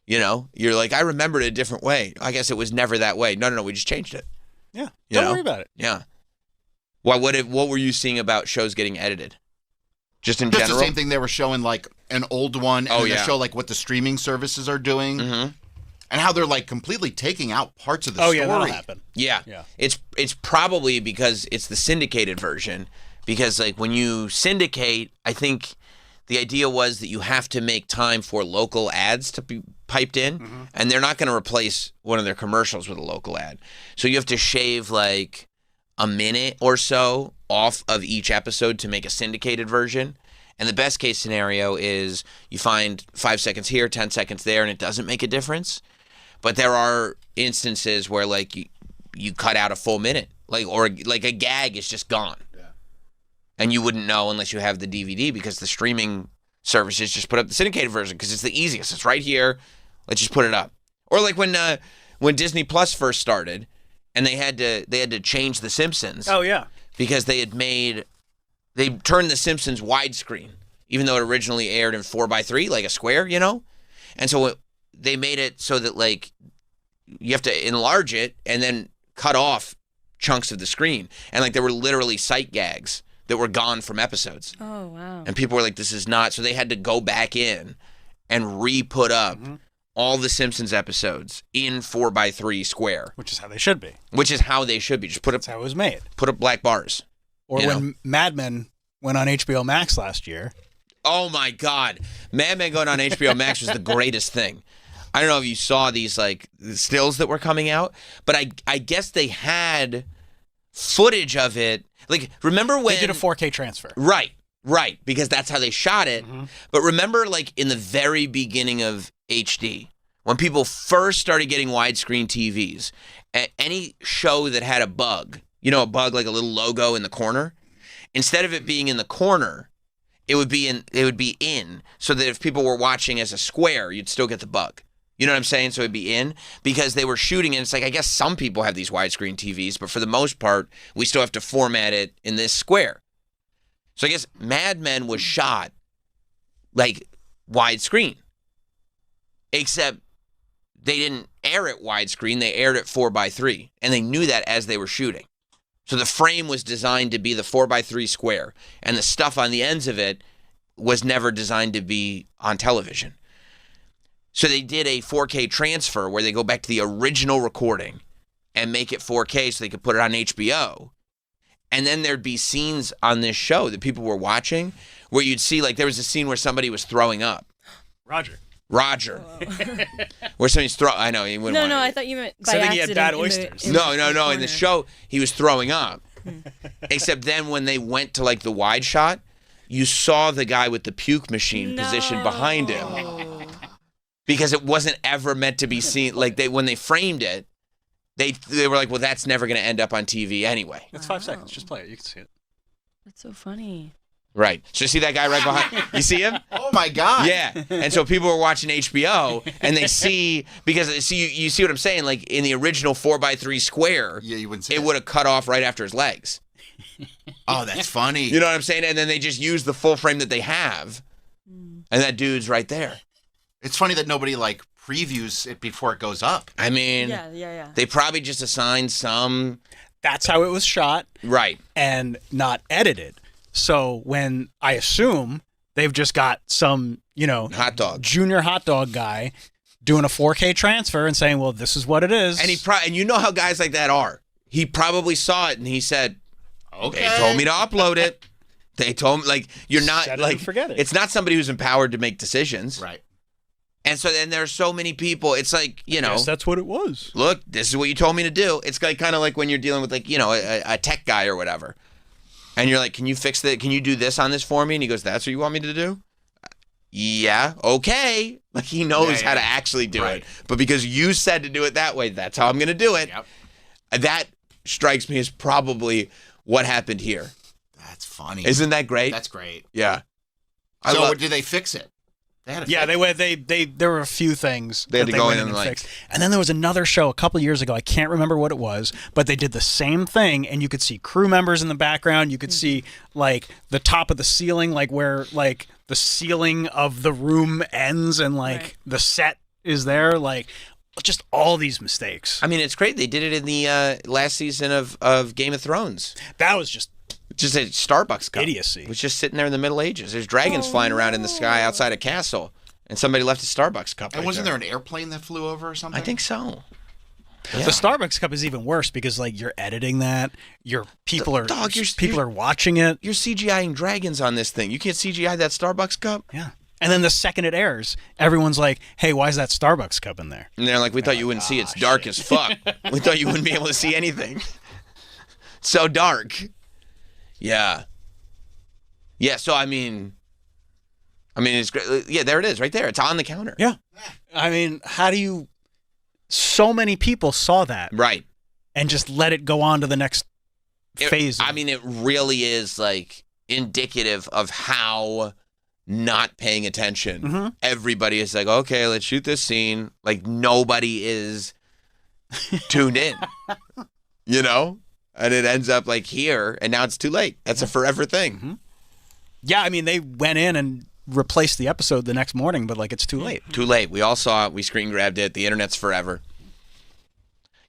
[SPEAKER 1] You're like, I remembered it a different way. I guess it was never that way. No, we just changed it.
[SPEAKER 2] Yeah. Don't worry about it.
[SPEAKER 1] Yeah. What were you seeing about shows getting edited? Just in
[SPEAKER 3] Just
[SPEAKER 1] general?
[SPEAKER 3] the same thing they were showing, like, an old one, and they show, like, what the streaming services are doing, and how they're, like, completely taking out parts of the story.
[SPEAKER 2] Yeah, that'll happen.
[SPEAKER 1] Yeah. It's probably because it's the syndicated version, because, like, when you syndicate, I think the idea was that you have to make time for local ads to be piped in, and they're not going to replace one of their commercials with a local ad. So you have to shave, like, a minute or so off of each episode to make a syndicated version. And the best case scenario is you find 5 seconds here, 10 seconds there, and it doesn't make a difference. But there are instances where like you cut out a full minute, or like a gag is just gone. Yeah. And you wouldn't know unless you have the DVD because the streaming services just put up the syndicated version because it's the easiest. It's right here. Let's just put it up. Or like when Disney Plus first started and they had to change The Simpsons.
[SPEAKER 2] Oh yeah.
[SPEAKER 1] Because they turned The Simpsons widescreen, even though it originally aired in 4:3, like a square, And so they made it so that like you have to enlarge it and then cut off chunks of the screen. And like there were literally sight gags that were gone from episodes.
[SPEAKER 5] Oh, wow.
[SPEAKER 1] And people were like, this is not. So they had to go back in and re-put up all the Simpsons episodes in 4:3 square.
[SPEAKER 2] Which is how they should be.
[SPEAKER 1] Just put up.
[SPEAKER 2] That's how it was made.
[SPEAKER 1] Put up black bars.
[SPEAKER 2] Or when Mad Men went on HBO Max last year.
[SPEAKER 1] Oh my God. Mad Men going on HBO Max was the greatest thing. I don't know if you saw these like stills that were coming out, but I guess they had footage of it. Like, remember when...
[SPEAKER 2] They did a 4K transfer.
[SPEAKER 1] Right, because that's how they shot it. But remember, like, in the very beginning of HD, when people first started getting widescreen TVs, any show that had a bug, a bug like a little logo in the corner, instead of it being in the corner, it would be in, so that if people were watching as a square, you'd still get the bug. You know what I'm saying? So it'd be in because they were shooting, and it's like I guess some people have these widescreen TVs, but for the most part, we still have to format it in this square. So I guess Mad Men was shot like widescreen, except they didn't air it widescreen. They aired it 4:3, and they knew that as they were shooting. So the frame was designed to be the 4:3 square, and the stuff on the ends of it was never designed to be on television. So they did a 4K transfer where they go back to the original recording and make it 4K so they could put it on HBO. And then there'd be scenes on this show that people were watching where you'd see, like, there was a scene where somebody was throwing up.
[SPEAKER 2] Roger.
[SPEAKER 1] Where somebody's throwing, I know, he wouldn't want
[SPEAKER 5] No,
[SPEAKER 1] to.
[SPEAKER 5] I thought you meant by
[SPEAKER 2] Something
[SPEAKER 5] accident.
[SPEAKER 2] he had bad oysters.
[SPEAKER 1] No. In the show, he was throwing up. Except then when they went to, like, the wide shot, you saw the guy with the puke machine positioned behind him. Because it wasn't ever meant to be seen. Like, when they framed it, they were like, well, that's never going to end up on TV anyway.
[SPEAKER 2] It's 5 seconds. Just play it. You can see it.
[SPEAKER 5] That's so funny.
[SPEAKER 1] Right. So you see that guy right behind? You see him?
[SPEAKER 3] Oh, my God.
[SPEAKER 1] Yeah. And so people were watching HBO, and they see, because you see what I'm saying? Like, in the original 4:3 square,
[SPEAKER 3] you wouldn't see
[SPEAKER 1] it would have cut off right after his legs.
[SPEAKER 3] Oh, that's funny.
[SPEAKER 1] You know what I'm saying? And then they just use the full frame that they have, and that dude's right there.
[SPEAKER 3] It's funny that nobody, like, previews it before it goes up.
[SPEAKER 1] I mean,
[SPEAKER 5] yeah.
[SPEAKER 1] They probably just assigned some.
[SPEAKER 2] That's how it was shot.
[SPEAKER 1] Right.
[SPEAKER 2] And not edited. So when I assume they've just got some,
[SPEAKER 1] hot dog,
[SPEAKER 2] junior hot dog guy doing a 4K transfer and saying, well, this is what it is.
[SPEAKER 1] And and you know how guys like that are. He probably saw it and he said, okay, they told me to upload it. They told me, like, you're not,
[SPEAKER 2] Set it
[SPEAKER 1] like,
[SPEAKER 2] and forget it.
[SPEAKER 1] It's not somebody who's empowered to make decisions.
[SPEAKER 3] Right.
[SPEAKER 1] And so then there are so many people. It's like,
[SPEAKER 2] Yes, that's what it was.
[SPEAKER 1] Look, this is what you told me to do. It's like kind of like when you're dealing with, like, a tech guy or whatever. And you're like, can you fix that? Can you do this on this for me? And he goes, that's what you want me to do? Yeah, okay. Like, he knows how to actually do it. But because you said to do it that way, that's how I'm going to do it.
[SPEAKER 3] Yep.
[SPEAKER 1] That strikes me as probably what happened here.
[SPEAKER 3] That's funny.
[SPEAKER 1] Isn't that great?
[SPEAKER 3] That's great.
[SPEAKER 1] Yeah.
[SPEAKER 3] So did they fix it? They had
[SPEAKER 2] there were a few things
[SPEAKER 1] they had
[SPEAKER 2] that
[SPEAKER 1] to go
[SPEAKER 2] went
[SPEAKER 1] in and
[SPEAKER 2] fix. And then there was another show a couple years ago. I can't remember what it was, but they did the same thing, and you could see crew members in the background. You could see, like, the top of the ceiling, like where, like, the ceiling of the room ends, and, like, the set is there, like. Just all these mistakes.
[SPEAKER 1] I mean, it's great. They did it in the last season of Game of Thrones.
[SPEAKER 2] That was just
[SPEAKER 1] a Starbucks cup.
[SPEAKER 2] Idiocy.
[SPEAKER 1] It was just sitting there in the Middle Ages. There's dragons flying around in the sky outside a castle, and somebody left a Starbucks cup.
[SPEAKER 3] And wasn't there an airplane that flew over or something?
[SPEAKER 1] I think so.
[SPEAKER 2] Yeah. The Starbucks cup is even worse because, like, you're editing that. People are watching it.
[SPEAKER 1] You're CGIing dragons on this thing. You can't CGI that Starbucks cup.
[SPEAKER 2] Yeah. And then the second it airs, everyone's like, hey, why is that Starbucks cup in there?
[SPEAKER 1] And they're like, we thought you wouldn't see. It's dark as fuck. We thought you wouldn't be able to see anything. So dark. Yeah. Yeah, so I mean, it's great. Yeah, there it is right there. It's on the counter.
[SPEAKER 2] Yeah. I mean, so many people saw that.
[SPEAKER 1] Right.
[SPEAKER 2] And just let it go on to the next phase.
[SPEAKER 1] I mean, it really is, like, indicative of how not paying attention. Everybody is like, okay, let's shoot this scene. Like, nobody is tuned in, and it ends up like here, and now it's too late. That's a forever thing.
[SPEAKER 2] Yeah, I mean, they went in and replaced the episode the next morning, but, like, it's too late.
[SPEAKER 1] Too late. We all saw it. We screen grabbed it. The internet's forever.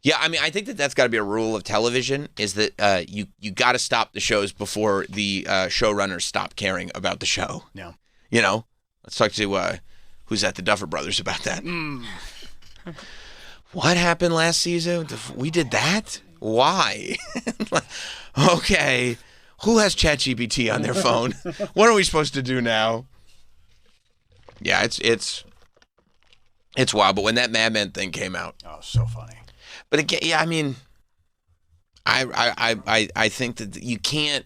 [SPEAKER 1] Yeah, I mean, I think that's got to be a rule of television, is that you got to stop the shows before the showrunners stop caring about the show.
[SPEAKER 2] Yeah.
[SPEAKER 1] Let's talk to who's at the Duffer Brothers about that. What happened last season? We did that? Why? Okay. Who has ChatGPT on their phone? What are we supposed to do now? Yeah, it's wild. But when that Mad Men thing came out,
[SPEAKER 2] oh, so funny.
[SPEAKER 1] But again, yeah, I mean, I think that you can't.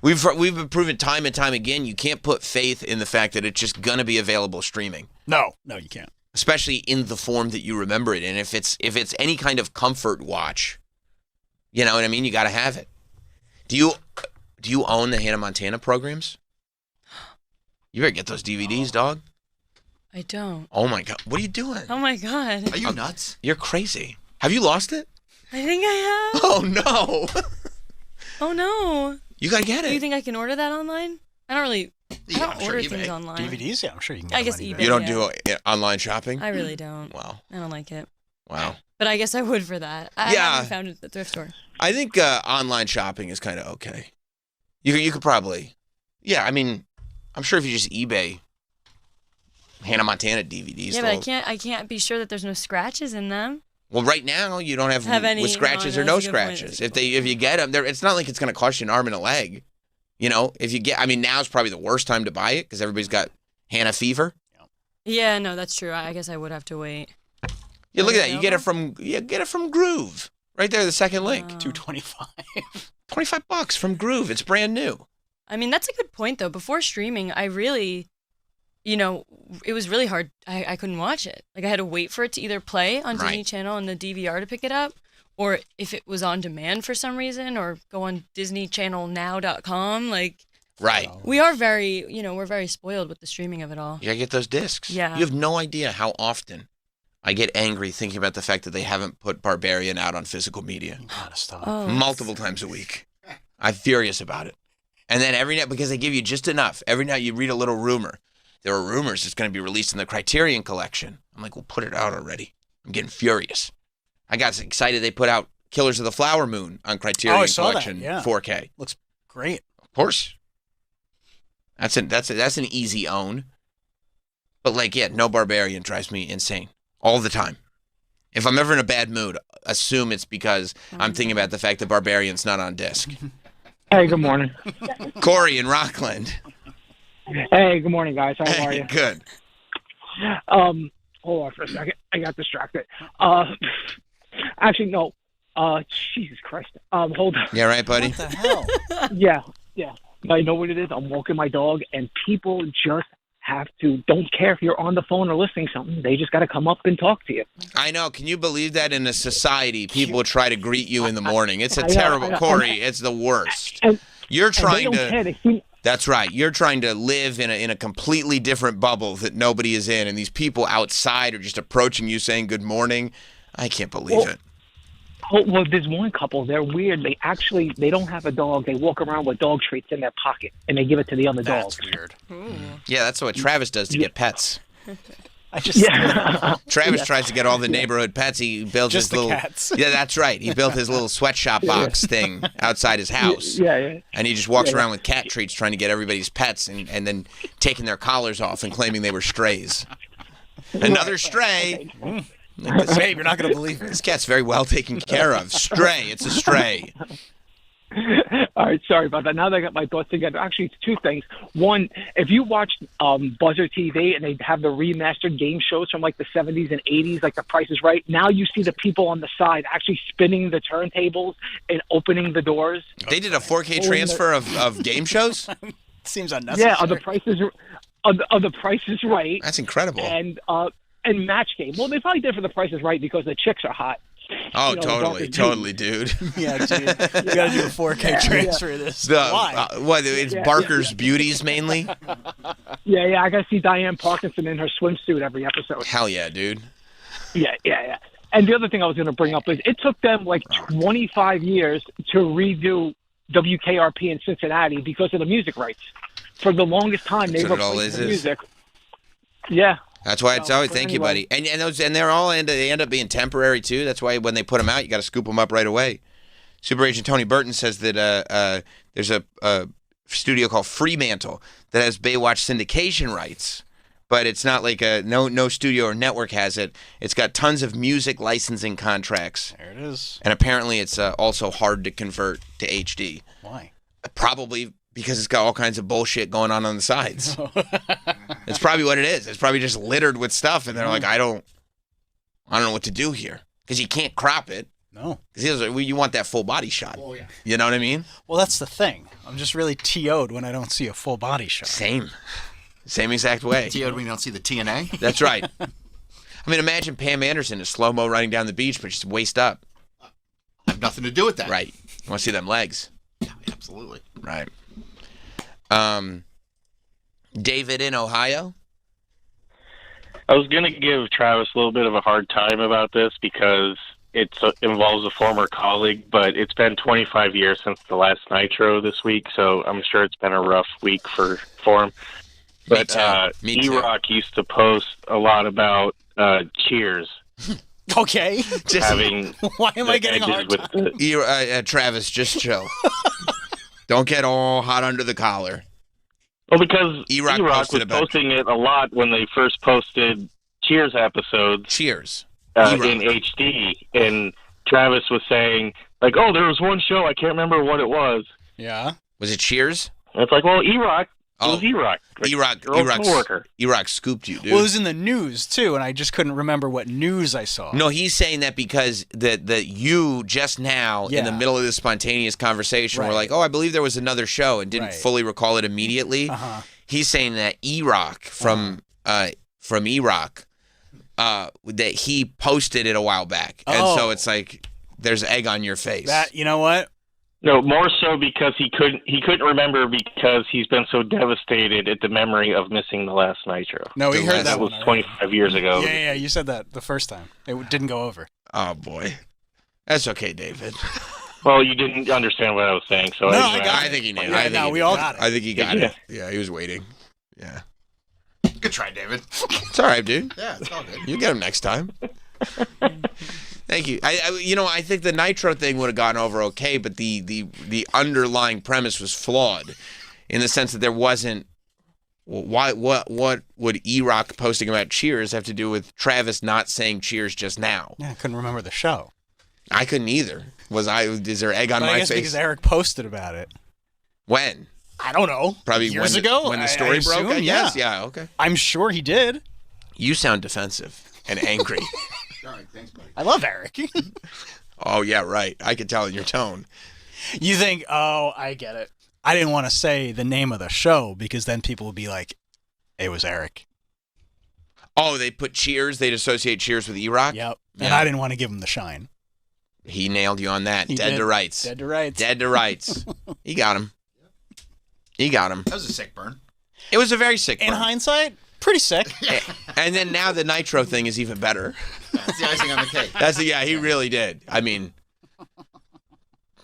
[SPEAKER 1] We've been proven time and time again, you can't put faith in the fact that it's just gonna be available streaming.
[SPEAKER 2] No, you can't.
[SPEAKER 1] Especially in the form that you remember it in. If it's any kind of comfort watch, you know what I mean? You got to have it. Do you own the Hannah Montana programs? You better get those DVDs, dog.
[SPEAKER 5] I don't.
[SPEAKER 1] Oh my God, what are you doing?
[SPEAKER 5] Oh my God.
[SPEAKER 3] Are you nuts?
[SPEAKER 1] You're crazy. Have you lost it?
[SPEAKER 5] I think I have.
[SPEAKER 1] Oh no.
[SPEAKER 5] Oh no.
[SPEAKER 1] You gotta get it.
[SPEAKER 5] Do you think I can order that online? I don't really. I don't
[SPEAKER 3] I'm sure
[SPEAKER 5] order
[SPEAKER 3] eBay.
[SPEAKER 5] things online.
[SPEAKER 2] DVDs? Yeah, I'm sure you can get
[SPEAKER 5] I guess
[SPEAKER 2] them on
[SPEAKER 5] eBay.
[SPEAKER 1] You don't do online shopping?
[SPEAKER 5] I really don't.
[SPEAKER 1] Wow.
[SPEAKER 5] I don't like it.
[SPEAKER 1] Wow.
[SPEAKER 5] But I guess I would for that. I haven't found it at the thrift store.
[SPEAKER 1] I think online shopping is kind of okay. You could probably, yeah. I mean, I'm sure if you just eBay Hannah Montana DVDs.
[SPEAKER 5] Yeah, but I can't be sure that there's no scratches in them.
[SPEAKER 1] Well, right now you don't have
[SPEAKER 5] any
[SPEAKER 1] with scratches or no scratches. If you get them, it's not like it's going to cost you an arm and a leg. You know, if you get, I mean, now's probably the worst time to buy it because everybody's got Hannah fever.
[SPEAKER 5] Yeah, no, that's true. I guess I would have to wait.
[SPEAKER 1] Yeah, look at that. You get it from Groove. Right there, the second link.
[SPEAKER 2] $2.25.
[SPEAKER 1] $25 from Groove. It's brand new.
[SPEAKER 5] I mean, that's a good point though. Before streaming, I really, it was really hard. I couldn't watch it. Like I had to wait for it to either play on Disney Channel and the DVR to pick it up, or if it was on demand for some reason, or go on DisneyChannelNow.com. Like,
[SPEAKER 1] right.
[SPEAKER 5] We are very, we're very spoiled with the streaming of it all.
[SPEAKER 1] You gotta get those discs.
[SPEAKER 5] Yeah.
[SPEAKER 1] You have no idea how often I get angry thinking about the fact that they haven't put Barbarian out on physical media.
[SPEAKER 2] You gotta stop.
[SPEAKER 1] Multiple times a week. I'm furious about it. And then every night, because they give you just enough, every night you read a little rumor. There are rumors it's going to be released in the Criterion Collection. I'm like, well, put it out already. I'm getting furious. I got excited they put out Killers of the Flower Moon on Criterion Collection 4K.
[SPEAKER 2] Looks great.
[SPEAKER 1] Of course. That's an easy own. But no Barbarian drives me insane all the time. If I'm ever in a bad mood, assume it's because I'm thinking about the fact that Barbarian's not on disc.
[SPEAKER 4] Hey, good morning.
[SPEAKER 1] Corey in Rockland.
[SPEAKER 4] Hey, good morning, guys. How are you?
[SPEAKER 1] Good.
[SPEAKER 4] Hold on for a second. I got distracted. Actually, no. Jesus Christ. Hold on.
[SPEAKER 1] Yeah, right, buddy?
[SPEAKER 2] What the hell?
[SPEAKER 4] Yeah. I know what it is. I'm walking my dog, and people just don't care if you're on the phone or listening to something. They just got to come up and talk to you.
[SPEAKER 1] I know. Can you believe that in a society, people try to greet you in the morning? It's a terrible, Corey, it's the worst. You're trying to... That's right. You're trying to live in a completely different bubble that nobody is in, and these people outside are just approaching you saying good morning. I can't believe it.
[SPEAKER 4] Well, there's one couple. They're weird. They don't have a dog. They walk around with dog treats in their pocket, and they give it to the other dogs.
[SPEAKER 2] That's weird.
[SPEAKER 1] Yeah, that's what Travis does to get pets. Travis tries to get all the neighborhood pets. He builds
[SPEAKER 2] just
[SPEAKER 1] his little
[SPEAKER 2] cats.
[SPEAKER 1] Yeah, that's right. He built his little sweatshop box thing outside his house.
[SPEAKER 4] Yeah.
[SPEAKER 1] And he just walks around with cat treats trying to get everybody's pets and then taking their collars off and claiming they were strays. Another stray.
[SPEAKER 2] Babe, you're not going to believe it.
[SPEAKER 1] This cat's very well taken care of. Stray. It's a stray.
[SPEAKER 4] All right, sorry about that. Now that I got my thoughts together, actually, it's two things. One, if you watch Buzzer TV and they have the remastered game shows from like the 70s and 80s, like The Price is Right, now you see the people on the side actually spinning the turntables and opening the doors.
[SPEAKER 1] They did a 4K transfer of game shows?
[SPEAKER 2] Seems unnecessary.
[SPEAKER 4] Yeah, of The Price is Right.
[SPEAKER 1] That's incredible.
[SPEAKER 4] And Match Game. Well, they probably did for The Price is Right because the chicks are hot.
[SPEAKER 1] Oh, totally, dude.
[SPEAKER 2] Yeah, dude. You got to do a 4K transfer of this. Why?
[SPEAKER 1] It's Barker's Beauties mainly?
[SPEAKER 4] Yeah, I got to see Diane Parkinson in her swimsuit every episode.
[SPEAKER 1] Hell yeah, dude.
[SPEAKER 4] Yeah. And the other thing I was going to bring up is it took them like 25 years to redo WKRP in Cincinnati because of the music rights. For the longest time, they replaced the music. Yeah.
[SPEAKER 1] That's why it's always thank you, buddy. And they're all they end up being temporary too. That's why when they put them out, you got to scoop them up right away. Super Agent Tony Burton says that there's a studio called Fremantle that has Baywatch syndication rights, but it's not like no studio or network has it. It's got tons of music licensing contracts.
[SPEAKER 2] There it is.
[SPEAKER 1] And apparently, it's also hard to convert to HD.
[SPEAKER 2] Why?
[SPEAKER 1] Probably because it's got all kinds of bullshit going on the sides. It's probably what it is. It's probably just littered with stuff, and they're like, I don't know what to do here because you can't crop it.
[SPEAKER 2] No,
[SPEAKER 1] because you want that full body shot. Oh yeah, you know what I mean?
[SPEAKER 2] Well, that's the thing. I'm just really TO'd when I don't see a full body shot.
[SPEAKER 1] Same exact way.
[SPEAKER 3] TO'd when you don't see the TNA.
[SPEAKER 1] That's right. I mean, imagine Pam Anderson in slow-mo running down the beach, but just waist up.
[SPEAKER 3] I have nothing to do with that.
[SPEAKER 1] Right. You want to see them legs?
[SPEAKER 3] Yeah, absolutely.
[SPEAKER 1] Right. David in Ohio.
[SPEAKER 6] I was going to give Travis a little bit of a hard time about this because it involves a former colleague, but it's been 25 years since the last Nitro this week, so I'm sure it's been a rough week for him. But E-Rock used to post a lot about Cheers.
[SPEAKER 2] Okay. Why am I getting a hard time?
[SPEAKER 1] Travis, just chill. Don't get all hot under the collar.
[SPEAKER 6] Well, because
[SPEAKER 1] E-Rock
[SPEAKER 6] was posting it a lot when they first posted Cheers episodes.
[SPEAKER 1] Cheers.
[SPEAKER 6] In HD, and Travis was saying, like, oh, there was one show, I can't remember what it was.
[SPEAKER 2] Yeah.
[SPEAKER 1] Was it Cheers?
[SPEAKER 6] And it's like, well, E-Rock. It was E-Rock. Like,
[SPEAKER 1] E-Rock scooped you, dude.
[SPEAKER 2] Well, it was in the news, too, and I just couldn't remember what news I saw.
[SPEAKER 1] No, he's saying that because that you just now, in the middle of this spontaneous conversation, were like, oh, I believe there was another show, and didn't fully recall it immediately. He's saying that E-Rock from E-Rock, that he posted it a while back. And so it's like, there's egg on your face.
[SPEAKER 2] You know what?
[SPEAKER 6] No, more so because he couldn't remember because he's been so devastated at the memory of missing the last Nitro.
[SPEAKER 2] No, he heard
[SPEAKER 6] that was 25 years ago.
[SPEAKER 2] Yeah, you said that the first time. It didn't go over.
[SPEAKER 1] Oh boy, that's okay, David.
[SPEAKER 6] Well, you didn't understand what I was saying, so
[SPEAKER 1] I think he nailed it.
[SPEAKER 2] Yeah, we all got it.
[SPEAKER 1] I think he got it. Yeah, he was waiting. Yeah.
[SPEAKER 3] Good try, David.
[SPEAKER 1] It's all right, dude.
[SPEAKER 3] Yeah, it's all good.
[SPEAKER 1] You get him next time. Thank you. I think the Nitro thing would have gone over okay, but the underlying premise was flawed, in the sense that there wasn't. What would E-Rock posting about Cheers have to do with Travis not saying Cheers just now?
[SPEAKER 2] Yeah, I couldn't remember the show.
[SPEAKER 1] I couldn't either. Is there egg on my
[SPEAKER 2] I guess
[SPEAKER 1] face?
[SPEAKER 2] Because Eric posted about it.
[SPEAKER 1] When?
[SPEAKER 2] I don't know.
[SPEAKER 1] Probably
[SPEAKER 2] years ago
[SPEAKER 1] when the story broke. I guess. Yeah. Okay.
[SPEAKER 2] I'm sure he did.
[SPEAKER 1] You sound defensive and angry.
[SPEAKER 3] All right, thanks, buddy.
[SPEAKER 2] I love Eric.
[SPEAKER 1] Oh, yeah, right. I could tell in your tone.
[SPEAKER 2] You think, oh, I get it. I didn't want to say the name of the show because then people would be like, it was Eric.
[SPEAKER 1] Oh, they put Cheers. They'd associate Cheers with E-Rock?
[SPEAKER 2] Yep. Yeah. And I didn't want to give him the shine.
[SPEAKER 1] He nailed you on that.
[SPEAKER 2] He
[SPEAKER 1] Dead
[SPEAKER 2] did.
[SPEAKER 1] to rights.
[SPEAKER 2] Dead to rights.
[SPEAKER 1] Dead to rights. He got him. He got him.
[SPEAKER 3] That was a sick burn.
[SPEAKER 1] It was a very sick burn.
[SPEAKER 2] In hindsight, pretty sick.
[SPEAKER 1] And then now the Nitro thing is even better.
[SPEAKER 3] That's the icing on the cake.
[SPEAKER 1] He really did. I mean,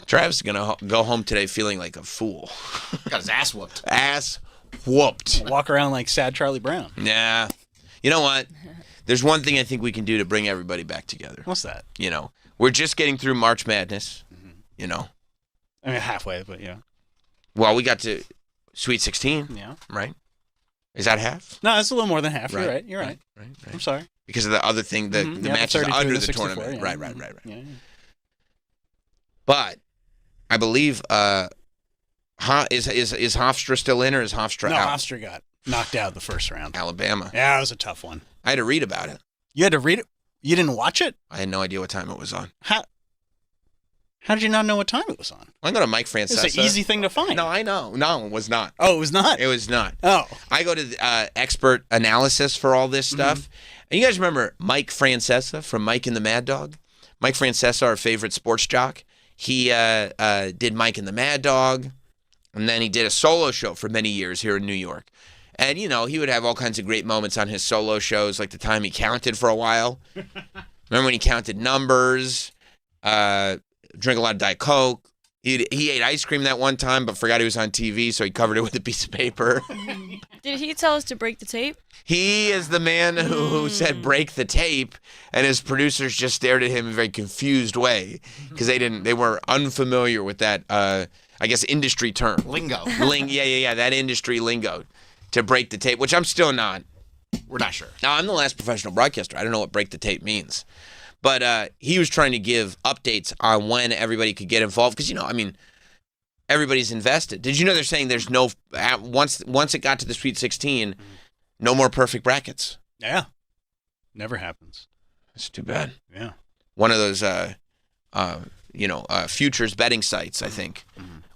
[SPEAKER 1] Travis is going to go home today feeling like a fool.
[SPEAKER 3] Got his ass whooped.
[SPEAKER 1] Ass whooped.
[SPEAKER 2] Walk around like sad Charlie Brown.
[SPEAKER 1] Yeah. You know what? There's one thing I think we can do to bring everybody back together.
[SPEAKER 2] What's that?
[SPEAKER 1] You know, we're just getting through March Madness, you know.
[SPEAKER 2] I mean, halfway, but yeah.
[SPEAKER 1] Well, we got to Sweet 16.
[SPEAKER 2] Yeah.
[SPEAKER 1] Right? Is that half?
[SPEAKER 2] No, it's a little more than half.
[SPEAKER 1] Right.
[SPEAKER 2] You're right.
[SPEAKER 1] Right.
[SPEAKER 2] I'm sorry.
[SPEAKER 1] Because of the other thing, the matches under the tournament.
[SPEAKER 2] Yeah.
[SPEAKER 1] Right.
[SPEAKER 2] Yeah.
[SPEAKER 1] But I believe is Hofstra still in or is Hofstra out?
[SPEAKER 2] No, Hofstra got knocked out the first round.
[SPEAKER 1] Alabama.
[SPEAKER 2] Yeah, it was a tough one.
[SPEAKER 1] I had to read about it.
[SPEAKER 2] You had to read it? You didn't watch it?
[SPEAKER 1] I had no idea what time it was on.
[SPEAKER 2] How did you not know what time it was on?
[SPEAKER 1] I go to Mike Francesa.
[SPEAKER 2] It's an easy thing to find.
[SPEAKER 1] No, I know. No, it was not.
[SPEAKER 2] Oh, it was not?
[SPEAKER 1] It was not.
[SPEAKER 2] Oh.
[SPEAKER 1] I go to expert analysis for all this stuff. And you guys remember Mike Francesa from Mike and the Mad Dog? Mike Francesa, our favorite sports jock. He did Mike and the Mad Dog, and then he did a solo show for many years here in New York. And, you know, he would have all kinds of great moments on his solo shows, like the time he counted for a while. Remember when he counted numbers, drink a lot of Diet Coke. He ate ice cream that one time, but forgot he was on TV, so he covered it with a piece of paper.
[SPEAKER 5] Did he tell us to break the tape?
[SPEAKER 1] He is the man who said break the tape, and his producers just stared at him in a very confused way because they were unfamiliar with that, I guess, industry term.
[SPEAKER 3] Lingo.
[SPEAKER 1] Yeah, that industry lingo to break the tape, which I'm still not.
[SPEAKER 3] We're not sure.
[SPEAKER 1] Now, I'm the last professional broadcaster. I don't know what break the tape means. But he was trying to give updates on when everybody could get involved because, you know, I mean, everybody's invested. Did you know they're saying there's no once it got to the Sweet 16, no more perfect brackets?
[SPEAKER 2] Yeah, never happens.
[SPEAKER 1] That's too bad.
[SPEAKER 2] Yeah,
[SPEAKER 1] one of those futures betting sites, I think,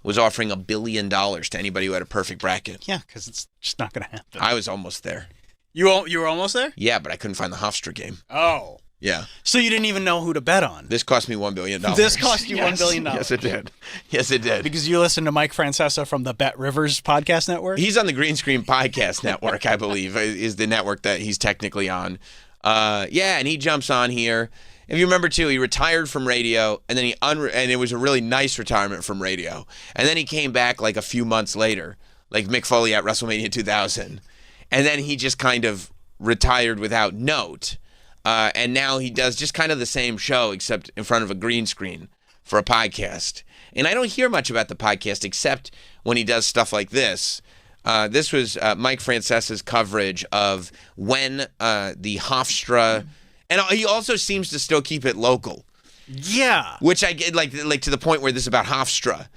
[SPEAKER 1] was offering $1 billion to anybody who had a perfect bracket.
[SPEAKER 2] Yeah, because it's just not going to happen.
[SPEAKER 1] I was almost there.
[SPEAKER 2] You were almost there?
[SPEAKER 1] Yeah, but I couldn't find the Hofstra game.
[SPEAKER 2] Oh.
[SPEAKER 1] Yeah.
[SPEAKER 2] So you didn't even know who to bet on.
[SPEAKER 1] This cost me $1 billion.
[SPEAKER 2] This cost you $1 billion.
[SPEAKER 1] Yes, it did. Yes, it did.
[SPEAKER 2] Because you listened to Mike Francesa from the Bet Rivers podcast network?
[SPEAKER 1] He's on the Green Screen Podcast Network, I believe, is the network that he's technically on. Yeah, and he jumps on here. If you remember, too, he retired from radio, and then and it was a really nice retirement from radio. And then he came back like a few months later, like Mick Foley at WrestleMania 2000. And then he just kind of retired without note. And now he does just kind of the same show, except in front of a green screen for a podcast. And I don't hear much about the podcast, except when he does stuff like this. This was Mike Francesa's coverage of when the Hofstra... And he also seems to still keep it local.
[SPEAKER 2] Yeah.
[SPEAKER 1] Which I get, like to the point where this is about Hofstra.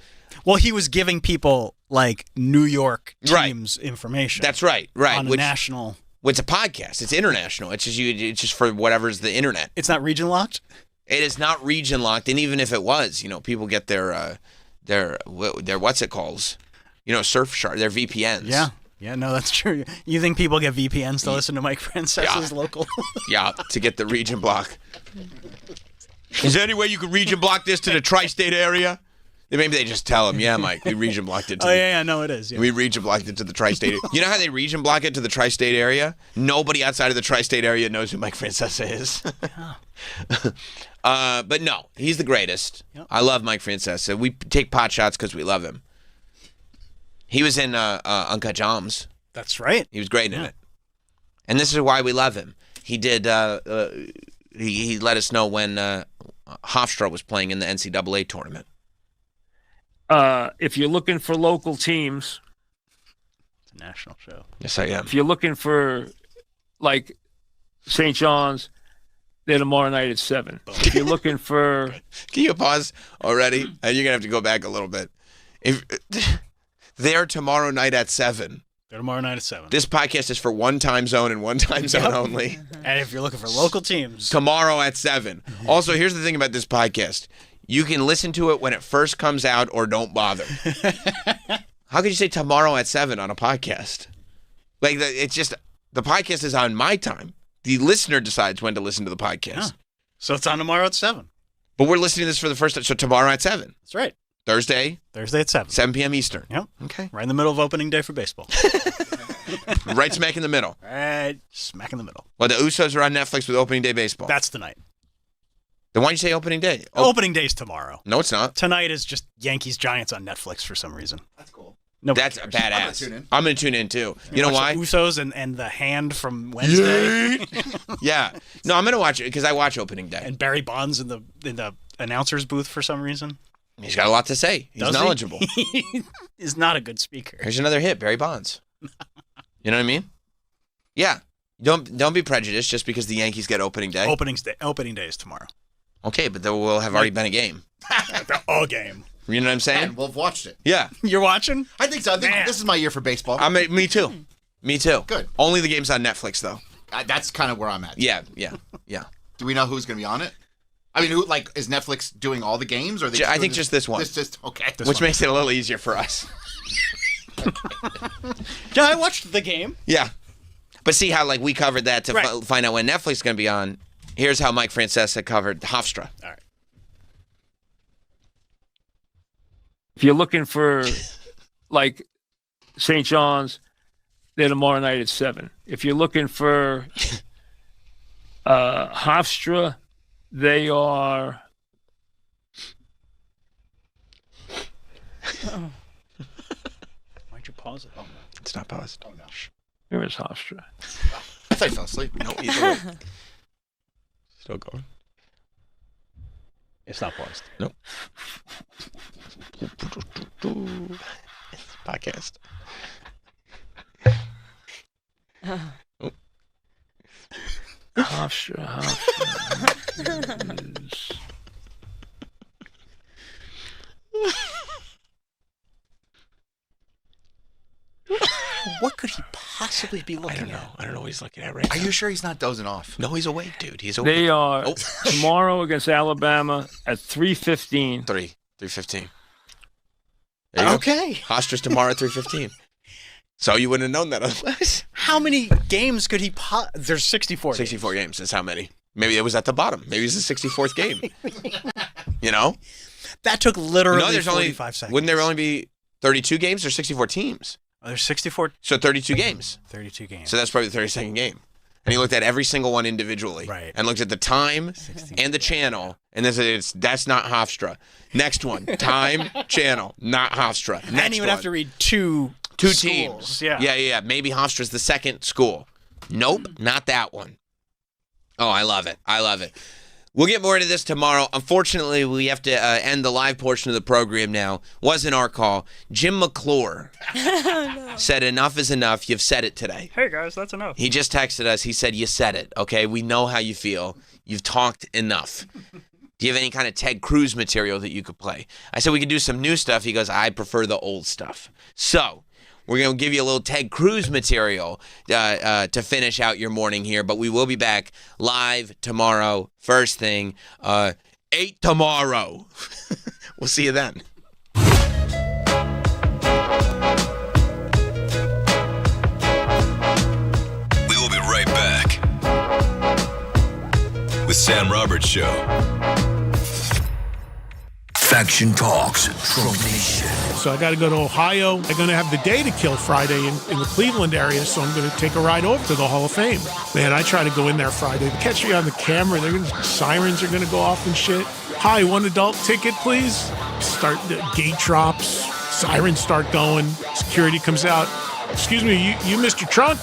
[SPEAKER 2] Well, he was giving people, like, New York teams information.
[SPEAKER 1] That's right.
[SPEAKER 2] On a national...
[SPEAKER 1] Well, it's a podcast. It's international. It's just for whatever's the internet.
[SPEAKER 2] It's not region locked?
[SPEAKER 1] It is not region locked. And even if it was, people get their what's it calls? Surfshark, their VPNs.
[SPEAKER 2] Yeah. Yeah, no, that's true. You think people get VPNs to listen to Mike Francesa's local?
[SPEAKER 1] Yeah, to get the region block. Is there any way you could region block this to the tri-state area? Maybe they just tell him, yeah, Mike, we region blocked it.
[SPEAKER 2] No, it is. Yeah.
[SPEAKER 1] We region blocked it to the tri-state area. You know how they region block it to the tri-state area? Nobody outside of the tri-state area knows who Mike Francesa is. But no, he's the greatest. Yep. I love Mike Francesa. We take pot shots because we love him. He was in Uncut Gems.
[SPEAKER 2] That's right.
[SPEAKER 1] He was great in it. And this is why we love him. He did. He let us know when Hofstra was playing in the NCAA tournament.
[SPEAKER 7] If you're looking for local teams,
[SPEAKER 2] it's a national show.
[SPEAKER 1] Yes, I am.
[SPEAKER 7] If you're looking for, like, St. John's, they're tomorrow night at 7. If you're looking for...
[SPEAKER 1] Can you pause already? You're going to have to go back a little bit. They're tomorrow night at 7.
[SPEAKER 2] They're tomorrow night at 7.
[SPEAKER 1] This podcast is for one time zone and one time zone only.
[SPEAKER 2] And if you're looking for local teams...
[SPEAKER 1] Tomorrow at 7. Also, here's the thing about this podcast. You can listen to it when it first comes out or don't bother. How could you say tomorrow at 7 on a podcast? Like, it's just, the podcast is on my time. The listener decides when to listen to the podcast.
[SPEAKER 2] Yeah. So it's on tomorrow at 7.
[SPEAKER 1] But we're listening to this for the first time. So tomorrow at 7.
[SPEAKER 2] That's right.
[SPEAKER 1] Thursday
[SPEAKER 2] at 7.
[SPEAKER 1] 7 p.m. Eastern.
[SPEAKER 2] Yep.
[SPEAKER 1] Okay.
[SPEAKER 2] Right in the middle of opening day for baseball.
[SPEAKER 1] Right smack in the middle.
[SPEAKER 2] Right smack in the middle.
[SPEAKER 1] Well, the Usos are on Netflix with opening day baseball.
[SPEAKER 2] That's tonight.
[SPEAKER 1] Then why'd you say opening day?
[SPEAKER 2] Opening day's tomorrow.
[SPEAKER 1] No, it's not.
[SPEAKER 2] Tonight is just Yankees-Giants on Netflix for some reason.
[SPEAKER 3] That's cool.
[SPEAKER 1] That's badass. I'm going to tune in too. You know why?
[SPEAKER 2] Usos and the Hand from Wednesday.
[SPEAKER 1] Yeah. No, I'm going to watch it because I watch opening day.
[SPEAKER 2] And Barry Bonds in the announcer's booth for some reason.
[SPEAKER 1] He's got a lot to say. He's knowledgeable.
[SPEAKER 2] He is not a good speaker.
[SPEAKER 1] Here's another hit, Barry Bonds. You know what I mean? Yeah. Don't be prejudiced just because the Yankees get opening day.
[SPEAKER 2] Opening day is tomorrow.
[SPEAKER 1] Okay, but there will have already been a game.
[SPEAKER 2] A game.
[SPEAKER 1] You know what I'm saying?
[SPEAKER 3] And we'll have watched it.
[SPEAKER 1] Yeah.
[SPEAKER 2] You're watching?
[SPEAKER 3] I think so. I think this is my year for baseball.
[SPEAKER 1] Me too. Me too.
[SPEAKER 3] Good.
[SPEAKER 1] Only the game's on Netflix, though.
[SPEAKER 3] That's kind of where I'm at.
[SPEAKER 1] Yeah.
[SPEAKER 3] Do we know who's going to be on it? I mean, is Netflix doing all the games? Or
[SPEAKER 1] I think just this one.
[SPEAKER 3] Okay.
[SPEAKER 1] Which makes it a little easier for us.
[SPEAKER 2] Yeah, I watched the game.
[SPEAKER 1] Yeah. But see how we covered that to find out when Netflix is going to be on. Here's how Mike Francesa covered Hofstra.
[SPEAKER 2] All right.
[SPEAKER 7] If you're looking for, St. John's, they're tomorrow night at 7. If you're looking for Hofstra, they are...
[SPEAKER 2] Oh. Why'd you pause it? Oh, no.
[SPEAKER 1] It's not paused.
[SPEAKER 3] Oh, no.
[SPEAKER 7] Where is Hofstra?
[SPEAKER 3] I thought you fell asleep.
[SPEAKER 1] No, he's awake. Still going.
[SPEAKER 2] It's not paused.
[SPEAKER 1] Nope. Podcast.
[SPEAKER 7] Hofstra.
[SPEAKER 2] What could he possibly be looking at?
[SPEAKER 1] I don't know what he's looking at right now.
[SPEAKER 3] Are you sure he's not dozing off?
[SPEAKER 1] No, he's awake, dude. He's awake.
[SPEAKER 7] They are tomorrow against Alabama at 3:15.
[SPEAKER 1] 3:15. Okay. Hostra's tomorrow at 3:15. So you wouldn't have known that otherwise.
[SPEAKER 2] How many games could he there's 64
[SPEAKER 1] games. 64 games is how many. Maybe it was at the bottom. Maybe it was the 64th game. You know?
[SPEAKER 2] That took literally
[SPEAKER 1] there's
[SPEAKER 2] 45 seconds.
[SPEAKER 1] Wouldn't there only be 32 games or 64 teams?
[SPEAKER 2] Oh, there's 64.
[SPEAKER 1] So 32 games.
[SPEAKER 2] 32 games.
[SPEAKER 1] So that's probably the 32nd game. And he looked at every single one individually.
[SPEAKER 2] Right.
[SPEAKER 1] And looked at the time and the channel. And that's not Hofstra. Next one. Time, channel, not Hofstra. Next
[SPEAKER 2] and he would have to read two
[SPEAKER 1] teams. Yeah. Maybe Hofstra's the second school. Nope, not that one. Oh, I love it. We'll get more into this tomorrow. Unfortunately, we have to end the live portion of the program now. Wasn't our call. Jim McClure said enough is enough. You've said it today.
[SPEAKER 2] Hey, guys, that's enough.
[SPEAKER 1] He just texted us. He said, you said it, okay? We know how you feel. You've talked enough. Do you have any kind of Ted Cruz material that you could play? I said we could do some new stuff. He goes, I prefer the old stuff. So we're going to give you a little Ted Cruz material to finish out your morning here, but we will be back live tomorrow, first thing, 8 tomorrow. We'll see you then.
[SPEAKER 16] We will be right back with Sam Roberts Show. Faction Talks, Trump Nation.
[SPEAKER 8] So I got to go to Ohio. I'm going to have the day to kill Friday in the Cleveland area, so I'm going to take a ride over to the Hall of Fame. Man, I try to go in there Friday. Catch me on the camera. Sirens are going to go off and shit. Hi, one adult ticket, please. Start the gate drops. Sirens start going. Security comes out. Excuse me, you missed your trunk?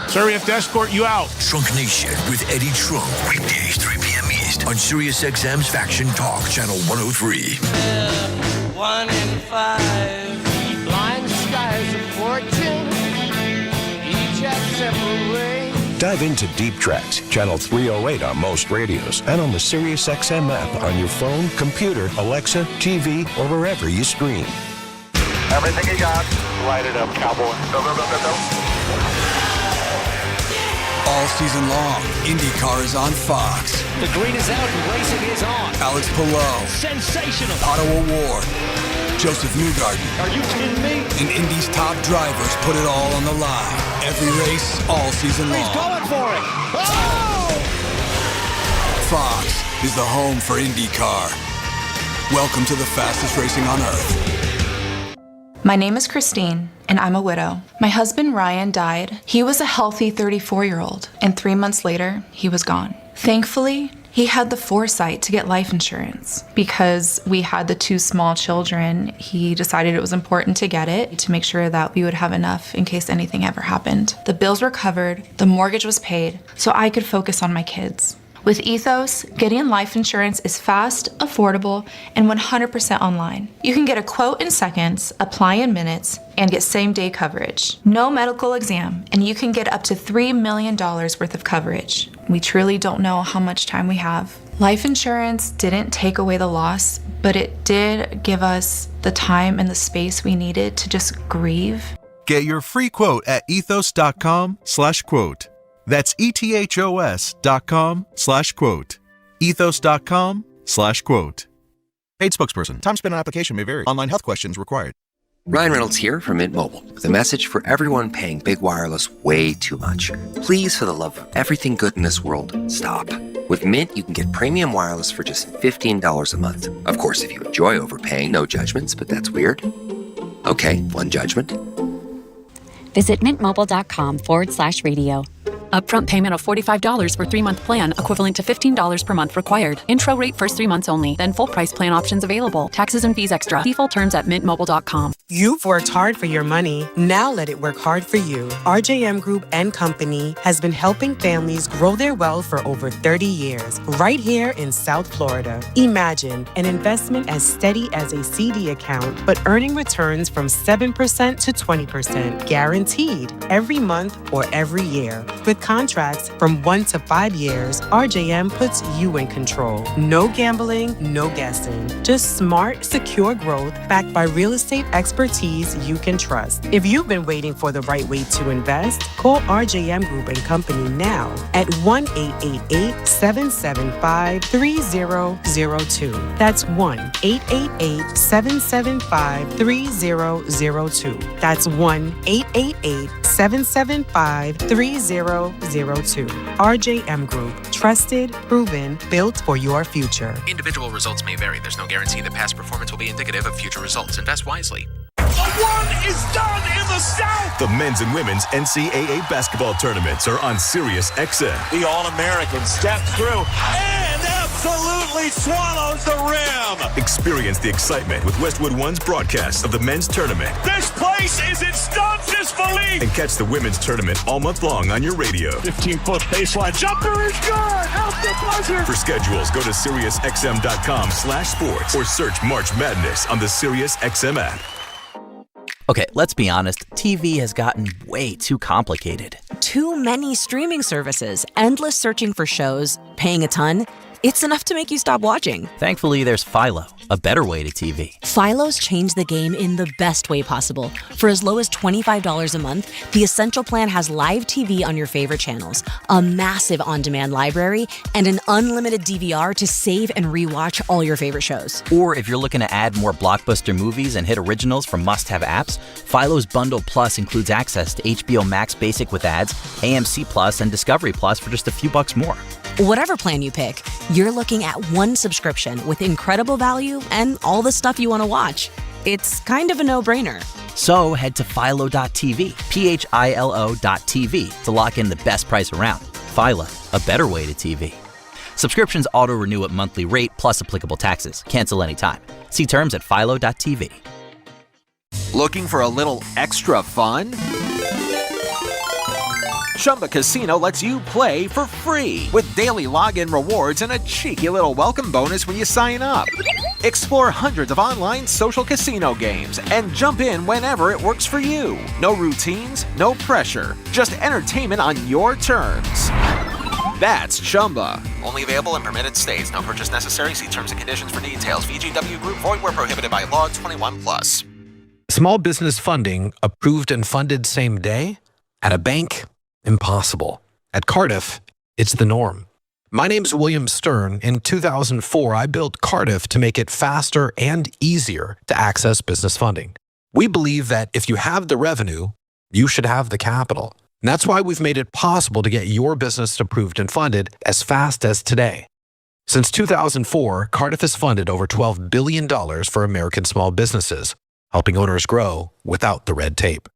[SPEAKER 8] Sorry, we have to escort you out.
[SPEAKER 16] Trunk Nation with Eddie Trunk. Weekdays, 3 p.m. East on SiriusXM's Faction Talk, Channel 103.
[SPEAKER 9] 1 in 5. Blind skies of fortune. Each have separate ways.
[SPEAKER 22] Dive into Deep Tracks, Channel 308 on most radios, and on the SiriusXM app on your phone, computer, Alexa, TV, or wherever you stream.
[SPEAKER 10] Everything you got, light it up, cowboy. Go, go, go, go, go.
[SPEAKER 11] All season long, IndyCar is on Fox.
[SPEAKER 12] The green is out and racing is on.
[SPEAKER 11] Alex Palou.
[SPEAKER 12] Sensational.
[SPEAKER 11] Otto Award. Joseph Newgarden.
[SPEAKER 12] Are you kidding me?
[SPEAKER 11] And Indy's top drivers put it all on the line. Every race, all season long.
[SPEAKER 12] He's going for it. Oh!
[SPEAKER 11] Fox is the home for IndyCar. Welcome to the fastest racing on Earth.
[SPEAKER 13] My name is Christine, and I'm a widow. My husband, Ryan, died. He was a healthy 34-year-old, and 3 months later, he was gone. Thankfully, he had the foresight to get life insurance. Because we had the 2 small children, he decided it was important to get it to make sure that we would have enough in case anything ever happened. The bills were covered, the mortgage was paid, so I could focus on my kids. With Ethos, getting life insurance is fast, affordable, and 100% online. You can get a quote in seconds, apply in minutes, and get same-day coverage. No medical exam, and you can get up to $3 million worth of coverage. We truly don't know how much time we have. Life insurance didn't take away the loss, but it did give us the time and the space we needed to just grieve.
[SPEAKER 14] Get your free quote at ethos.com/quote. That's ethos.com/quote. Ethos.com/quote. Paid spokesperson. Time spent on application may vary. Online health questions required.
[SPEAKER 20] Ryan Reynolds here from Mint Mobile with a message for everyone paying big wireless way too much. Please, for the love of everything good in this world, stop. With Mint, you can get premium wireless for just $15 a month. Of course, if you enjoy overpaying, no judgments, but that's weird. Okay, one judgment.
[SPEAKER 28] Visit mintmobile.com/radio.
[SPEAKER 29] Upfront payment of $45 for 3-month plan, equivalent to $15 per month required. Intro rate first 3 months only, then full price plan options available. Taxes and fees extra. See full terms at mintmobile.com.
[SPEAKER 30] You've worked hard for your money. Now let it work hard for you. RJM Group and Company has been helping families grow their wealth for over 30 years, right here in South Florida. Imagine an investment as steady as a CD account, but earning returns from 7% to 20%, guaranteed every month or every year. With contracts from 1 to 5 years, RJM puts you in control. No gambling, no guessing. Just smart, secure growth backed by real estate expertise you can trust. If you've been waiting for the right way to invest, call RJM Group and Company now at 1-888-775-3002. That's 1-888-775-3002. That's 1-888-775-3002. 877-530-3002. RJM Group. Trusted, proven, built for your future.
[SPEAKER 15] Individual results may vary. There's no guarantee that past performance will be indicative of future results. Invest wisely.
[SPEAKER 17] The one is done in the South.
[SPEAKER 22] The men's and women's NCAA basketball tournaments are on SiriusXM.
[SPEAKER 17] The All-American steps through and absolutely swallows the rim.
[SPEAKER 22] Experience the excitement with Westwood One's broadcasts of the men's tournament.
[SPEAKER 17] This place is in disbelief.
[SPEAKER 22] And catch the women's tournament all month long on your radio.
[SPEAKER 17] 15-foot baseline jumper is good. Out the buzzer.
[SPEAKER 22] For schedules, go to SiriusXM.com/sports or search March Madness on the SiriusXM app.
[SPEAKER 18] Okay, let's be honest. TV has gotten way too complicated.
[SPEAKER 19] Too many streaming services, endless searching for shows, paying a ton. It's enough to make you stop watching.
[SPEAKER 18] Thankfully, there's Philo, a better way to TV.
[SPEAKER 19] Philo's changed the game in the best way possible. For as low as $25 a month, the Essential Plan has live TV on your favorite channels, a massive on-demand library, and an unlimited DVR to save and rewatch all your favorite shows.
[SPEAKER 18] Or if you're looking to add more blockbuster movies and hit originals from must-have apps, Philo's Bundle Plus includes access to HBO Max Basic with ads, AMC Plus, and Discovery Plus for just a few bucks more.
[SPEAKER 19] Whatever plan you pick, you're looking at one subscription with incredible value and all the stuff you want to watch. It's kind of a no-brainer.
[SPEAKER 18] So head to philo.tv, PHILO.tv, to lock in the best price around. Philo, a better way to TV. Subscriptions auto-renew at monthly rate plus applicable taxes. Cancel anytime. See terms at philo.tv.
[SPEAKER 21] Looking for a little extra fun? Chumba Casino lets you play for free with daily login rewards and a cheeky little welcome bonus when you sign up. Explore hundreds of online social casino games and jump in whenever it works for you. No routines, no pressure, just entertainment on your terms. That's Chumba.
[SPEAKER 15] Only available in permitted states. No purchase necessary. See terms and conditions for details. VGW Group. Void where prohibited by law. 21+.
[SPEAKER 23] Small business funding approved and funded same day? At a bank? Impossible. At Cardiff, it's the norm. My name's William Stern. In 2004, I built Cardiff to make it faster and easier to access business funding. We believe that if you have the revenue, you should have the capital. And that's why we've made it possible to get your business approved and funded as fast as today. Since 2004, Cardiff has funded over $12 billion for American small businesses, helping owners grow without the red tape.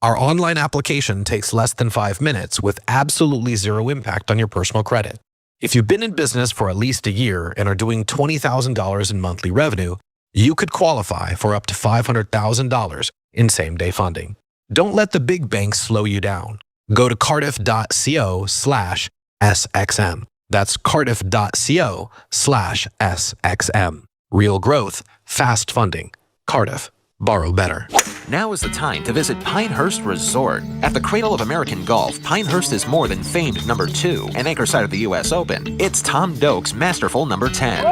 [SPEAKER 23] Our online application takes less than 5 minutes with absolutely zero impact on your personal credit. If you've been in business for at least a year and are doing $20,000 in monthly revenue, you could qualify for up to $500,000 in same-day funding. Don't let the big banks slow you down. Go to cardiff.co/SXM. That's cardiff.co/SXM. Real growth, fast funding. Cardiff. Borrow better.
[SPEAKER 21] Now is the time to visit Pinehurst Resort. At the cradle of American golf, Pinehurst is more than famed #2 and anchor site of the U.S. Open. It's Tom Doak's masterful #10.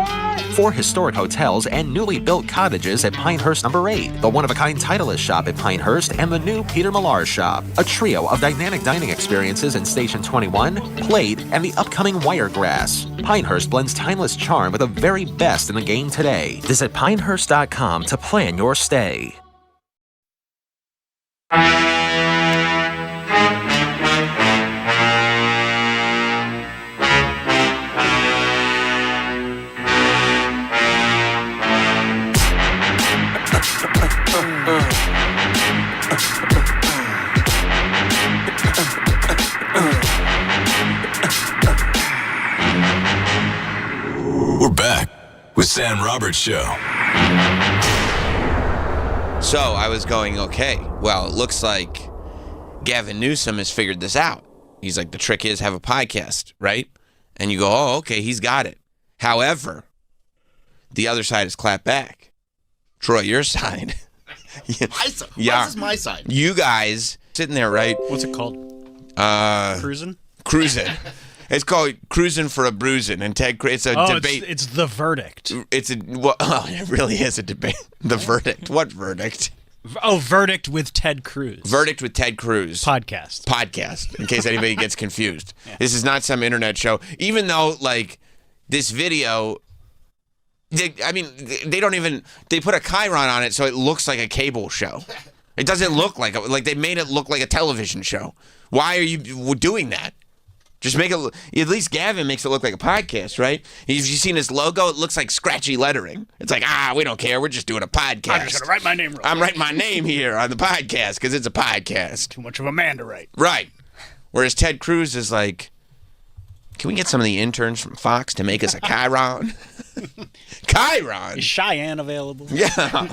[SPEAKER 21] 4 historic hotels and newly built cottages at Pinehurst #8. The one-of-a-kind Titleist shop at Pinehurst and the new Peter Millar shop. A trio of dynamic dining experiences in Station 21, Plate, and the upcoming Wiregrass. Pinehurst blends timeless charm with the very best in the game today. Visit pinehurst.com to plan your stay.
[SPEAKER 22] We're back with Sam Roberts Show.
[SPEAKER 1] So I was going, okay, well, it looks like Gavin Newsom has figured this out. He's like, the trick is have a podcast, right? And you go, oh, okay, he's got it. However, the other side is clapped back. Troy, your side.
[SPEAKER 3] My side? This is my side.
[SPEAKER 1] You guys sitting there, right?
[SPEAKER 2] What's it called? Cruising?
[SPEAKER 1] Cruising. It's called Cruising for a Bruising, and Ted. It's a debate.
[SPEAKER 2] It's the verdict.
[SPEAKER 1] It really is a debate. The verdict. What verdict?
[SPEAKER 2] Oh, Verdict with Ted Cruz.
[SPEAKER 1] Verdict with Ted Cruz.
[SPEAKER 2] Podcast.
[SPEAKER 1] In case anybody gets confused, This is not some internet show. Even though, like, this video, they put a chyron on it, so it looks like a cable show. It doesn't look like they made it look like a television show. Why are you doing that? Just make it. At least Gavin makes it look like a podcast, right? Have you seen his logo? It looks like scratchy lettering. It's like, we don't care. We're just doing a podcast.
[SPEAKER 2] I'm just gonna write my name.
[SPEAKER 1] I'm writing my name here on the podcast because it's a podcast.
[SPEAKER 2] Too much of a man to write.
[SPEAKER 1] Right. Whereas Ted Cruz is like, can we get some of the interns from Fox to make us a Chiron? Chiron?
[SPEAKER 2] Is Cheyenne available?
[SPEAKER 1] Yeah.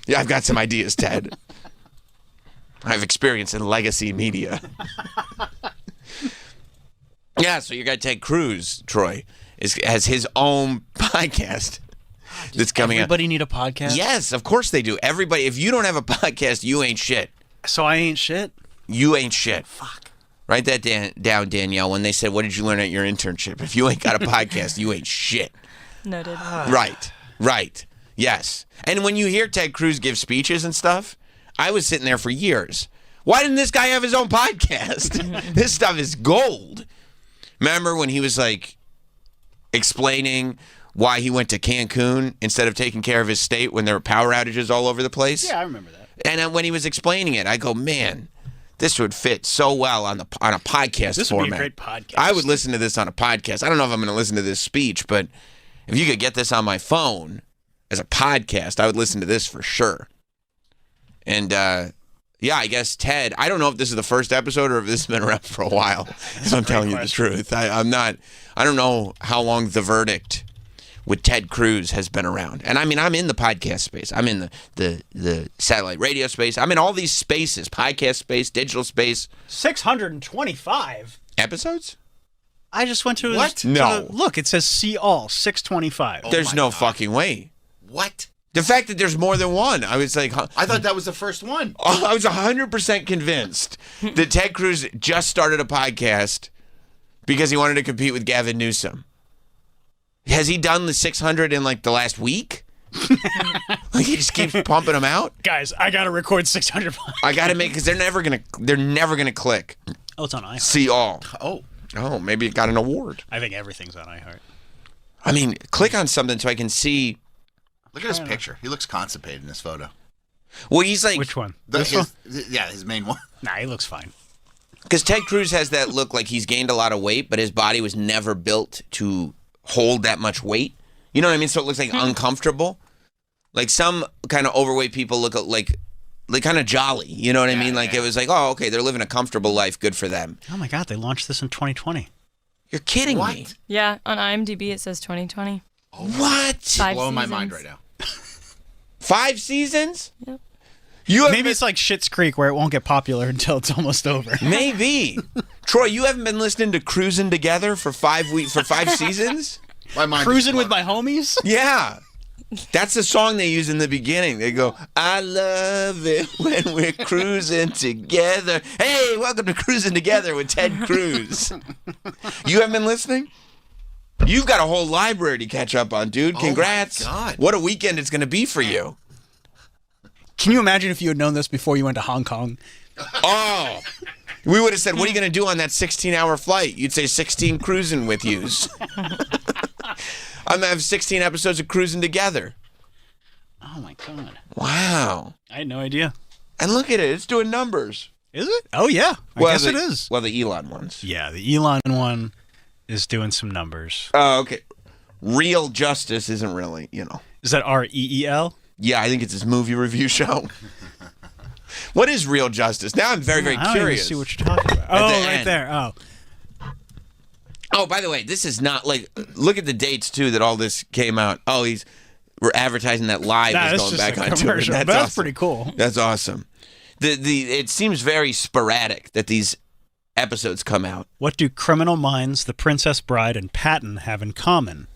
[SPEAKER 1] Yeah, I've got some ideas, Ted. I have experience in legacy media. Yeah, so your guy Ted Cruz, Troy, has his own podcast that's coming out.
[SPEAKER 2] Everybody need a podcast?
[SPEAKER 1] Yes, of course they do. Everybody. If you don't have a podcast, you ain't shit.
[SPEAKER 2] So I ain't shit?
[SPEAKER 1] You ain't shit. Fuck. Write that down, Danielle, when they said, what did you learn at your internship? If you ain't got a podcast, you ain't shit.
[SPEAKER 4] Noted.
[SPEAKER 1] Right. Yes. And when you hear Ted Cruz give speeches and stuff, I was sitting there for years. Why didn't this guy have his own podcast? This stuff is gold. Remember when he was like explaining why he went to Cancun instead of taking care of his state when there were power outages all over the place?
[SPEAKER 2] Yeah, I remember that.
[SPEAKER 1] And when he was explaining it, I go, man, this would fit so well on a podcast
[SPEAKER 2] this
[SPEAKER 1] format.
[SPEAKER 2] This would be a great podcast.
[SPEAKER 1] I would listen to this on a podcast. I don't know if I'm going to listen to this speech, but if you could get this on my phone as a podcast, I would listen to this for sure. And yeah, I guess Ted, I don't know if this is the first episode or if this has been around for a while, if I'm telling you the truth. I don't know how long The Verdict with Ted Cruz has been around. And I mean, I'm in the podcast space. I'm in the satellite radio space. I'm in all these spaces, podcast space, digital space.
[SPEAKER 2] 625
[SPEAKER 1] episodes?
[SPEAKER 2] I just went to
[SPEAKER 1] what? No.
[SPEAKER 2] Look, it says see all, 625.
[SPEAKER 1] There's no fucking way.
[SPEAKER 3] What?
[SPEAKER 1] The fact that there's more than one, I was like...
[SPEAKER 3] I thought that was the first one.
[SPEAKER 1] I was 100% convinced that Ted Cruz just started a podcast because he wanted to compete with Gavin Newsom. Has he done the 600 in like the last week? Like he just keeps pumping them out?
[SPEAKER 2] Guys, I got to record 600.
[SPEAKER 1] I got to make... Because they're never gonna click.
[SPEAKER 2] Oh, it's on iHeart.
[SPEAKER 1] See all.
[SPEAKER 3] Oh,
[SPEAKER 1] maybe it got an award.
[SPEAKER 2] I think everything's on iHeart.
[SPEAKER 1] I mean, click on something so I can see...
[SPEAKER 3] Look at his picture. He looks constipated in this photo.
[SPEAKER 1] Well, he's like...
[SPEAKER 2] Which one?
[SPEAKER 3] Yeah, his main one.
[SPEAKER 2] Nah, he looks fine.
[SPEAKER 1] Because Ted Cruz has that look like he's gained a lot of weight, but his body was never built to hold that much weight. You know what I mean? So it looks like uncomfortable. Like some kind of overweight people look like kind of jolly. You know what I mean? Like it was like, oh, okay, they're living a comfortable life. Good for them.
[SPEAKER 2] Oh my God, they launched this in 2020.
[SPEAKER 1] You're kidding me.
[SPEAKER 4] Yeah, on IMDb it says 2020.
[SPEAKER 1] What?
[SPEAKER 4] 5
[SPEAKER 3] blowing my
[SPEAKER 4] seasons.
[SPEAKER 3] mind right now.
[SPEAKER 1] 5 seasons?
[SPEAKER 4] Yep.
[SPEAKER 2] Maybe it's like Schitt's Creek where it won't get popular until it's almost over.
[SPEAKER 1] Maybe. Troy, you haven't been listening to Cruising Together for 5 seasons?
[SPEAKER 2] Cruising with my homies?
[SPEAKER 1] Yeah. That's the song they use in the beginning. They go, I love it when we're cruising together. Hey, welcome to Cruising Together with Ted Cruz. You haven't been listening? You've got a whole library to catch up on, dude. Congrats.
[SPEAKER 3] Oh my God.
[SPEAKER 1] What a weekend it's going to be for you.
[SPEAKER 2] Can you imagine if you had known this before you went to Hong Kong?
[SPEAKER 1] Oh. We would have said, what are you going to do on that 16-hour flight? You'd say 16 cruising with yous. I'm going to have 16 episodes of Cruising Together.
[SPEAKER 2] Oh, my God.
[SPEAKER 1] Wow.
[SPEAKER 2] I had no idea.
[SPEAKER 1] And look at it. It's doing numbers.
[SPEAKER 2] Is it? Oh, yeah. I guess it is.
[SPEAKER 1] Well, the Elon ones.
[SPEAKER 2] Yeah, the Elon one is doing some numbers.
[SPEAKER 1] Oh, okay. Real Justice isn't really,
[SPEAKER 2] Is that REEL?
[SPEAKER 1] Yeah, I think it's his movie review show. What is Real Justice? Now I'm very, very
[SPEAKER 2] I don't
[SPEAKER 1] curious.
[SPEAKER 2] Even see what you're talking about. Oh, right
[SPEAKER 1] end.
[SPEAKER 2] there. Oh.
[SPEAKER 1] Oh, by the way, this is not like, look at the dates, too, that all this came out. Oh, we're advertising that Live is going back on tour.
[SPEAKER 2] That's
[SPEAKER 1] awesome.
[SPEAKER 2] Pretty cool.
[SPEAKER 1] That's awesome. It seems very sporadic that these episodes come out.
[SPEAKER 2] What do Criminal Minds, The Princess Bride, and Patton have in common?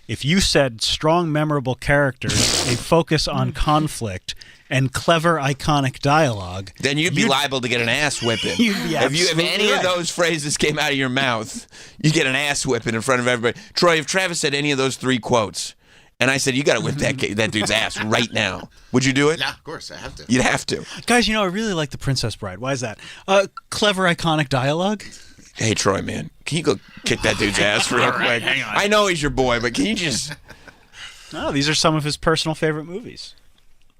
[SPEAKER 2] If you said strong, memorable characters, a focus on conflict, and clever, iconic dialogue,
[SPEAKER 1] then you'd be liable to get an ass whipping. If any of those phrases came out of your mouth, you get an ass whipping in front of everybody. Troy, if Travis said any of those 3 quotes, and I said, you got to whip that dude's ass right now, would you do it?
[SPEAKER 3] Yeah, of course, I have to.
[SPEAKER 1] You'd have to.
[SPEAKER 2] Guys, I really like The Princess Bride. Why is that? Clever, iconic dialogue?
[SPEAKER 1] Hey, Troy, man, can you go kick that dude's ass real quick?
[SPEAKER 2] Hang on.
[SPEAKER 1] I know he's your boy, but can you just...
[SPEAKER 2] No, these are some of his personal favorite movies.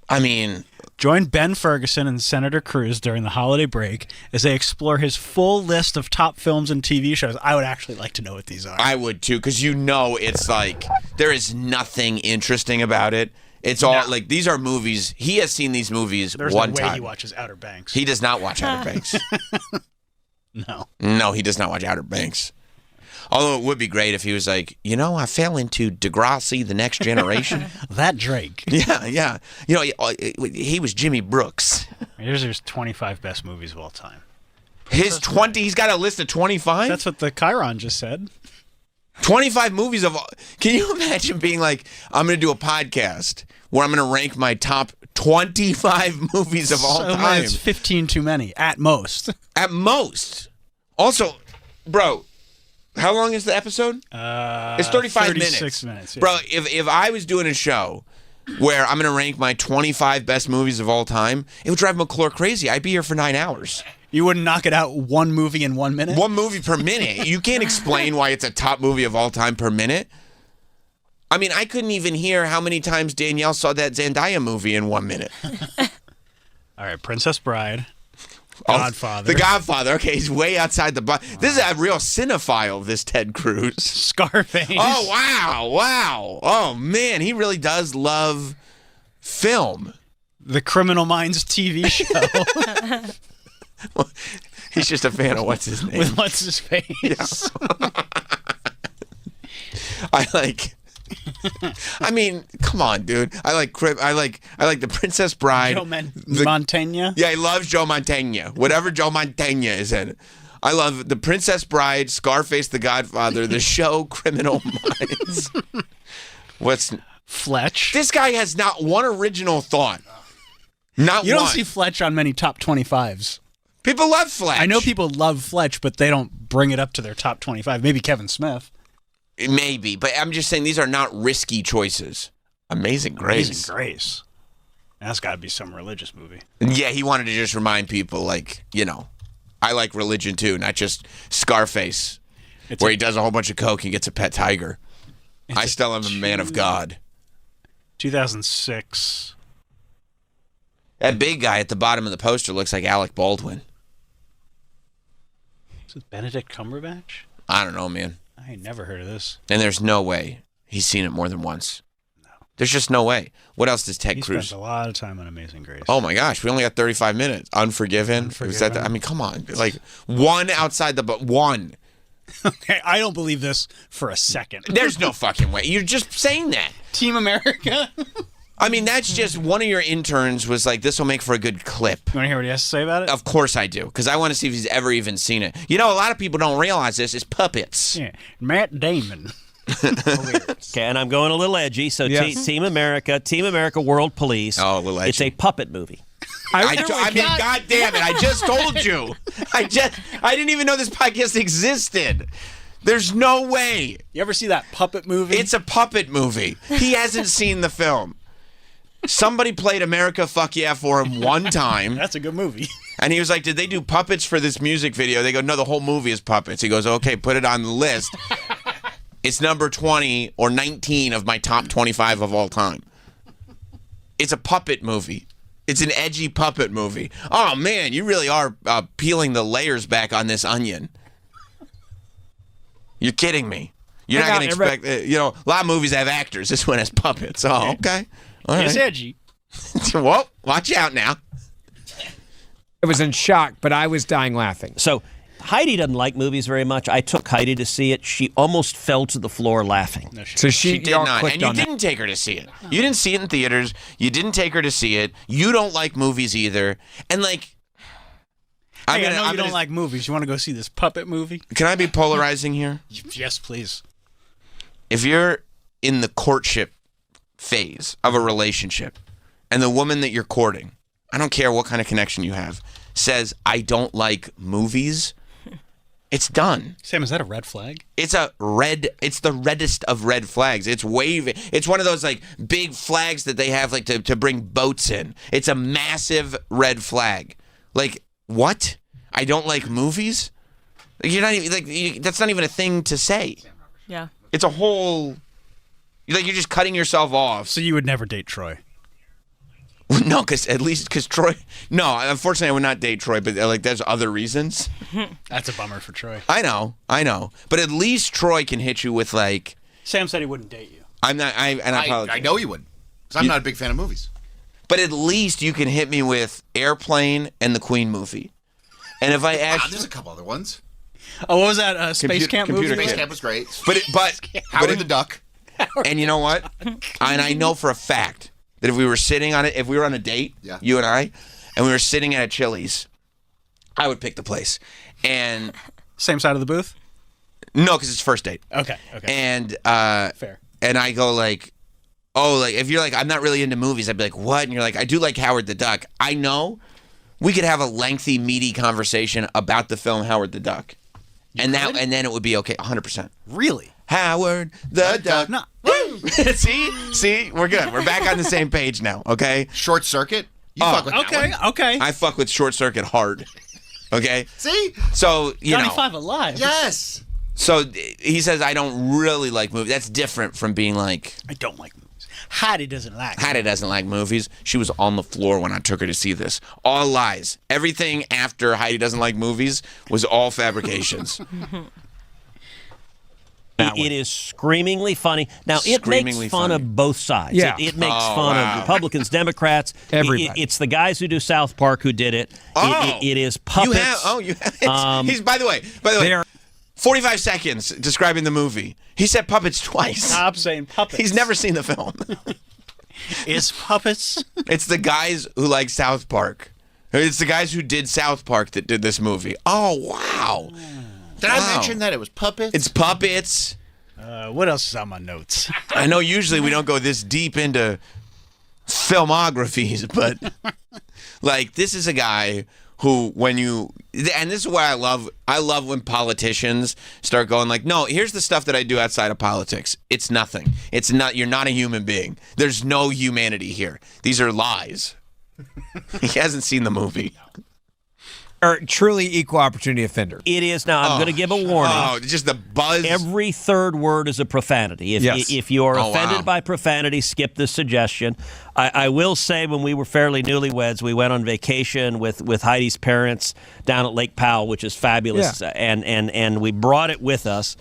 [SPEAKER 1] I mean...
[SPEAKER 2] Join Ben Ferguson and Senator Cruz during the holiday break as they explore his full list of top films and TV shows. I would actually like to know what these are.
[SPEAKER 1] I would too, because it's like there is nothing interesting about it. It's all like these are movies. He has seen these movies
[SPEAKER 2] There's
[SPEAKER 1] one
[SPEAKER 2] no way
[SPEAKER 1] time.
[SPEAKER 2] he watches Outer Banks.
[SPEAKER 1] He does not watch Outer Banks.
[SPEAKER 2] No,
[SPEAKER 1] he does not watch Outer Banks. Although it would be great if he was like, I fell into Degrassi, The Next Generation.
[SPEAKER 2] That Drake.
[SPEAKER 1] Yeah. He was Jimmy Brooks.
[SPEAKER 2] Here's his 25 best movies of all time.
[SPEAKER 1] His 20, he's got a list of 25?
[SPEAKER 2] That's what the Chiron just said.
[SPEAKER 1] 25 movies of all. Can you imagine being like, I'm going to do a podcast where I'm going to rank my top 25 movies of all time?
[SPEAKER 2] It's 15 too many, at most.
[SPEAKER 1] At most. Also, bro, how long is the episode? It's 35
[SPEAKER 2] 36 minutes. Yeah.
[SPEAKER 1] Bro, if I was doing a show where I'm going to rank my 25 best movies of all time, it would drive McClure crazy. I'd be here for 9 hours.
[SPEAKER 2] You wouldn't knock it out one movie in 1 minute?
[SPEAKER 1] One movie per minute. You can't explain why it's a top movie of all time per minute. I mean, I couldn't even hear how many times Danielle saw that Zendaya movie in 1 minute.
[SPEAKER 2] All right, Princess Bride. Godfather.
[SPEAKER 1] The Godfather. Okay, he's way outside the box. This is a real cinephile, this Ted Cruz.
[SPEAKER 2] Scarface.
[SPEAKER 1] Oh, wow. Oh, man, he really does love film.
[SPEAKER 2] The Criminal Minds TV show.
[SPEAKER 1] Well, he's just a fan of what's his name.
[SPEAKER 2] With what's his face.
[SPEAKER 1] Yeah. I mean, come on, dude. I like the Princess Bride.
[SPEAKER 2] Joe Mantegna?
[SPEAKER 1] Yeah, he loves Joe Mantegna. Whatever Joe Mantegna is in. I love the Princess Bride, Scarface, The Godfather, the show Criminal Minds. What's
[SPEAKER 2] Fletch?
[SPEAKER 1] This guy has not one original thought. Not one.
[SPEAKER 2] You don't see Fletch on many top 25s.
[SPEAKER 1] People love Fletch.
[SPEAKER 2] I know people love Fletch, but they don't bring it up to their top 25. Maybe Kevin Smith.
[SPEAKER 1] Maybe, but I'm just saying these are not risky choices. Amazing Grace.
[SPEAKER 2] Amazing Grace. That's got to be some religious movie.
[SPEAKER 1] Yeah, he wanted to just remind people, like, I like religion too, not just Scarface, where he does a whole bunch of coke and gets a pet tiger. I still am a man of God.
[SPEAKER 2] 2006.
[SPEAKER 1] That big guy at the bottom of the poster looks like Alec Baldwin.
[SPEAKER 2] Is it Benedict Cumberbatch?
[SPEAKER 1] I don't know, man.
[SPEAKER 2] I ain't never heard of this.
[SPEAKER 1] And there's no way he's seen it more than once. No. There's just no way. What else does Ted Cruz?
[SPEAKER 2] He spent a lot of time on Amazing Grace.
[SPEAKER 1] Oh my gosh, we only got 35 minutes. Unforgiven. Was that I mean, come on. Like one outside the one.
[SPEAKER 2] Okay, I don't believe this for a second.
[SPEAKER 1] There's no fucking way. You're just saying that.
[SPEAKER 2] Team America.
[SPEAKER 1] I mean, that's just one of your interns was like, this will make for a good clip.
[SPEAKER 2] You want to hear what he has to say about it?
[SPEAKER 1] Of course I do, because I want to see if he's ever even seen it. A lot of people don't realize this. It's puppets.
[SPEAKER 2] Yeah, Matt Damon.
[SPEAKER 5] Okay, and I'm going a little edgy, so
[SPEAKER 2] yes.
[SPEAKER 5] Team America World Police.
[SPEAKER 1] Oh, a little edgy.
[SPEAKER 5] It's a puppet movie.
[SPEAKER 1] I mean, God damn it, I just told you. I didn't even know this podcast existed. There's no way.
[SPEAKER 2] You ever see that puppet movie?
[SPEAKER 1] It's a puppet movie. He hasn't seen the film. Somebody played America Fuck Yeah for him one time.
[SPEAKER 2] That's a good movie.
[SPEAKER 1] And he was like, did they do puppets for this music video? They go, no, the whole movie is puppets. He goes, okay, put it on the list. It's number 20 or 19 of my top 25 of all time. It's a puppet movie. It's an edgy puppet movie. Oh, man, you really are peeling the layers back on this onion. You're kidding me. You're not going to expect, a lot of movies have actors. This one has puppets. Oh, okay. All right.
[SPEAKER 2] It's edgy.
[SPEAKER 1] Whoa, watch out now.
[SPEAKER 6] I was in shock, but I was dying laughing.
[SPEAKER 5] So Heidi doesn't like movies very much. I took Heidi to see it. She almost fell to the floor laughing.
[SPEAKER 6] No, she
[SPEAKER 1] did not. And you didn't take her to see it. You didn't see it in theaters. You didn't take her to see it. You don't like movies either. And like...
[SPEAKER 2] I know you don't like movies. You want to go see this puppet movie?
[SPEAKER 1] Can I be polarizing here?
[SPEAKER 2] Yes, please.
[SPEAKER 1] If you're in the courtship phase of a relationship and the woman that you're courting, I don't care what kind of connection you have, says, I don't like movies, it's done.
[SPEAKER 2] Sam, is that a red flag?
[SPEAKER 1] It's the reddest of red flags. It's waving. It's one of those like big flags that they have like to bring boats in. It's a massive red flag. Like, what? I don't like movies? You're not even like that's not even a thing to say.
[SPEAKER 4] Yeah.
[SPEAKER 1] It's a whole you're just cutting yourself off.
[SPEAKER 2] So you would never date Troy?
[SPEAKER 1] No, because Troy. No, unfortunately, I would not date Troy. But like, there's other reasons.
[SPEAKER 2] That's a bummer for Troy.
[SPEAKER 1] I know. But at least Troy can hit you with like.
[SPEAKER 2] Sam said he wouldn't date you.
[SPEAKER 1] I'm not.
[SPEAKER 3] I know he wouldn't. Because I'm not a big fan of movies.
[SPEAKER 1] But at least you can hit me with Airplane and the Queen movie. And if I actually,
[SPEAKER 3] there's a couple other ones.
[SPEAKER 2] Oh, what was that Space Camp movie?
[SPEAKER 3] Space Camp was great.
[SPEAKER 1] But
[SPEAKER 3] Howard the Duck.
[SPEAKER 1] And you know what? And I know for a fact that if we were sitting on it, if we were on a date, you and I, and we were sitting at a Chili's, I would pick the place. And
[SPEAKER 2] same side of the booth?
[SPEAKER 1] No, because it's first date.
[SPEAKER 2] Okay.
[SPEAKER 1] And
[SPEAKER 2] fair.
[SPEAKER 1] And I go like, oh, like if you're like, I'm not really into movies, I'd be like, what? And you're like, I do like Howard the Duck. I know we could have a lengthy, meaty conversation about the film Howard the Duck. And then it would be okay, 100%.
[SPEAKER 2] Really?
[SPEAKER 1] Howard the Duck.
[SPEAKER 2] No.
[SPEAKER 1] See, we're good. We're back on the same page now. Okay.
[SPEAKER 3] Short Circuit. You fuck with that one.
[SPEAKER 2] Okay.
[SPEAKER 1] I fuck with Short Circuit hard. Okay.
[SPEAKER 3] See.
[SPEAKER 1] So
[SPEAKER 2] Johnny Five Alive.
[SPEAKER 3] Yes.
[SPEAKER 1] So he says I don't really like movies. That's different from being like
[SPEAKER 2] I don't like movies. Hattie doesn't like
[SPEAKER 1] movies. She was on the floor when I took her to see this. All lies. Everything after Heidi doesn't like movies was all fabrications.
[SPEAKER 5] It is screamingly funny. Now, it makes fun of both sides.
[SPEAKER 6] Yeah.
[SPEAKER 5] It makes fun of Republicans, Democrats.
[SPEAKER 6] Everybody.
[SPEAKER 5] It's the guys who do South Park who did it. It is puppets.
[SPEAKER 1] You have. He's by the way. 45 seconds describing the movie. He said puppets twice.
[SPEAKER 2] Stop saying puppets.
[SPEAKER 1] He's never seen the film.
[SPEAKER 2] Is puppets?
[SPEAKER 1] It's the guys who like South Park. It's the guys who did South Park that did this movie. Oh, wow.
[SPEAKER 3] Did I mention that it was puppets?
[SPEAKER 1] It's puppets.
[SPEAKER 2] What else is on my notes?
[SPEAKER 1] I know usually we don't go this deep into filmographies, but like this is a guy who and this is why I love when politicians start going like, no, here's the stuff that I do outside of politics. It's nothing. You're not a human being. There's no humanity here. These are lies. He hasn't seen the movie.
[SPEAKER 6] Or truly equal opportunity offender.
[SPEAKER 5] It is. Now, I'm going to give a warning.
[SPEAKER 1] Oh, just the buzz.
[SPEAKER 5] Every third word is a profanity. If you are offended by profanity, skip this suggestion. I will say when we were fairly newlyweds, we went on vacation with Heidi's parents down at Lake Powell, which is fabulous, and we brought it with us.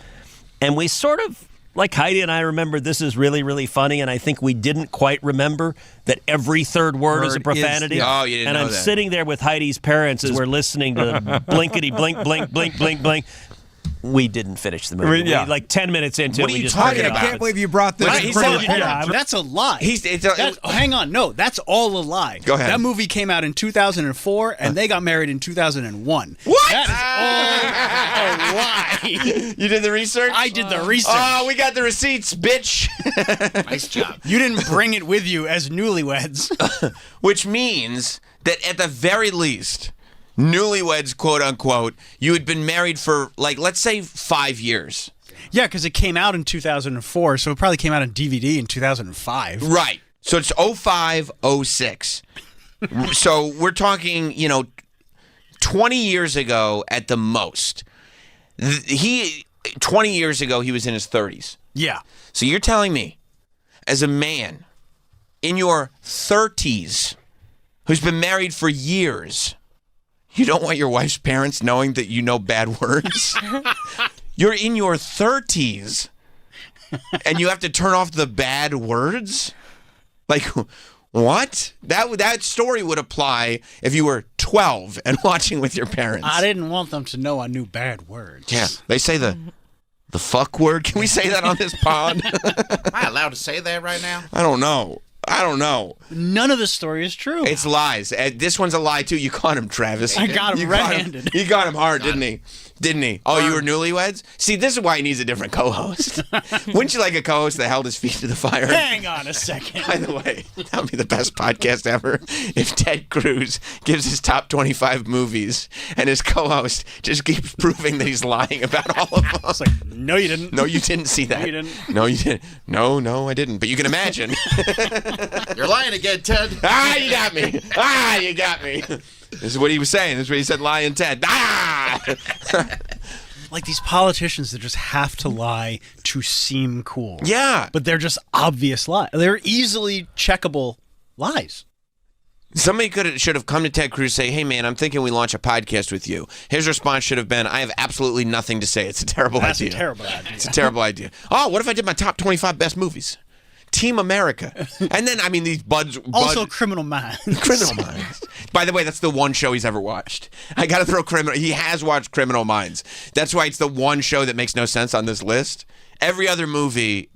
[SPEAKER 5] And we sort of, like Heidi and I remember this is really, really funny, and I think we didn't quite remember that every third word is a profanity.
[SPEAKER 1] Oh, you didn't
[SPEAKER 5] and
[SPEAKER 1] know
[SPEAKER 5] I'm
[SPEAKER 1] that.
[SPEAKER 5] sitting there with Heidi's parents as we're listening to blinkety blink, blink, blink, blink, blink. We didn't finish the movie.
[SPEAKER 6] Yeah.
[SPEAKER 5] Like 10 minutes into
[SPEAKER 1] What
[SPEAKER 5] it,
[SPEAKER 1] are
[SPEAKER 5] we
[SPEAKER 1] you
[SPEAKER 5] just
[SPEAKER 1] talking
[SPEAKER 5] turned it
[SPEAKER 1] about?
[SPEAKER 5] off.
[SPEAKER 6] I can't believe you brought this.
[SPEAKER 2] That's a lie. Hang on. No, that's all a lie.
[SPEAKER 1] Go ahead.
[SPEAKER 2] That movie came out in 2004, and they got married in 2001.
[SPEAKER 1] What?
[SPEAKER 2] That is all a lie.
[SPEAKER 1] You did the research?
[SPEAKER 2] I did the research.
[SPEAKER 1] Oh, we got the receipts, bitch.
[SPEAKER 3] Nice job.
[SPEAKER 2] You didn't bring it with you as newlyweds.
[SPEAKER 1] Which means that at the very least, newlyweds, quote unquote, you had been married for, like, let's say 5 years.
[SPEAKER 2] Yeah, because it came out in 2004, so it probably came out on DVD in 2005.
[SPEAKER 1] Right. So it's 05, 06. So we're talking, 20 years ago at the most. 20 years ago, he was in his 30s.
[SPEAKER 2] Yeah.
[SPEAKER 1] So you're telling me, as a man in your 30s who's been married for years, you don't want your wife's parents knowing that you know bad words? You're in your 30s and you have to turn off the bad words? Like, what? That story would apply if you were 12 and watching with your parents.
[SPEAKER 2] I didn't want them to know I knew bad words.
[SPEAKER 1] Yeah, they say the fuck word. Can we say that on this pod?
[SPEAKER 3] Am I allowed to say that right now?
[SPEAKER 1] I don't know.
[SPEAKER 2] None of the story is true.
[SPEAKER 1] It's lies. This one's a lie, too. You caught him, Travis.
[SPEAKER 2] I got him red-handed.
[SPEAKER 1] You got him hard, didn't he? Didn't he? Oh, you were newlyweds? See, this is why he needs a different co-host. Wouldn't you like a co-host that held his feet to the fire?
[SPEAKER 2] Hang on a second.
[SPEAKER 1] By the way, that would be the best podcast ever if Ted Cruz gives his top 25 movies and his co-host just keeps proving that he's lying about all of them.
[SPEAKER 2] It's like, no, you didn't.
[SPEAKER 1] No, you didn't see that.
[SPEAKER 2] No, you didn't.
[SPEAKER 1] No, you didn't. No, I didn't. But you can imagine.
[SPEAKER 3] You're lying again, Ted.
[SPEAKER 1] You got me. You got me. This is what he was saying. This is what he said, lying Ted.
[SPEAKER 2] Like these politicians that just have to lie to seem cool.
[SPEAKER 1] Yeah.
[SPEAKER 2] But they're just obvious lies. They're easily checkable lies.
[SPEAKER 1] Somebody should have come to Ted Cruz and say, hey, man, I'm thinking we launch a podcast with you. His response should have been, I have absolutely nothing to say. It's a terrible idea.
[SPEAKER 2] That's a terrible idea.
[SPEAKER 1] It's a terrible idea. Oh, what if I did my top 25 best movies? Team America. And then, I mean, these buds.
[SPEAKER 2] Also, Criminal Minds.
[SPEAKER 1] Criminal Minds. By the way, that's the one show he's ever watched. I got to throw Criminal. He has watched Criminal Minds. That's why it's the one show that makes no sense on this list. Every other movie,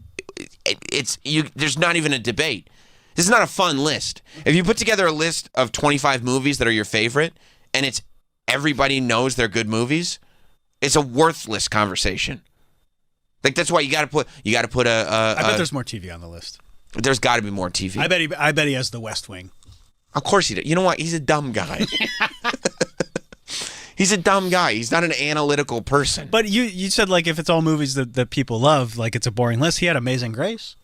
[SPEAKER 1] there's not even a debate. This is not a fun list. If you put together a list of 25 movies that are your favorite, and it's everybody knows they're good movies, it's a worthless conversation. Like, that's why you got to put a.
[SPEAKER 2] I bet there's more TV on the list.
[SPEAKER 1] There's got to be more TV.
[SPEAKER 2] I bet he has The West Wing.
[SPEAKER 1] Of course he does. You know what? He's a dumb guy. He's a dumb guy. He's not an analytical person.
[SPEAKER 2] But you said, like, if it's all movies that people love, like, it's a boring list. He had Amazing Grace.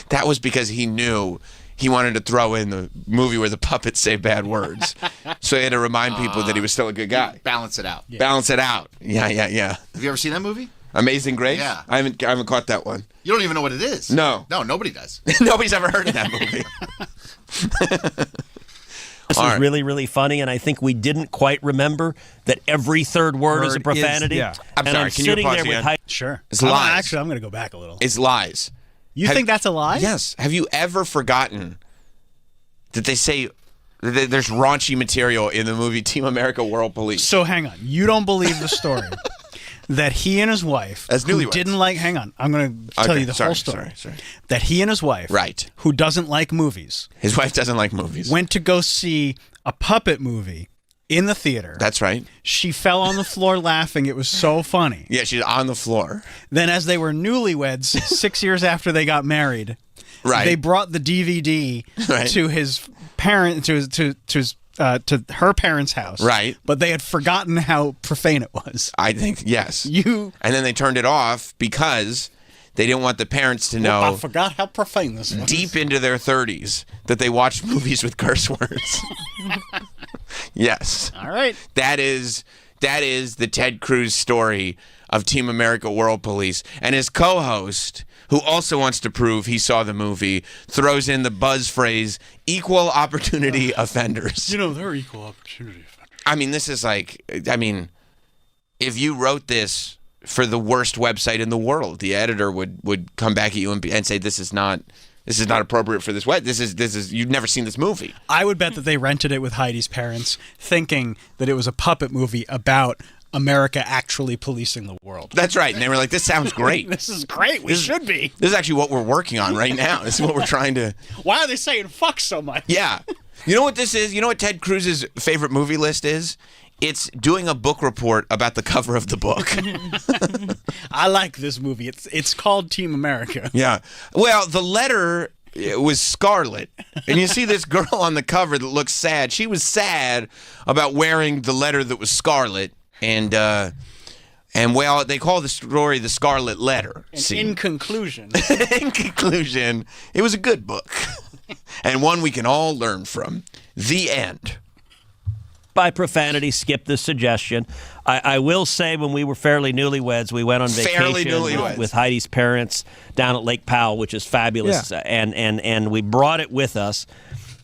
[SPEAKER 1] That was because he knew he wanted to throw in the movie where the puppets say bad words. So he had to remind people that he was still a good guy.
[SPEAKER 3] Balance it out.
[SPEAKER 1] Yeah. Balance it out. Yeah.
[SPEAKER 3] Have you ever seen that movie?
[SPEAKER 1] Amazing Grace?
[SPEAKER 3] Yeah.
[SPEAKER 1] I haven't caught that one.
[SPEAKER 3] You don't even know what it is.
[SPEAKER 1] No.
[SPEAKER 3] No, nobody does.
[SPEAKER 1] Nobody's ever heard of that movie.
[SPEAKER 5] This is really, really funny, and I think we didn't quite remember that every third word is a profanity.
[SPEAKER 1] I'm sorry,
[SPEAKER 5] I'm
[SPEAKER 1] can you
[SPEAKER 5] sitting
[SPEAKER 1] pause
[SPEAKER 5] there
[SPEAKER 1] again?
[SPEAKER 5] with
[SPEAKER 2] Sure.
[SPEAKER 1] It's lies.
[SPEAKER 2] Actually, I'm going to go back a little.
[SPEAKER 1] It's lies.
[SPEAKER 2] You think that's a lie?
[SPEAKER 1] Yes. Have you ever forgotten that they say that there's raunchy material in the movie Team America World Police?
[SPEAKER 2] So hang on. You don't believe the story that he and his wife,
[SPEAKER 1] as newlyweds,
[SPEAKER 2] didn't like. Hang on. I'm going to tell you the whole story.
[SPEAKER 1] Sorry.
[SPEAKER 2] That he and his wife,
[SPEAKER 1] right,
[SPEAKER 2] who doesn't like movies.
[SPEAKER 1] His wife doesn't like movies.
[SPEAKER 2] Went to go see a puppet movie in the theater.
[SPEAKER 1] That's right.
[SPEAKER 2] She fell on the floor laughing. It was so funny.
[SPEAKER 1] Yeah, she's on the floor.
[SPEAKER 2] Then, as they were newlyweds, 6 years after they got married,
[SPEAKER 1] right,
[SPEAKER 2] they brought the DVD to his parent, to her parents' house.
[SPEAKER 1] Right.
[SPEAKER 2] But they had forgotten how profane it was.
[SPEAKER 1] I think, yes.
[SPEAKER 2] And
[SPEAKER 1] then they turned it off because they didn't want the parents to know.
[SPEAKER 2] I forgot how profane this was.
[SPEAKER 1] Deep into their 30s that they watched movies with curse words. Yes.
[SPEAKER 2] All right.
[SPEAKER 1] That is the Ted Cruz story of Team America World Police. And his co-host, who also wants to prove he saw the movie, throws in the buzz phrase, equal opportunity offenders.
[SPEAKER 2] You know, they're equal opportunity offenders.
[SPEAKER 1] I mean, this is like, if you wrote this for the worst website in the world, the editor would come back at you and say, this is not appropriate for this web. This is you've never seen this movie.
[SPEAKER 2] I would bet that they rented it with Heidi's parents, thinking that it was a puppet movie about America actually policing the world.
[SPEAKER 1] That's right. And they were like, this sounds great.
[SPEAKER 2] This is great. We should be.
[SPEAKER 1] This is actually what we're working on right now. This is what we're trying to.
[SPEAKER 2] Why are they saying fuck so much?
[SPEAKER 1] Yeah. You know what this is? You know what Ted Cruz's favorite movie list is? It's doing a book report about the cover of the book.
[SPEAKER 2] I like this movie. It's called Team America.
[SPEAKER 1] Yeah. Well, the letter was scarlet. And you see this girl on the cover that looks sad. She was sad about wearing the letter that was scarlet. And well, they call the story The Scarlet Letter.
[SPEAKER 2] In conclusion.
[SPEAKER 1] In conclusion, it was a good book. And one we can all learn from. The end.
[SPEAKER 5] By profanity, skip this suggestion. I will say when we were fairly newlyweds, we went on vacation with Heidi's parents down at Lake Powell, which is fabulous. Yeah. And we brought it with us.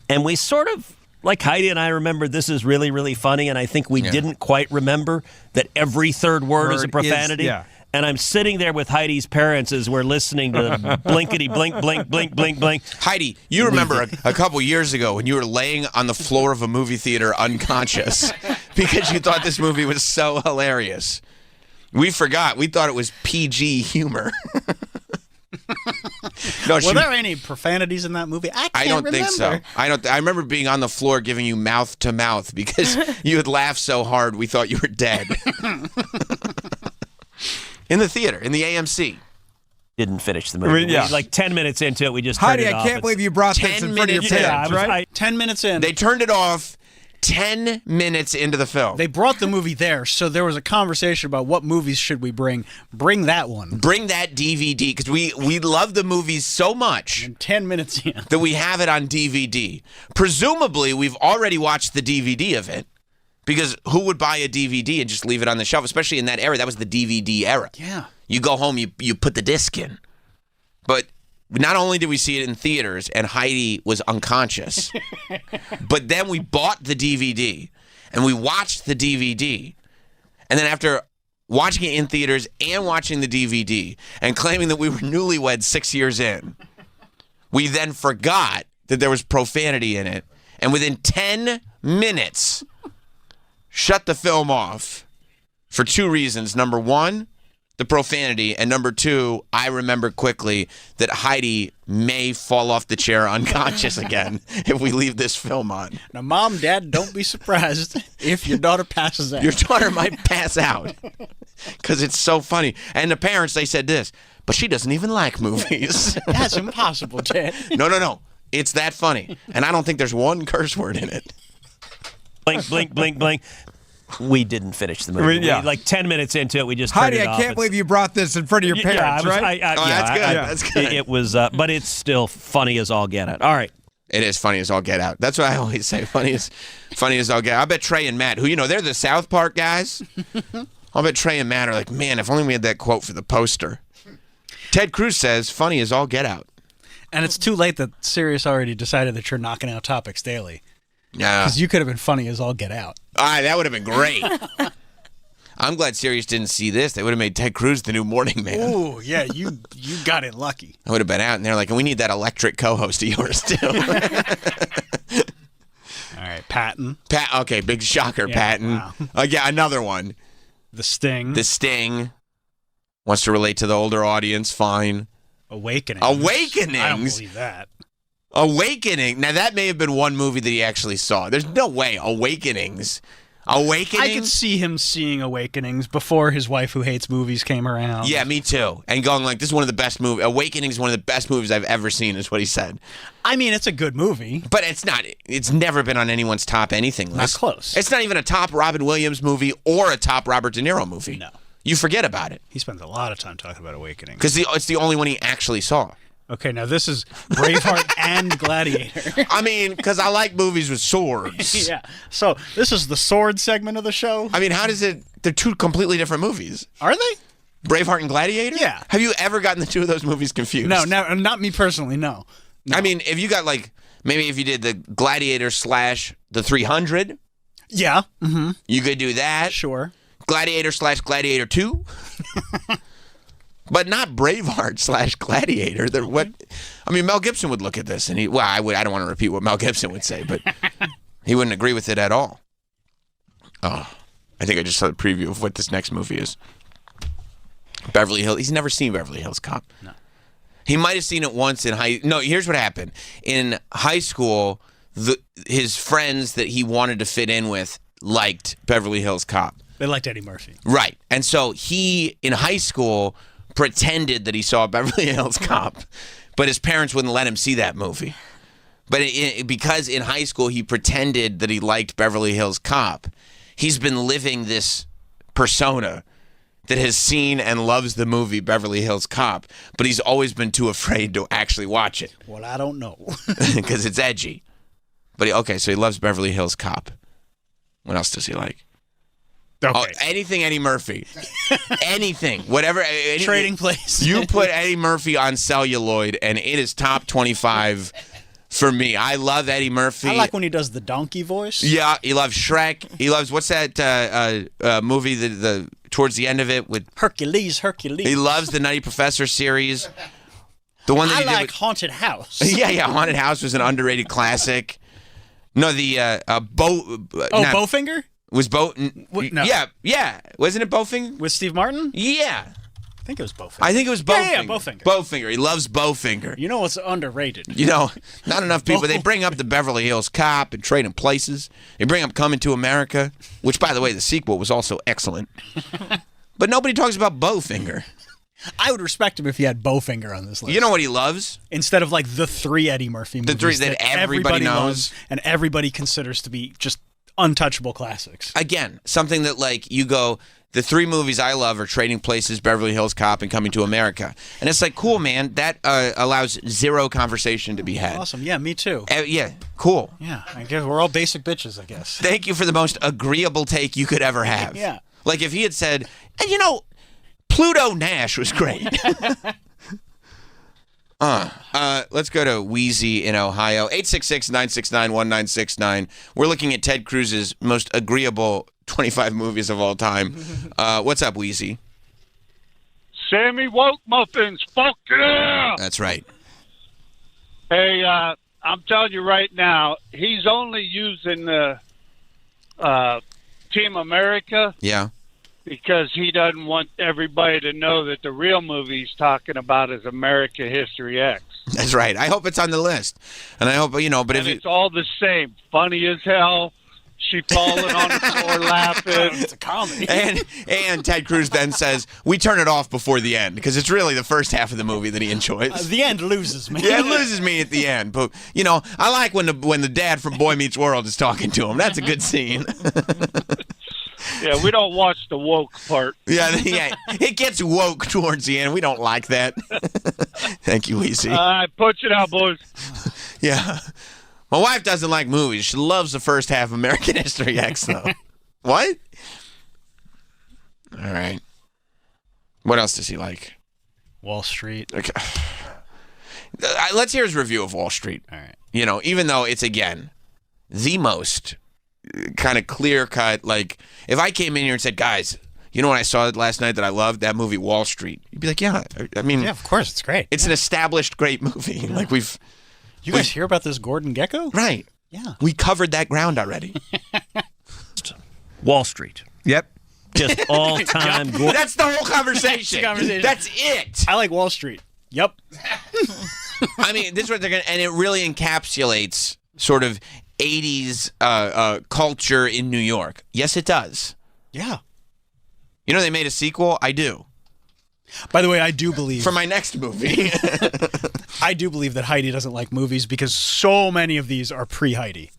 [SPEAKER 5] And we sort of, like Heidi and I remember, this is really, really funny. And I think we didn't quite remember that every third word is a profanity. And I'm sitting there with Heidi's parents as we're listening to blinkety blink, blink, blink, blink, blink.
[SPEAKER 1] Heidi, you remember a couple years ago when you were laying on the floor of a movie theater unconscious because you thought this movie was so hilarious. We forgot. We thought it was PG humor.
[SPEAKER 2] No, were there any profanities in that movie? I don't remember.
[SPEAKER 1] Think so. I remember being on the floor giving you mouth to mouth because you had laughed so hard we thought you were dead. In the theater, in the AMC.
[SPEAKER 5] Didn't finish the movie. Like 10 minutes into it, we just turned it off.
[SPEAKER 6] Heidi, I can't believe you brought this in front of your parents, right?
[SPEAKER 2] 10 minutes in.
[SPEAKER 1] They turned it off 10 minutes into the film.
[SPEAKER 2] They brought the movie there, so there was a conversation about what movies should we bring. Bring that one.
[SPEAKER 1] Bring that DVD, because we love the movies so much.
[SPEAKER 2] And 10 minutes in.
[SPEAKER 1] That we have it on DVD. Presumably, we've already watched the DVD of it. Because who would buy a DVD and just leave it on the shelf, especially in that era? That was the DVD era.
[SPEAKER 2] Yeah.
[SPEAKER 1] You go home, you put the disc in. But not only did we see it in theaters and Heidi was unconscious, but then we bought the DVD and we watched the DVD. And then after watching it in theaters and watching the DVD and claiming that we were newlyweds 6 years in, we then forgot that there was profanity in it. And within 10 minutes, shut the film off for 2 reasons. Number 1, the profanity, and number 2, I remember quickly that Heidi may fall off the chair unconscious again if we leave this film on.
[SPEAKER 2] Now, Mom, Dad, don't be surprised if your daughter passes out.
[SPEAKER 1] Your daughter might pass out because it's so funny. And the parents, they said this, but she doesn't even like movies.
[SPEAKER 2] That's impossible, Dad.
[SPEAKER 1] No. It's that funny. And I don't think there's one curse word in it.
[SPEAKER 5] Blink, blink, blink, blink. We didn't finish the movie.
[SPEAKER 6] Yeah.
[SPEAKER 5] Like 10 minutes into it, we just turned
[SPEAKER 6] Heidi,
[SPEAKER 5] it off.
[SPEAKER 6] I can't believe you brought this in front of your parents, right?
[SPEAKER 1] That's good. That's good.
[SPEAKER 5] It was, but it's still funny as all get out. All right.
[SPEAKER 1] It is funny as all get out. That's what I always say. Funny as all get out. I bet Trey and Matt, who, they're the South Park guys. I'll bet Trey and Matt are like, man, if only we had that quote for the poster. Ted Cruz says, funny as all get out.
[SPEAKER 2] And it's too late that Sirius already decided that you're knocking out topics daily.
[SPEAKER 1] Yeah.
[SPEAKER 2] Because you could have been funny as all get out.
[SPEAKER 1] All right, that would have been great. I'm glad Sirius didn't see this. They would have made Ted Cruz the new morning man.
[SPEAKER 2] Ooh, yeah, you got it lucky.
[SPEAKER 1] I would have been out, and they're like, and we need that electric co-host of yours, too.
[SPEAKER 2] All right, Patton.
[SPEAKER 1] Okay, big shocker, Patton.
[SPEAKER 2] Wow.
[SPEAKER 1] Yeah, another one.
[SPEAKER 2] The Sting.
[SPEAKER 1] Wants to relate to the older audience, fine.
[SPEAKER 2] Awakenings.
[SPEAKER 1] I don't
[SPEAKER 2] believe that.
[SPEAKER 1] Awakening. Now, that may have been one movie that he actually saw. There's no way. Awakenings. I
[SPEAKER 2] could see him seeing Awakenings before his wife who hates movies came around.
[SPEAKER 1] Yeah, me too. And going like, this is one of the best movies. Awakenings is one of the best movies I've ever seen, is what he said.
[SPEAKER 2] I mean, it's a good movie.
[SPEAKER 1] But it's not. It's never been on anyone's top anything list.
[SPEAKER 2] Not close.
[SPEAKER 1] It's not even a top Robin Williams movie or a top Robert De Niro movie.
[SPEAKER 2] No.
[SPEAKER 1] You forget about it.
[SPEAKER 2] He spends a lot of time talking about Awakenings.
[SPEAKER 1] Because it's the only one he actually saw.
[SPEAKER 2] Okay, now this is Braveheart and Gladiator.
[SPEAKER 1] I mean, because I like movies with swords.
[SPEAKER 2] Yeah. So this is the sword segment of the show?
[SPEAKER 1] I mean, how does it... They're two completely different movies.
[SPEAKER 2] Are they?
[SPEAKER 1] Braveheart and Gladiator?
[SPEAKER 2] Yeah.
[SPEAKER 1] Have you ever gotten the two of those movies confused?
[SPEAKER 2] No, not me personally, no.
[SPEAKER 1] I mean, if you got like... Maybe if you did the Gladiator / the 300.
[SPEAKER 2] Yeah. Mm-hmm.
[SPEAKER 1] You could do that.
[SPEAKER 2] Sure.
[SPEAKER 1] Gladiator / Gladiator 2. But not Braveheart / Gladiator. I mean, Mel Gibson would look at this and I don't want to repeat what Mel Gibson would say, but he wouldn't agree with it at all. Oh, I think I just saw the preview of what this next movie is. Beverly Hills. He's never seen Beverly Hills Cop.
[SPEAKER 2] No.
[SPEAKER 1] He might have seen it once in No, here's what happened. In high school, his friends that he wanted to fit in with liked Beverly Hills Cop.
[SPEAKER 2] They liked Eddie Murphy. Right.
[SPEAKER 1] And so he, in high school, pretended that he saw Beverly Hills Cop, but his parents wouldn't let him see that movie. But because in high school he pretended that he liked Beverly Hills Cop, he's been living this persona that has seen and loves the movie Beverly Hills Cop, but he's always been too afraid to actually watch it.
[SPEAKER 2] Well, I don't know.
[SPEAKER 1] Because it's edgy. But so he loves Beverly Hills Cop. What else does he like?
[SPEAKER 2] Okay.
[SPEAKER 1] Anything Eddie Murphy. Anything. Whatever.
[SPEAKER 2] Trading Place.
[SPEAKER 1] You put Eddie Murphy on celluloid, and it is top 25 for me. I love Eddie Murphy.
[SPEAKER 2] I like when he does the donkey voice.
[SPEAKER 1] Yeah, he loves Shrek. He loves, what's that movie, the towards the end of it? With
[SPEAKER 2] Hercules.
[SPEAKER 1] He loves the Nutty Professor series. The one that
[SPEAKER 2] I
[SPEAKER 1] he
[SPEAKER 2] like
[SPEAKER 1] did with,
[SPEAKER 2] Haunted House.
[SPEAKER 1] Yeah, Haunted House was an underrated classic. No, the
[SPEAKER 2] Bowfinger?
[SPEAKER 1] Was Bo?
[SPEAKER 2] No.
[SPEAKER 1] Yeah. Wasn't it Bowfinger?
[SPEAKER 2] With Steve Martin?
[SPEAKER 1] Yeah.
[SPEAKER 2] I think it was Bowfinger.
[SPEAKER 1] I think it was Bowfinger.
[SPEAKER 2] Yeah, Bowfinger.
[SPEAKER 1] Bowfinger. He loves Bowfinger.
[SPEAKER 2] You know what's underrated?
[SPEAKER 1] Not enough people. They bring up the Beverly Hills Cop and Trading Places. They bring up Coming to America, which, by the way, the sequel was also excellent. But nobody talks about Bowfinger.
[SPEAKER 2] I would respect him if he had Bowfinger on this list.
[SPEAKER 1] You know what he loves?
[SPEAKER 2] Instead of like the 3 Eddie Murphy movies.
[SPEAKER 1] The 3 that everybody knows.
[SPEAKER 2] Loves and everybody considers to be just untouchable classics.
[SPEAKER 1] Again, something that like you go, the 3 movies I love are Trading Places, Beverly Hills Cop, and Coming to America. And it's like, cool, man. That allows zero conversation to be had.
[SPEAKER 2] Awesome. Yeah, me too.
[SPEAKER 1] Yeah, cool.
[SPEAKER 2] Yeah, I guess we're all basic bitches, I guess.
[SPEAKER 1] Thank you for the most agreeable take you could ever have.
[SPEAKER 2] Yeah.
[SPEAKER 1] Like if he had said, and Pluto Nash was great. Let's go to Wheezy in Ohio. 866-969-1969. We're looking at Ted Cruz's most agreeable 25 movies of all time. What's up, Wheezy?
[SPEAKER 7] Sammy Woke Muffins. Fuck yeah!
[SPEAKER 1] That's right.
[SPEAKER 7] Hey, I'm telling you right now, he's only using the Team America.
[SPEAKER 1] Yeah.
[SPEAKER 7] Because he doesn't want everybody to know that the real movie he's talking about is America History X.
[SPEAKER 1] That's right. I hope it's on the list. And I hope, but if
[SPEAKER 7] it's all the same. Funny as hell. She falling on the floor laughing.
[SPEAKER 2] It's a comedy.
[SPEAKER 1] And Ted Cruz then says, we turn it off before the end, because it's really the first half of the movie that he enjoys.
[SPEAKER 2] The end loses me.
[SPEAKER 1] Yeah, it loses me at the end. But, I like when the dad from Boy Meets World is talking to him. That's a good scene.
[SPEAKER 7] Yeah, we don't watch the woke part.
[SPEAKER 1] Yeah, it gets woke towards the end. We don't like that. Thank you, Weezy.
[SPEAKER 7] Punch it out, boys.
[SPEAKER 1] Yeah. My wife doesn't like movies. She loves the first half of American History X, though. What? All right. What else does he like?
[SPEAKER 2] Wall Street.
[SPEAKER 1] Okay. Let's hear his review of Wall Street.
[SPEAKER 2] All right.
[SPEAKER 1] Even though it's, again, the most kind of clear-cut, like, if I came in here and said, guys, you know what I saw last night that I loved? That movie, Wall Street. You'd be like, yeah. I mean...
[SPEAKER 2] Yeah, of course. It's great.
[SPEAKER 1] It's an established great movie. Yeah. Like,
[SPEAKER 2] You guys hear about this Gordon Gekko?
[SPEAKER 1] Right.
[SPEAKER 2] Yeah.
[SPEAKER 1] We covered that ground already.
[SPEAKER 5] Wall Street.
[SPEAKER 6] Yep.
[SPEAKER 5] Just all-time.
[SPEAKER 1] That's the whole conversation. That's it.
[SPEAKER 2] I like Wall Street. Yep.
[SPEAKER 1] I mean, this is what they're going to... And it really encapsulates sort of 80s culture in New York. Yes, it does.
[SPEAKER 2] Yeah.
[SPEAKER 1] They made a sequel? I do.
[SPEAKER 2] By the way, I do believe...
[SPEAKER 1] For my next movie.
[SPEAKER 2] I do believe that Heidi doesn't like movies because so many of these are pre-Heidi.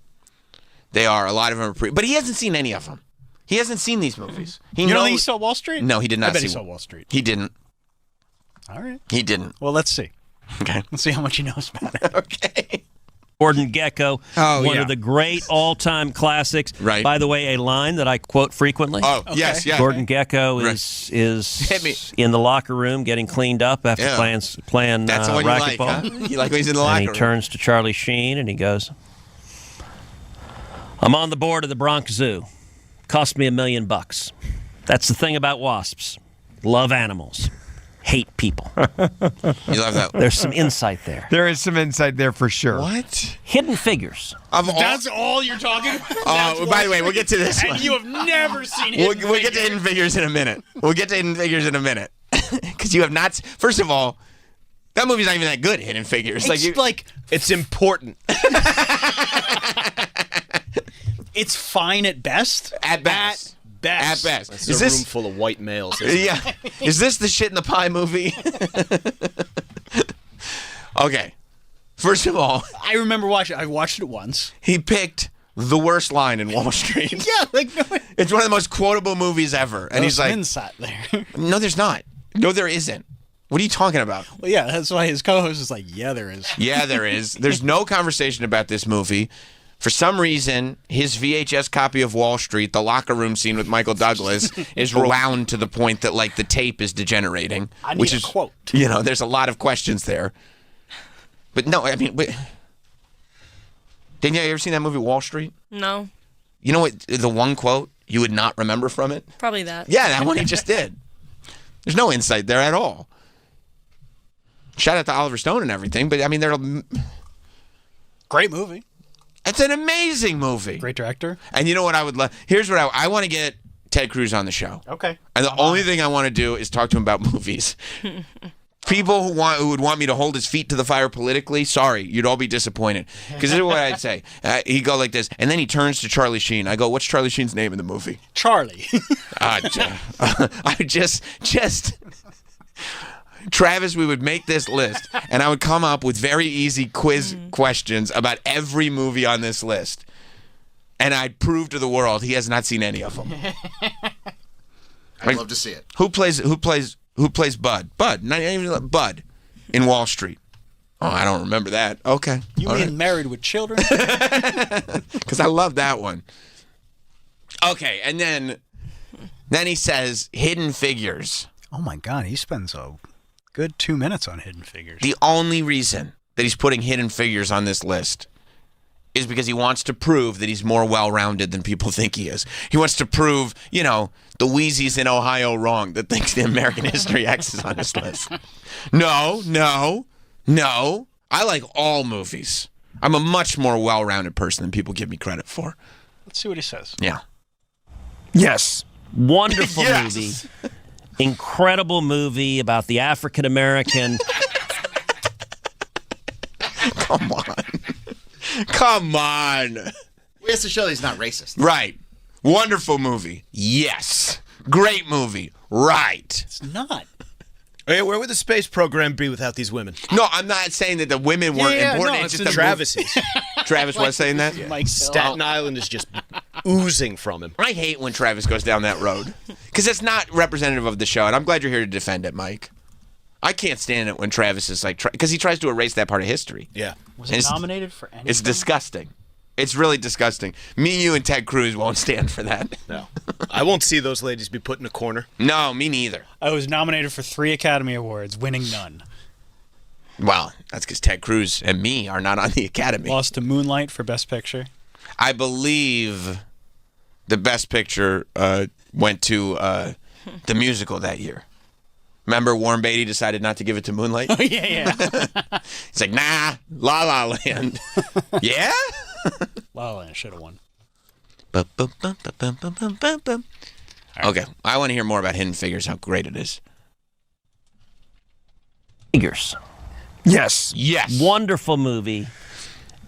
[SPEAKER 1] They are. A lot of them are pre... But he hasn't seen any of them. He hasn't seen these movies.
[SPEAKER 2] You don't think he saw Wall Street?
[SPEAKER 1] No, he did not
[SPEAKER 2] I bet he saw Wall Street.
[SPEAKER 1] He didn't.
[SPEAKER 2] All right.
[SPEAKER 1] He didn't.
[SPEAKER 2] Well, let's see.
[SPEAKER 1] Okay.
[SPEAKER 2] Let's see how much he knows about it.
[SPEAKER 1] Okay.
[SPEAKER 5] Gordon Gekko, one of the great all-time classics.
[SPEAKER 1] Right.
[SPEAKER 5] By the way, a line that I quote frequently.
[SPEAKER 1] Oh, okay. Yes.
[SPEAKER 5] Gordon Gekko is in the locker room getting cleaned up after playing
[SPEAKER 1] That's what
[SPEAKER 5] racquetball.
[SPEAKER 1] You like, huh? You like when he's in the locker room.
[SPEAKER 5] And he turns to Charlie Sheen and he goes, I'm on the board of the Bronx Zoo. Cost me $1 million. That's the thing about wasps. Love animals. Hate people.
[SPEAKER 1] You love that.
[SPEAKER 5] There's some insight there.
[SPEAKER 6] There is some insight there for sure.
[SPEAKER 1] What?
[SPEAKER 5] Hidden Figures.
[SPEAKER 2] That's all you're talking about?
[SPEAKER 1] By the way, we'll get to this one.
[SPEAKER 2] And you have never seen Hidden Figures.
[SPEAKER 1] We'll get to Hidden Figures in a minute. Because you have not... First of all, that movie's not even that good, Hidden Figures.
[SPEAKER 8] It's important.
[SPEAKER 2] It's fine at best.
[SPEAKER 1] At best. At best.
[SPEAKER 8] Is this a room full of white males?
[SPEAKER 1] Yeah. Is this the shit in the pie movie? Okay. First of all,
[SPEAKER 2] I remember watching. I watched it once.
[SPEAKER 1] He picked the worst line in Wall Street.
[SPEAKER 2] Yeah,
[SPEAKER 1] it's one of the most quotable movies ever, and he's like,
[SPEAKER 2] "Inside there."
[SPEAKER 1] No, there's not. No, there isn't. What are you talking about?
[SPEAKER 2] Well, yeah, that's why his co-host is like, "Yeah, there is."
[SPEAKER 1] Yeah, there is. There's no conversation about this movie. For some reason, his VHS copy of Wall Street, the locker room scene with Michael Douglas, is wound to the point that, the tape is degenerating.
[SPEAKER 2] I need a quote.
[SPEAKER 1] There's a lot of questions there. But no, I mean, Danielle, you ever seen that movie, Wall Street?
[SPEAKER 4] No.
[SPEAKER 1] You know what, the one quote you would not remember from it?
[SPEAKER 4] Probably that.
[SPEAKER 1] Yeah, that one he just did. There's no insight there at all. Shout out to Oliver Stone and everything, but I mean,
[SPEAKER 2] great movie.
[SPEAKER 1] It's an amazing movie.
[SPEAKER 2] Great director.
[SPEAKER 1] And you know what I would love? Here's what I want to get Ted Cruz on the show.
[SPEAKER 2] Okay.
[SPEAKER 1] And the only thing I want to do is talk to him about movies. People who would want me to hold his feet to the fire politically, sorry, you'd all be disappointed. Because this is what I'd say. He'd go like this, and then he turns to Charlie Sheen. I go, what's Charlie Sheen's name in the movie?
[SPEAKER 2] Charlie.
[SPEAKER 1] I just... Travis, we would make this list, and I would come up with very easy quiz questions about every movie on this list. And I'd prove to the world he has not seen any of them.
[SPEAKER 3] I'd love to see it.
[SPEAKER 1] Who plays Bud? Bud, not even Bud in Wall Street. Oh, I don't remember that. Okay.
[SPEAKER 2] You mean Married with Children?
[SPEAKER 1] Because I love that one. Okay, and then he says Hidden Figures.
[SPEAKER 2] Oh my God, he spends a good 2 minutes on Hidden Figures.
[SPEAKER 1] The only reason that he's putting Hidden Figures on this list is because he wants to prove that he's more well-rounded than people think he is. He wants to prove, the Wheezies in Ohio wrong that thinks the American History X is on his list. No. I like all movies. I'm a much more well-rounded person than people give me credit for.
[SPEAKER 2] Let's see what he says.
[SPEAKER 1] Yeah.
[SPEAKER 5] Yes. Wonderful movie. Incredible movie about the African American.
[SPEAKER 1] Come on.
[SPEAKER 3] We have to show that he's not racist.
[SPEAKER 1] Right. Wonderful movie. Yes. Great movie. Right.
[SPEAKER 2] It's not.
[SPEAKER 8] Hey, where would the space program be without these women?
[SPEAKER 1] No, I'm not saying that the women weren't important.
[SPEAKER 8] No,
[SPEAKER 1] it's
[SPEAKER 8] it's
[SPEAKER 1] just
[SPEAKER 8] Travis's.
[SPEAKER 1] Travis was saying that?
[SPEAKER 8] Yeah. Staten Island is just oozing from him.
[SPEAKER 1] I hate when Travis goes down that road because it's not representative of the show, and I'm glad you're here to defend it, Mike. I can't stand it when Travis is like, because he tries to erase that part of history.
[SPEAKER 8] Yeah.
[SPEAKER 2] Was it nominated for anything?
[SPEAKER 1] It's disgusting. It's really disgusting. Me, you, and Ted Cruz won't stand for that.
[SPEAKER 8] No. I won't see those ladies be put in a corner.
[SPEAKER 1] No, me neither.
[SPEAKER 2] I was nominated for 3 Academy Awards, winning none.
[SPEAKER 1] Well, that's because Ted Cruz and me are not on the Academy.
[SPEAKER 2] Lost to Moonlight for Best Picture.
[SPEAKER 1] I believe the Best Picture went to the musical that year. Remember Warren Beatty decided not to give it to Moonlight?
[SPEAKER 2] Oh, yeah.
[SPEAKER 1] He's like, nah, La La Land. Yeah?
[SPEAKER 2] La La Land should have won.
[SPEAKER 1] Okay, I want to hear more about Hidden Figures, how great it is.
[SPEAKER 5] Figures.
[SPEAKER 1] Yes.
[SPEAKER 5] Wonderful movie.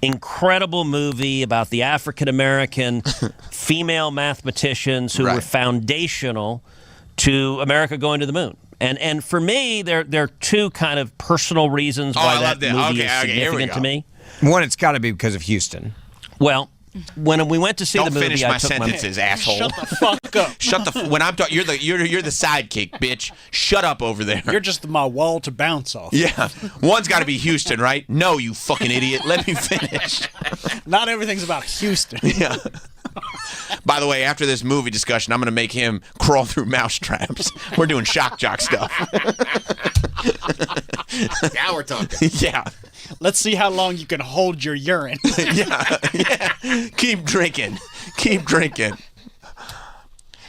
[SPEAKER 5] Incredible movie about the African American female mathematicians who were foundational to America going to the moon. And for me, there are two kind of personal reasons why that movie is significant to me.
[SPEAKER 6] One, it's got to be because of Houston.
[SPEAKER 5] Well, when we went to see the movie,
[SPEAKER 1] finish my sentences, asshole.
[SPEAKER 2] Shut the fuck up.
[SPEAKER 1] When I'm talking, you're the sidekick, bitch. Shut up over there.
[SPEAKER 2] You're just my wall to bounce off.
[SPEAKER 1] Yeah, one's got to be Houston, right? No, you fucking idiot. Let me finish.
[SPEAKER 2] Not everything's about Houston.
[SPEAKER 1] Yeah. By the way, after this movie discussion, I'm going to make him crawl through mousetraps. We're doing shock jock stuff.
[SPEAKER 3] Now we're talking.
[SPEAKER 1] Yeah.
[SPEAKER 2] Let's see how long you can hold your urine.
[SPEAKER 1] Yeah. Keep drinking.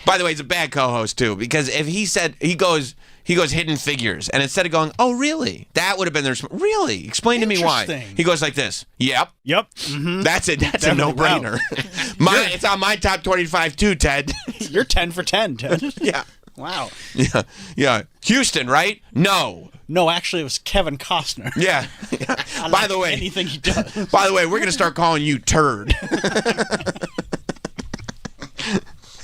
[SPEAKER 1] By the way, he's a bad co-host, too, because if he said, he goes Hidden Figures, and instead of going, oh, really? That would have been really? Explain to me why. He goes like this. Yep.
[SPEAKER 2] Mm-hmm.
[SPEAKER 1] That's it. That's a no-brainer. It's on my top 25, too, Ted.
[SPEAKER 2] You're 10 for 10, Ted.
[SPEAKER 1] Yeah.
[SPEAKER 2] Wow.
[SPEAKER 1] Yeah. Houston, right? No,
[SPEAKER 2] actually, it was Kevin Costner.
[SPEAKER 1] Yeah.
[SPEAKER 2] By the way, anything he does.
[SPEAKER 1] By the way, we're going to start calling you Turd.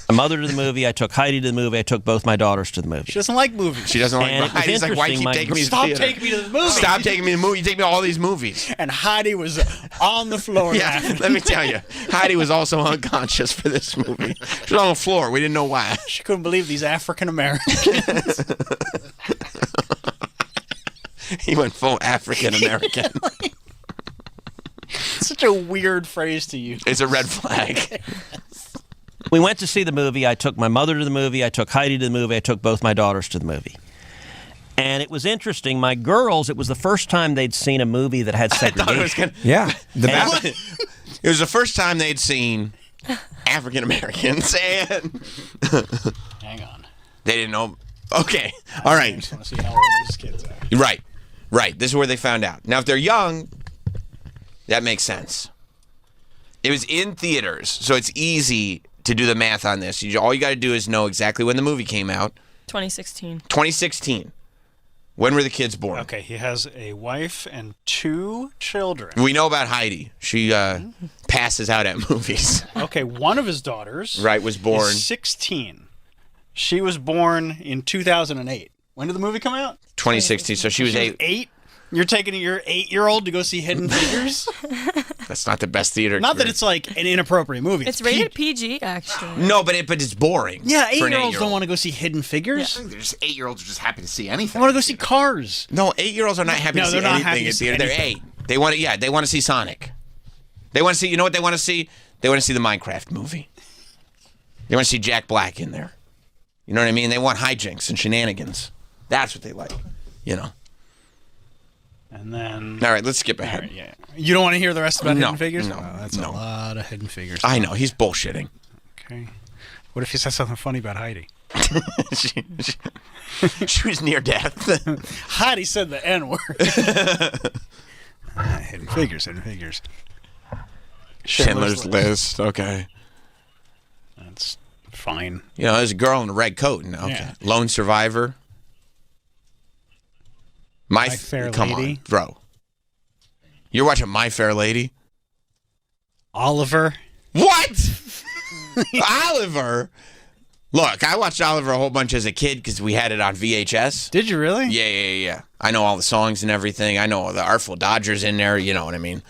[SPEAKER 5] My mother to the movie. I took Heidi to the movie. I took both my daughters to the movie.
[SPEAKER 2] She doesn't like movies.
[SPEAKER 1] She doesn't like movies. Heidi's like, why keep taking me to the theater?
[SPEAKER 2] Stop taking me to the movie.
[SPEAKER 1] Stop taking me to the movie. You take me to all these movies.
[SPEAKER 2] And Heidi was on the floor.
[SPEAKER 1] Yeah, let me tell you. Heidi was also unconscious for this movie. She was on the floor. We didn't know why.
[SPEAKER 2] She couldn't believe these African Americans.
[SPEAKER 1] He went full African American.
[SPEAKER 2] Such a weird phrase to use.
[SPEAKER 1] It's a red flag.
[SPEAKER 5] We went to see the movie. I took my mother to the movie. I took Heidi to the movie. I took both my daughters to the movie. And it was interesting. My girls, it was the first time they'd seen a movie that had segregation.
[SPEAKER 1] It was the first time they'd seen African Americans. And
[SPEAKER 2] hang on.
[SPEAKER 1] They didn't know. Okay. All right.
[SPEAKER 2] I just want to see how old these kids are.
[SPEAKER 1] Right. This is where they found out. Now, if they're young, that makes sense. It was in theaters, so it's easy to do the math on this. All you got to do is know exactly when the movie came out.
[SPEAKER 4] 2016.
[SPEAKER 1] 2016. When were the kids born?
[SPEAKER 2] Okay, he has a wife and 2 children.
[SPEAKER 1] We know about Heidi. She passes out at movies.
[SPEAKER 2] Okay, one of his daughters
[SPEAKER 1] was born.
[SPEAKER 2] Is 16. She was born in 2008. When did the movie come out?
[SPEAKER 1] 2016, so she was 8.
[SPEAKER 2] 8? You're taking your 8-year-old to go see Hidden Figures?
[SPEAKER 1] That's not the best theater.
[SPEAKER 2] Not that it's like an inappropriate movie.
[SPEAKER 4] It's rated PG, actually.
[SPEAKER 1] No, but it's boring.
[SPEAKER 2] Yeah, 8-year-olds don't want to go see Hidden Figures.
[SPEAKER 3] Yeah. I think there's 8-year-olds are just happy to see anything.
[SPEAKER 2] They want to go see Cars.
[SPEAKER 1] No, 8-year-olds are not happy to see anything in theater. They're 8. They want to see Sonic. They want to see, you know what they want to see? They want to see the Minecraft movie. They want to see Jack Black in there. You know what I mean? They want hijinks and shenanigans. That's what they like, you know.
[SPEAKER 2] And then...
[SPEAKER 1] All right, let's skip ahead.
[SPEAKER 2] Right, yeah. You don't want to hear the rest about
[SPEAKER 1] No,
[SPEAKER 2] Hidden Figures?
[SPEAKER 1] no,
[SPEAKER 2] Oh, that's a lot of Hidden Figures.
[SPEAKER 1] I know, he's bullshitting.
[SPEAKER 2] Okay. What if he says something funny about Heidi?
[SPEAKER 1] She was near death.
[SPEAKER 2] Heidi said the N-word. Hidden Figures.
[SPEAKER 1] Schindler's List. Okay.
[SPEAKER 2] That's fine.
[SPEAKER 1] You know, there's a girl in a red coat. Okay.
[SPEAKER 2] Yeah.
[SPEAKER 1] Lone Survivor. My
[SPEAKER 2] Fair
[SPEAKER 1] come
[SPEAKER 2] Lady.
[SPEAKER 1] on, bro. You're watching My Fair Lady?
[SPEAKER 2] Oliver.
[SPEAKER 1] What? Oliver? Look, I watched Oliver a whole bunch as a kid because we had it on VHS.
[SPEAKER 2] Did you really?
[SPEAKER 1] Yeah. I know all the songs and everything. I know the Artful Dodgers in there. You know what I mean?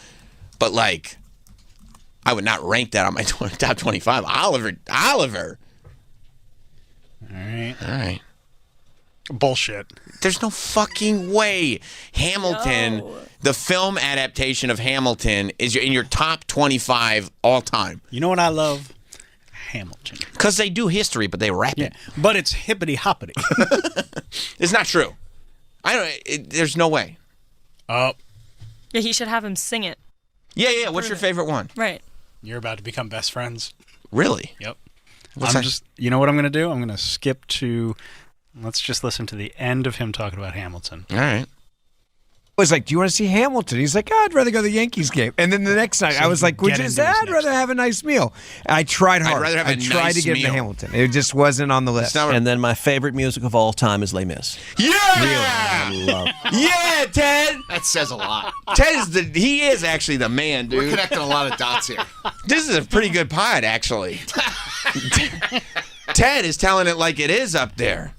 [SPEAKER 1] But, like, I would not rank that on my top 25. Oliver.
[SPEAKER 2] All right. Bullshit.
[SPEAKER 1] There's no fucking way. Hamilton, the film adaptation of Hamilton, is in your top 25 all time.
[SPEAKER 2] You know what I love? Hamilton.
[SPEAKER 1] Because they do history, but they rap it.
[SPEAKER 2] But it's hippity hoppity.
[SPEAKER 1] It's not true. There's no way.
[SPEAKER 4] Yeah, he should have him sing it.
[SPEAKER 1] Yeah. What's your favorite one?
[SPEAKER 4] Right.
[SPEAKER 2] You're about to become best friends.
[SPEAKER 1] Really?
[SPEAKER 2] Yep.
[SPEAKER 1] What's
[SPEAKER 2] You know what I'm going to do? I'm going to skip to... Let's just listen to the end of him talking about Hamilton.
[SPEAKER 1] All right.
[SPEAKER 6] I was like, do you want to see Hamilton? He's like, I'd rather go to the Yankees game. And then the next night,
[SPEAKER 2] So
[SPEAKER 6] I was like, would
[SPEAKER 2] get
[SPEAKER 6] you
[SPEAKER 2] into
[SPEAKER 6] say,
[SPEAKER 2] his
[SPEAKER 6] I'd rather have a nice meal. I tried hard.
[SPEAKER 1] I'd rather have a
[SPEAKER 6] I tried
[SPEAKER 1] nice
[SPEAKER 6] to get
[SPEAKER 1] meal.
[SPEAKER 6] to Hamilton. It just wasn't on the list.
[SPEAKER 5] And then my favorite music of all time is Les Mis.
[SPEAKER 1] Yeah!
[SPEAKER 5] I love
[SPEAKER 1] Yeah, Ted!
[SPEAKER 3] That says a lot.
[SPEAKER 1] Ted he is actually the man, dude.
[SPEAKER 3] We're connecting a lot of dots here.
[SPEAKER 1] This is a pretty good pod, actually. Ted is telling it like it is up there.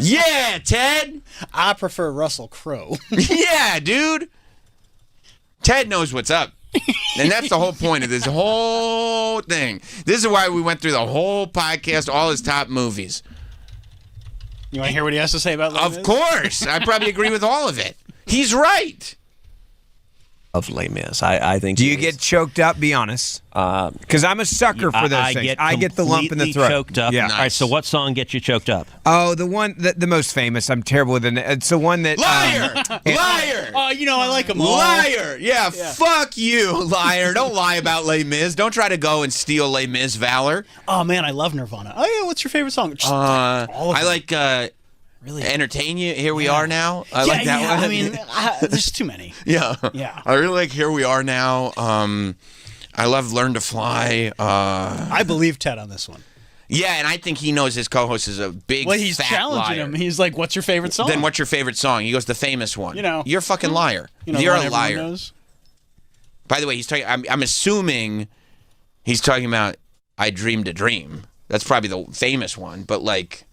[SPEAKER 1] Yeah, Ted!
[SPEAKER 2] I prefer Russell Crowe.
[SPEAKER 1] Yeah, dude! Ted knows what's up. And that's the whole point of this whole thing. This is why we went through the whole podcast, all his top movies.
[SPEAKER 2] You want to hear what he has to say about Les Mis?
[SPEAKER 1] Of course. I probably agree with all of it. He's right.
[SPEAKER 5] Of Les Mis. I think.
[SPEAKER 6] Do you get choked up? Be honest. Because I'm a sucker for those things. I get the lump in the throat.
[SPEAKER 5] Choked up.
[SPEAKER 6] Yeah.
[SPEAKER 5] All right. So what song gets you choked up?
[SPEAKER 6] Oh, the one the most famous. I'm terrible with it. It's the one that
[SPEAKER 1] Liar!
[SPEAKER 2] Oh, you know, I like them all.
[SPEAKER 1] Liar! Yeah, fuck you, liar. Don't lie about Les Mis. Don't try to go and steal Les Mis valor.
[SPEAKER 2] Oh, man, I love Nirvana. Oh, yeah, what's your favorite song? All of
[SPEAKER 1] I like...
[SPEAKER 2] Really?
[SPEAKER 1] Entertain You, Here We Are Now. I like that one.
[SPEAKER 2] I mean, there's too many.
[SPEAKER 1] Yeah.
[SPEAKER 2] Yeah.
[SPEAKER 1] I really like Here We Are Now. I love Learn to Fly.
[SPEAKER 2] I believe Ted on this one.
[SPEAKER 1] Yeah, and I think he knows his co-host is a big,
[SPEAKER 2] Well, he's
[SPEAKER 1] fat
[SPEAKER 2] challenging
[SPEAKER 1] liar.
[SPEAKER 2] him. He's like, what's your favorite song?
[SPEAKER 1] Then what's your favorite song? He goes, the famous one.
[SPEAKER 2] You know.
[SPEAKER 1] You're a fucking liar.
[SPEAKER 2] You know,
[SPEAKER 1] You're
[SPEAKER 2] one
[SPEAKER 1] a
[SPEAKER 2] everyone
[SPEAKER 1] liar.
[SPEAKER 2] knows.
[SPEAKER 1] By the way, he's talking. I'm assuming he's talking about I Dreamed a Dream. That's probably the famous one. But, like,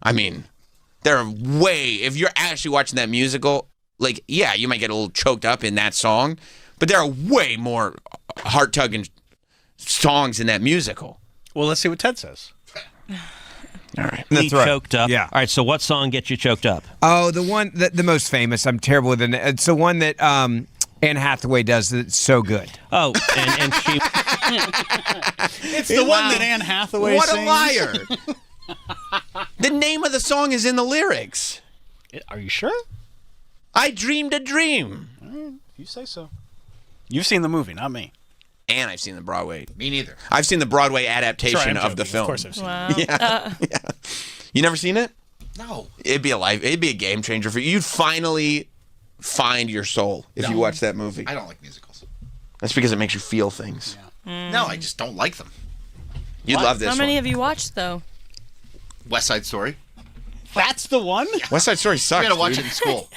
[SPEAKER 1] I mean... There are if you're actually watching that musical, like, yeah, you might get a little choked up in that song, but there are way more heart-tugging songs in that musical.
[SPEAKER 2] Well, let's see what Ted says.
[SPEAKER 1] All right.
[SPEAKER 5] That's right. Choked up.
[SPEAKER 6] Yeah.
[SPEAKER 5] All right. So what song gets you choked up?
[SPEAKER 6] Oh, the one the most famous. I'm terrible with it. It's the one that Anne Hathaway does that's so good.
[SPEAKER 5] Oh, and she...
[SPEAKER 2] It's the one that Anne Hathaway
[SPEAKER 1] What
[SPEAKER 2] sings.
[SPEAKER 1] a liar. The name of the song is in the lyrics.
[SPEAKER 2] Are you sure?
[SPEAKER 1] I dreamed a dream.
[SPEAKER 2] You say so. You've seen the movie, not me.
[SPEAKER 1] And I've seen the Broadway.
[SPEAKER 3] Me neither.
[SPEAKER 1] I've seen the Broadway adaptation
[SPEAKER 2] Sorry, I'm
[SPEAKER 1] of the
[SPEAKER 2] joking.
[SPEAKER 1] film.
[SPEAKER 2] Of course I've seen
[SPEAKER 4] it. Wow.
[SPEAKER 1] Yeah. You never seen it?
[SPEAKER 3] No.
[SPEAKER 1] It'd be a game changer for you. You'd finally find your soul if you watch that movie.
[SPEAKER 3] I don't like musicals.
[SPEAKER 1] That's because it makes you feel things.
[SPEAKER 3] Yeah. No, I just don't like them.
[SPEAKER 1] You'd love this
[SPEAKER 4] How many
[SPEAKER 1] one.
[SPEAKER 4] have you watched, though?
[SPEAKER 3] West Side Story.
[SPEAKER 2] That's the one?
[SPEAKER 1] West Side Story sucks.
[SPEAKER 3] You gotta watch
[SPEAKER 1] dude.
[SPEAKER 3] it in school.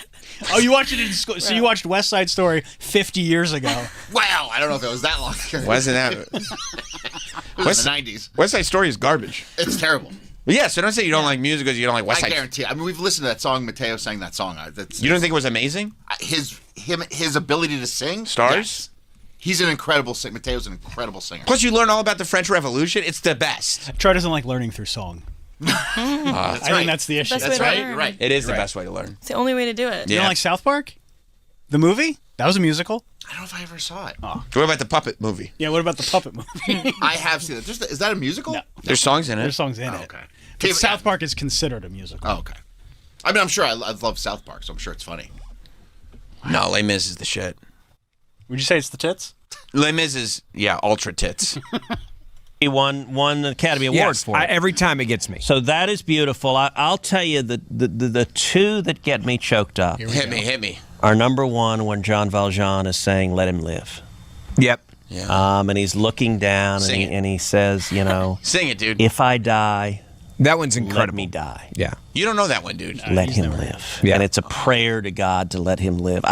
[SPEAKER 2] Oh, you watched it in school. So you watched West Side Story 50 years ago.
[SPEAKER 3] Wow, I don't know if it was that long.
[SPEAKER 1] Wasn't that?
[SPEAKER 3] It was in the 90s.
[SPEAKER 1] West Side Story is garbage.
[SPEAKER 3] It's terrible.
[SPEAKER 1] Yeah, so don't say you don't like musicals. You don't like West
[SPEAKER 3] I
[SPEAKER 1] Side.
[SPEAKER 3] guarantee. I mean, we've listened to that song. Mateo sang that song.
[SPEAKER 1] You don't think it was amazing?
[SPEAKER 3] His ability to sing.
[SPEAKER 1] Stars.
[SPEAKER 3] Yes. He's an incredible singer. Mateo's an incredible singer.
[SPEAKER 1] Plus, you learn all about the French Revolution. It's the best.
[SPEAKER 2] Troy doesn't like learning through song. I think that's the issue.
[SPEAKER 4] That's right. You're
[SPEAKER 1] right. It is the best way to learn.
[SPEAKER 4] It's the only way to do it.
[SPEAKER 2] You don't like South Park? The movie? That was a musical.
[SPEAKER 3] I don't know if I ever saw it.
[SPEAKER 1] Oh. What about the Puppet movie?
[SPEAKER 2] Yeah, what about the Puppet movie?
[SPEAKER 3] I have seen it. Is that a musical?
[SPEAKER 2] No.
[SPEAKER 1] There's songs in it.
[SPEAKER 2] There's songs in it.
[SPEAKER 3] Okay.
[SPEAKER 2] But South Park is considered a musical.
[SPEAKER 3] Oh, okay. I mean, I'm sure I love South Park, so I'm sure it's funny.
[SPEAKER 1] No, Les Mis is the shit.
[SPEAKER 2] Would you say it's the tits?
[SPEAKER 1] Les Mis is, ultra tits.
[SPEAKER 5] He won an Academy Award for it.
[SPEAKER 6] Every time it gets me.
[SPEAKER 5] So that is beautiful. I'll tell you the two that get me choked up.
[SPEAKER 1] Hit me.
[SPEAKER 5] Are number one when Jean Valjean is saying, "Let him live."
[SPEAKER 6] Yep.
[SPEAKER 1] Yeah.
[SPEAKER 5] And he's looking down and he says,
[SPEAKER 1] Sing it, dude.
[SPEAKER 5] If I die,
[SPEAKER 6] that one's incredible.
[SPEAKER 5] Let me die.
[SPEAKER 6] Yeah.
[SPEAKER 1] You don't know that one, dude.
[SPEAKER 5] Let him live.
[SPEAKER 6] Yeah.
[SPEAKER 5] And it's a prayer to God to let him live.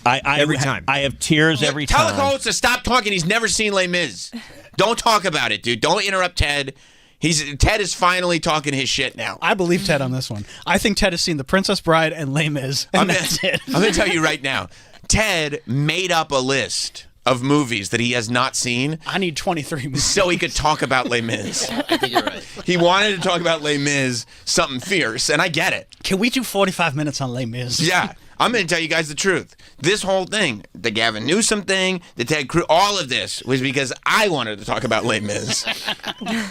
[SPEAKER 6] Every time.
[SPEAKER 5] I have tears every
[SPEAKER 1] Tell
[SPEAKER 5] time.
[SPEAKER 1] the co-host to stop talking. He's never seen Les Mis. Don't talk about it, dude. Don't interrupt Ted. Ted is finally talking his shit now.
[SPEAKER 2] I believe Ted on this one. I think Ted has seen The Princess Bride and Les Mis, and that's it.
[SPEAKER 1] I'm going to tell you right now. Ted made up a list of movies that he has not seen.
[SPEAKER 2] I need 23 movies.
[SPEAKER 1] So he could talk about Les Mis.
[SPEAKER 3] I think you're right.
[SPEAKER 1] He wanted to talk about Les Mis, something fierce, and I get it.
[SPEAKER 2] Can we do 45 minutes on Les Mis?
[SPEAKER 1] Yeah. I'm going to tell you guys the truth. This whole thing, the Gavin Newsom thing, the Ted Cruz, all of this was because I wanted to talk about Les Mis.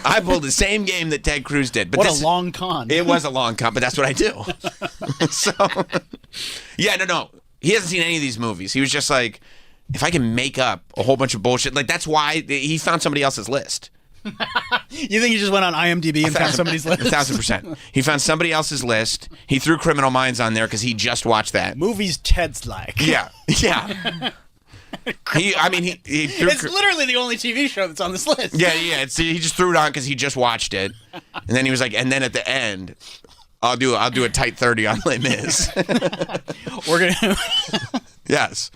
[SPEAKER 1] I pulled the same game that Ted Cruz did. But
[SPEAKER 2] a long con.
[SPEAKER 1] It was a long con, but that's what I do. So, no. He hasn't seen any of these movies. He was just like, if I can make up a whole bunch of bullshit, like that's why he found somebody else's list.
[SPEAKER 2] You think he just went on IMDb and found somebody's list?
[SPEAKER 1] 1,000%. He found somebody else's list. He threw Criminal Minds on there because he just watched that.
[SPEAKER 2] Movies Ted's like.
[SPEAKER 1] Yeah. He threw
[SPEAKER 2] It's literally the only TV show that's on this list.
[SPEAKER 1] Yeah. He just threw it on because he just watched it, and then he was like, and then at the end, I'll do a tight 30 on Les Mis.
[SPEAKER 2] We're gonna.
[SPEAKER 1] Yes.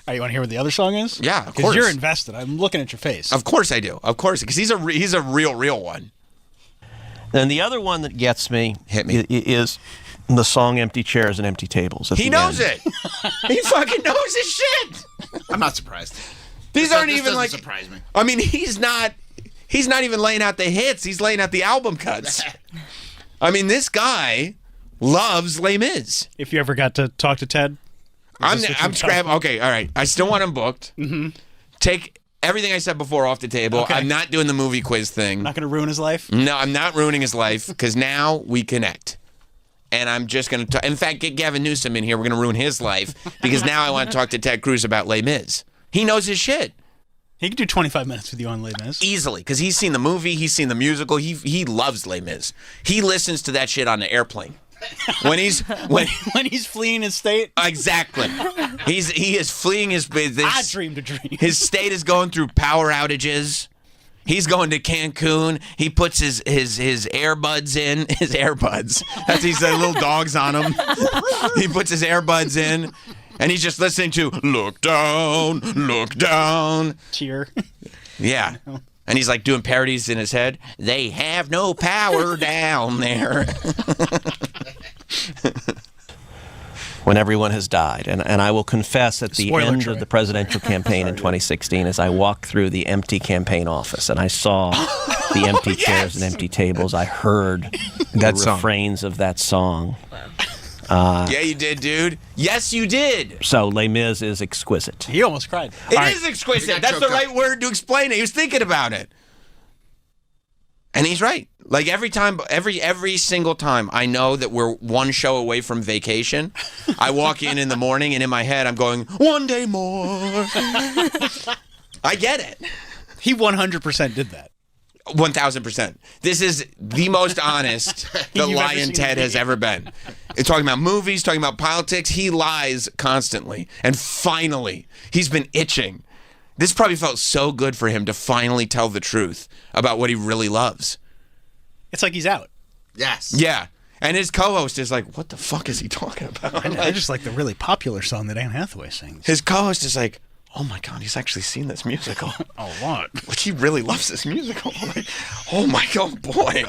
[SPEAKER 2] All right, you want to hear what the other song is?
[SPEAKER 1] Yeah, of course.
[SPEAKER 2] Because you're invested. I'm looking at your face.
[SPEAKER 1] Of course I do. Of course, because he's a real one.
[SPEAKER 5] Then the other one that gets me, is the song "Empty Chairs and Empty Tables."
[SPEAKER 1] He knows it. He fucking knows his shit.
[SPEAKER 3] I'm not surprised.
[SPEAKER 1] These aren't even
[SPEAKER 3] doesn't
[SPEAKER 1] like.
[SPEAKER 3] Surprise me.
[SPEAKER 1] I mean, he's not even laying out the hits. He's laying out the album cuts. I mean, this guy loves Les Mis.
[SPEAKER 2] If you ever got to talk to Ted.
[SPEAKER 1] I'm scrapping. Okay, all right. I still want him booked. Mm-hmm. Take everything I said before off the table. Okay. I'm not doing the movie quiz thing.
[SPEAKER 2] Not going to ruin his life?
[SPEAKER 1] No, I'm not ruining his life because now we connect. And I'm just going to, in fact, get Gavin Newsom in here. We're going to ruin his life because now I want to talk to Ted Cruz about Les Mis. He knows his shit.
[SPEAKER 2] He could do 25 minutes with you on Les Mis.
[SPEAKER 1] Easily, because he's seen the movie, he's seen the musical. He loves Les Mis. He listens to that shit on the airplane. When he's
[SPEAKER 2] fleeing his state,
[SPEAKER 1] exactly. He is fleeing his.
[SPEAKER 2] I dreamed a dream.
[SPEAKER 1] His state is going through power outages. He's going to Cancun. He puts his earbuds in. His earbuds. That's he's got little dogs on him. He puts his earbuds in, and he's just listening to "Look Down, Look Down."
[SPEAKER 2] Cheer.
[SPEAKER 1] Yeah. And he's like doing parodies in his head. They have no power down there.
[SPEAKER 5] When everyone has died. And I will confess at the end of the presidential campaign in 2016, as I walked through the empty campaign office and I saw the empty chairs and empty tables, I heard the refrains of that song.
[SPEAKER 1] Yeah, you did, dude. Yes, you did.
[SPEAKER 5] So Les Mis is exquisite.
[SPEAKER 2] He almost cried.
[SPEAKER 1] It is exquisite. That's the right word to explain it. He was thinking about it. And he's right. Like every time, every single time I know that we're one show away from vacation, I walk in the morning and in my head I'm going, one day more. I get it.
[SPEAKER 2] He 100% did that.
[SPEAKER 1] 1,000%. This is the most honest the Lion Ted has ever been. It's talking about movies, talking about politics. He lies constantly. And finally, he's been itching. This probably felt so good for him to finally tell the truth about what he really loves.
[SPEAKER 2] It's like he's out.
[SPEAKER 3] Yes.
[SPEAKER 1] Yeah. And his co-host is like, what the fuck is he talking about?
[SPEAKER 2] I just like the really popular song that Anne Hathaway sings.
[SPEAKER 1] His co-host is like, oh my God, he's actually seen this musical.
[SPEAKER 2] A lot.
[SPEAKER 1] Like, he really loves this musical. Like, oh my God, boy.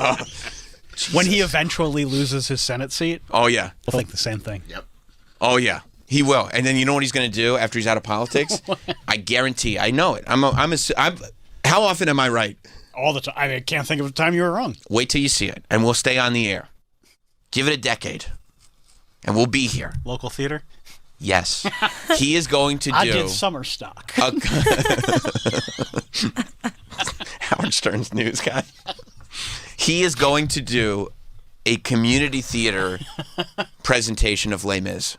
[SPEAKER 2] When he eventually loses his Senate seat.
[SPEAKER 1] Oh, yeah.
[SPEAKER 2] We'll think the same thing.
[SPEAKER 3] Yep.
[SPEAKER 1] Oh, yeah. He will. And then you know what he's going to do after he's out of politics? I guarantee. I know it. I'm how often am I right?
[SPEAKER 2] All the time. I can't think of a time you were wrong.
[SPEAKER 1] Wait till you see it, and we'll stay on the air. Give it a decade, and we'll be here.
[SPEAKER 2] Local theater?
[SPEAKER 1] Yes. He is going to do...
[SPEAKER 2] I did summer stock.
[SPEAKER 1] Howard Stern's news guy. He is going to do a community theater presentation of Les Mis.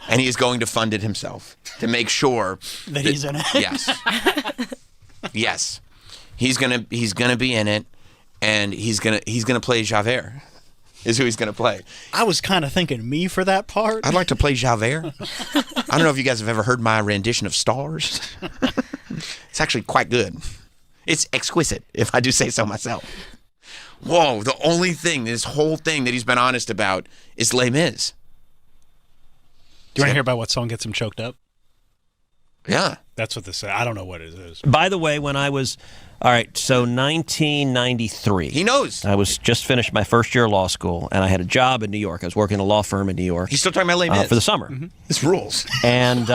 [SPEAKER 1] And he is going to fund it himself to make sure
[SPEAKER 2] that he's in it.
[SPEAKER 1] Yes. Yes. He's gonna be in it, and he's gonna play Javert. Is who he's gonna play.
[SPEAKER 2] I was kind of thinking me for that part.
[SPEAKER 1] I'd like to play Javert. I don't know if you guys have ever heard my rendition of Stars. It's actually quite good. It's exquisite, if I do say so myself. Whoa, the only thing, this whole thing that he's been honest about is Les Mis.
[SPEAKER 2] Do you want to hear about what song gets him choked up?
[SPEAKER 1] Yeah.
[SPEAKER 2] That's what this is. I don't know what it is.
[SPEAKER 5] By the way, when I was, all right, so 1993.
[SPEAKER 1] He knows.
[SPEAKER 5] I was just finished my first year of law school, and I had a job in New York. I was working in a law firm in New York.
[SPEAKER 1] He's still talking about Les Mis.
[SPEAKER 5] For the summer.
[SPEAKER 2] Mm-hmm.
[SPEAKER 1] This rules.
[SPEAKER 5] And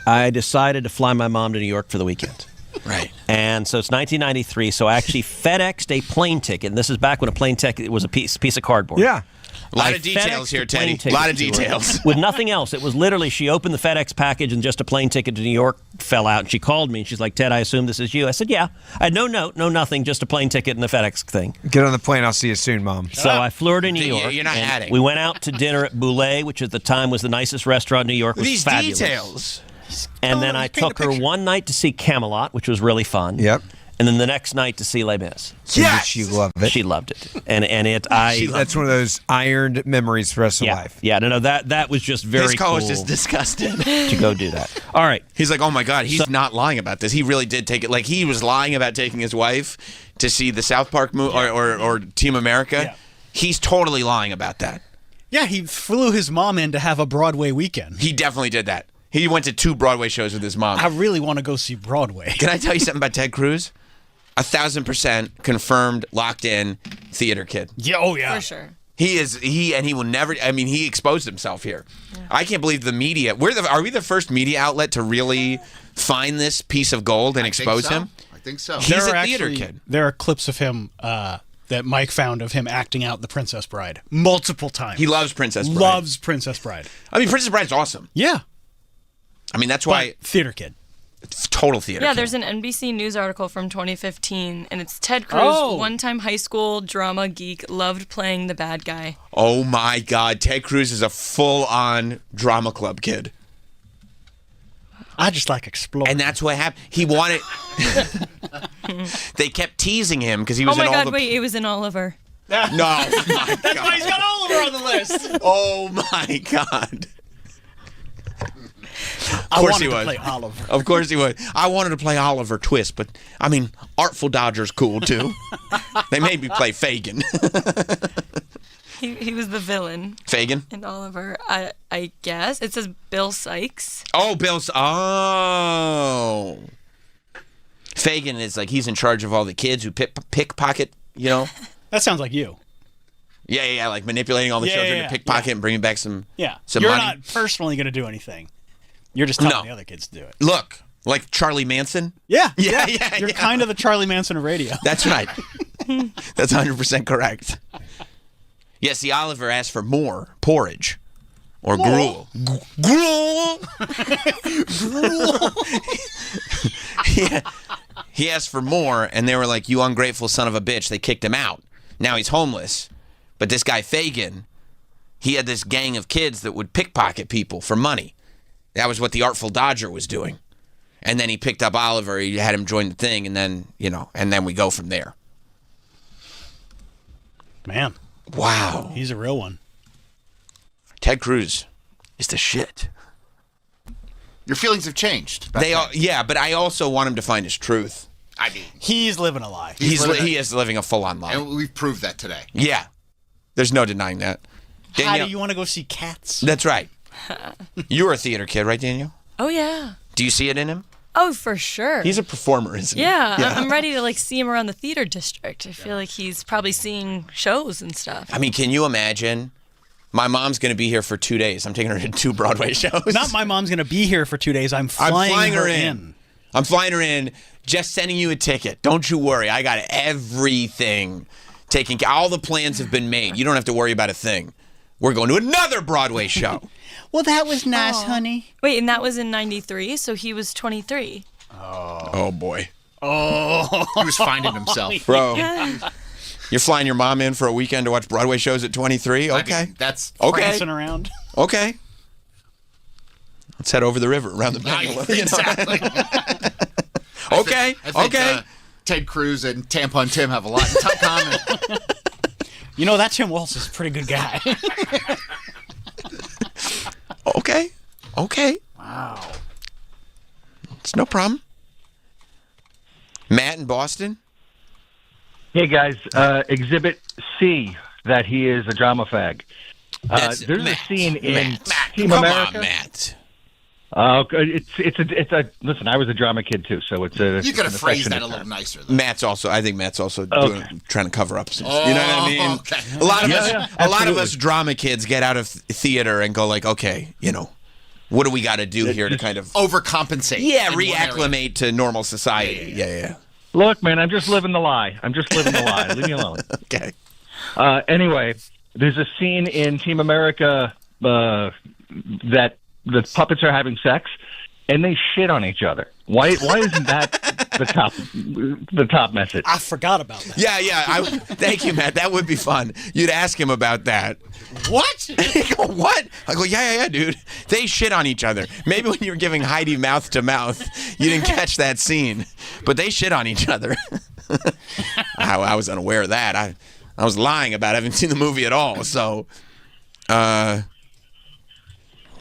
[SPEAKER 5] I decided to fly my mom to New York for the weekend.
[SPEAKER 1] Right.
[SPEAKER 5] And so it's 1993, so I actually FedExed a plane ticket, and this is back when a plane ticket was a piece of cardboard.
[SPEAKER 6] Yeah.
[SPEAKER 1] A lot of details here, Teddy. A lot of details.
[SPEAKER 5] With nothing else. It was literally, she opened the FedEx package and just a plane ticket to New York fell out. And she called me and she's like, Ted, I assume this is you. I said, yeah. I had no note, no nothing, just a plane ticket and the FedEx thing.
[SPEAKER 6] Get on the plane. I'll see you soon, Mom.
[SPEAKER 5] So I flew her to New York.
[SPEAKER 1] You're not adding.
[SPEAKER 5] We went out to dinner at Boulay, which at the time was the nicest restaurant in New York. It was
[SPEAKER 1] These
[SPEAKER 5] fabulous.
[SPEAKER 1] details.
[SPEAKER 5] And then I took her one night to see Camelot, which was really fun.
[SPEAKER 6] Yep.
[SPEAKER 5] And then the next night to see Les Mis.
[SPEAKER 6] Yes! She loved it.
[SPEAKER 5] She loved it. And
[SPEAKER 6] that's one of those ironed memories for the rest of life.
[SPEAKER 5] Yeah, no, that was just very
[SPEAKER 1] His co-host
[SPEAKER 5] cool
[SPEAKER 1] is disgusted.
[SPEAKER 5] to go do that. All right.
[SPEAKER 1] He's like, oh my God, he's not lying about this. He really did take it. Like, he was lying about taking his wife to see the South Park movie or Team America.
[SPEAKER 2] Yeah.
[SPEAKER 1] He's totally lying about that.
[SPEAKER 2] Yeah, he flew his mom in to have a Broadway weekend.
[SPEAKER 1] He definitely did that. He went to 2 Broadway shows with his mom.
[SPEAKER 2] I really want to go see Broadway.
[SPEAKER 1] Can I tell you something about Ted Cruz? 1,000% confirmed, locked in theater kid.
[SPEAKER 2] Yeah, oh yeah.
[SPEAKER 4] For sure.
[SPEAKER 1] He will never, I mean, he exposed himself here. Yeah. I can't believe the media, are we the first media outlet to really find this piece of gold and expose him?
[SPEAKER 3] I think so.
[SPEAKER 1] He's a theater kid.
[SPEAKER 2] There are clips of him that Mike found of him acting out The Princess Bride multiple times.
[SPEAKER 1] He loves Princess Bride.
[SPEAKER 2] Loves Princess Bride.
[SPEAKER 1] I mean, Princess Bride's awesome.
[SPEAKER 2] Yeah.
[SPEAKER 1] I mean, that's why.
[SPEAKER 2] Theater kid.
[SPEAKER 1] Total theater.
[SPEAKER 4] Yeah,
[SPEAKER 1] kid.
[SPEAKER 4] there's an NBC News article from 2015, and it's Ted Cruz, one-time high school drama geek, loved playing the bad guy.
[SPEAKER 1] Oh my God, Ted Cruz is a full-on drama club kid.
[SPEAKER 2] I just like exploring.
[SPEAKER 1] And that's what happened. He wanted. They kept teasing him because he was in all the.
[SPEAKER 4] Oh my God! Wait, it was in Oliver.
[SPEAKER 1] No, my God.
[SPEAKER 2] That's why he's got Oliver on the list.
[SPEAKER 1] Oh my God.
[SPEAKER 2] I wanted to play Oliver.
[SPEAKER 1] Of course he would. I wanted to play Oliver Twist, but I mean, Artful Dodger's cool too. They made me play Fagin.
[SPEAKER 4] He was the villain.
[SPEAKER 1] Fagin?
[SPEAKER 4] And Oliver, I guess. It says Bill Sykes.
[SPEAKER 1] Oh, Oh. Fagin is like, he's in charge of all the kids who pickpocket, you know?
[SPEAKER 2] That sounds like you.
[SPEAKER 1] Yeah, like manipulating all the children to pickpocket and bringing back some
[SPEAKER 2] You're
[SPEAKER 1] money.
[SPEAKER 2] Not personally going to do anything. You're just telling the other kids to do it.
[SPEAKER 1] Look, like Charlie Manson?
[SPEAKER 2] Yeah. You're kind of the Charlie Manson of radio.
[SPEAKER 1] That's right. That's 100% correct. Yeah, see, Oliver asked for more porridge or gruel. Gruel! He asked for more, and they were like, you ungrateful son of a bitch. They kicked him out. Now he's homeless. But this guy, Fagin, he had this gang of kids that would pickpocket people for money. That was what the Artful Dodger was doing. And then he picked up Oliver. He had him join the thing, and then, and then we go from there.
[SPEAKER 2] Man.
[SPEAKER 1] Wow.
[SPEAKER 2] He's a real one.
[SPEAKER 1] Ted Cruz is the shit.
[SPEAKER 3] Your feelings have changed.
[SPEAKER 1] Yeah, but I also want him to find his truth.
[SPEAKER 3] I mean,
[SPEAKER 2] he's living a lie.
[SPEAKER 1] He is living a full-on lie.
[SPEAKER 3] And we've proved that today.
[SPEAKER 1] Yeah. There's no denying that.
[SPEAKER 2] How do you want to go see Cats?
[SPEAKER 1] That's right. You were a theater kid, right, Daniel?
[SPEAKER 4] Oh, yeah.
[SPEAKER 1] Do you see it in him?
[SPEAKER 4] Oh, for sure.
[SPEAKER 1] He's a performer, isn't he?
[SPEAKER 4] Yeah. I'm ready to see him around the theater district. I feel like he's probably seeing shows and stuff.
[SPEAKER 1] I mean, can you imagine? My mom's going to be here for 2 days. I'm taking her to 2 Broadway shows.
[SPEAKER 2] Not my mom's going to be here for 2 days. I'm flying her in.
[SPEAKER 1] I'm flying her in, just sending you a ticket. Don't you worry. I got everything taken care of. All the plans have been made. You don't have to worry about a thing. We're going to another Broadway show.
[SPEAKER 2] Well, that was nice, honey.
[SPEAKER 4] Wait, and that was in 93, so he was 23.
[SPEAKER 1] Oh boy.
[SPEAKER 3] Oh. He was finding himself.
[SPEAKER 1] Bro. You're flying your mom in for a weekend to watch Broadway shows at 23? Okay.
[SPEAKER 3] I mean, that's
[SPEAKER 2] prancing around.
[SPEAKER 1] Okay. Let's head over the river around the bend.
[SPEAKER 3] Exactly.
[SPEAKER 1] Okay.
[SPEAKER 3] I think, Ted Cruz and Tampon Tim have a lot in common.
[SPEAKER 2] You know, that Tim Walz is a pretty good guy.
[SPEAKER 1] Okay.
[SPEAKER 2] Wow.
[SPEAKER 1] It's no problem. Matt in Boston.
[SPEAKER 9] Hey, guys. Exhibit C, that he is a drama fag. There's a scene in Team America.
[SPEAKER 1] Come on, Matt.
[SPEAKER 9] Listen, I was a drama kid too, so it's a.
[SPEAKER 3] You could have phrased that a little nicer. Though.
[SPEAKER 1] I think Matt's also trying to cover up some. You know what I mean?
[SPEAKER 3] Okay.
[SPEAKER 1] A lot of us drama kids get out of theater and go like, okay, what do we got to do here to kind of
[SPEAKER 3] overcompensate?
[SPEAKER 1] Yeah, reacclimate to normal society. Yeah.
[SPEAKER 9] Look, man, I'm just living the lie. Leave me alone.
[SPEAKER 1] Okay.
[SPEAKER 9] Anyway, there's a scene in Team America that the puppets are having sex, and they shit on each other. Why isn't that the top message?
[SPEAKER 2] I forgot about that.
[SPEAKER 1] Yeah. Thank you, Matt. That would be fun. You'd ask him about that. What? He go, what? I go, yeah, dude. They shit on each other. Maybe when you were giving Heidi mouth to mouth, you didn't catch that scene, but they shit on each other. I was unaware of that. I was lying about it. I haven't seen the movie at all. So,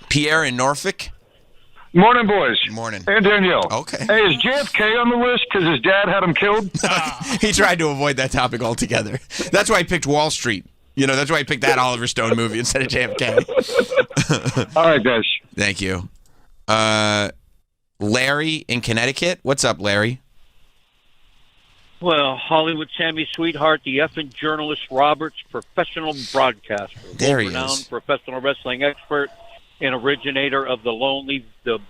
[SPEAKER 1] Pierre in Norfolk.
[SPEAKER 10] Morning, boys.
[SPEAKER 1] Morning.
[SPEAKER 10] And Danielle.
[SPEAKER 1] Okay.
[SPEAKER 10] Hey, is JFK on the list because his dad had him killed?
[SPEAKER 1] He tried to avoid that topic altogether. That's why I picked Wall Street. That's why I picked that Oliver Stone movie instead of JFK.
[SPEAKER 10] All right, guys.
[SPEAKER 1] Thank you. Larry in Connecticut. What's up, Larry?
[SPEAKER 11] Well, Hollywood Sammy Sweetheart, the effing journalist Roberts, professional broadcaster.
[SPEAKER 1] There he
[SPEAKER 11] renowned
[SPEAKER 1] is.
[SPEAKER 11] Professional wrestling expert and originator of the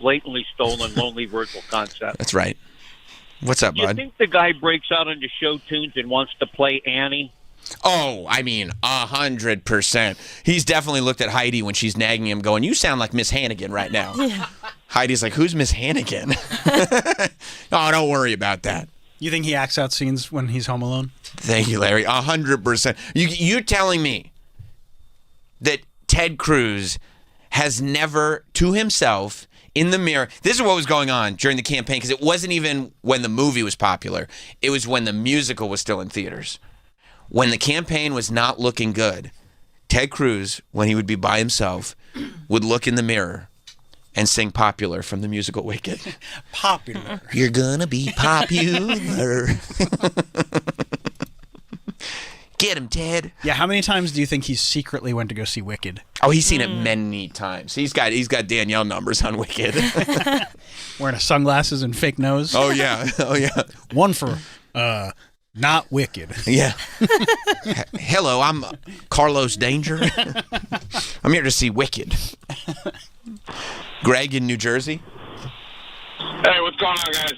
[SPEAKER 11] blatantly stolen Lonely Virgil concept.
[SPEAKER 1] That's right. What's up,
[SPEAKER 11] You
[SPEAKER 1] bud?
[SPEAKER 11] think the guy breaks out into show tunes and wants to play Annie?
[SPEAKER 1] Oh, 100%. He's definitely looked at Heidi when she's nagging him, going, "You sound like Miss Hannigan right now."
[SPEAKER 4] Yeah.
[SPEAKER 1] Heidi's like, "Who's Miss Hannigan?" Oh, don't worry about that.
[SPEAKER 2] You think he acts out scenes when he's home alone?
[SPEAKER 1] Thank you, Larry. 100%. You're telling me that Ted Cruz has never, to himself, in the mirror. This is what was going on during the campaign, because it wasn't even when the movie was popular. It was when the musical was still in theaters. When the campaign was not looking good, Ted Cruz, when he would be by himself, would look in the mirror and sing Popular from the musical Wicked.
[SPEAKER 2] Popular.
[SPEAKER 1] You're gonna be popular. Get him, Ted.
[SPEAKER 2] Yeah, how many times do you think he secretly went to go see Wicked?
[SPEAKER 1] Oh, he's seen it many times. He's got Danielle numbers on Wicked.
[SPEAKER 2] Wearing sunglasses and fake nose.
[SPEAKER 1] Oh yeah.
[SPEAKER 2] One for not Wicked.
[SPEAKER 1] Yeah. Hello, I'm Carlos Danger. I'm here to see Wicked. Greg in New Jersey.
[SPEAKER 12] Hey, what's going on, guys?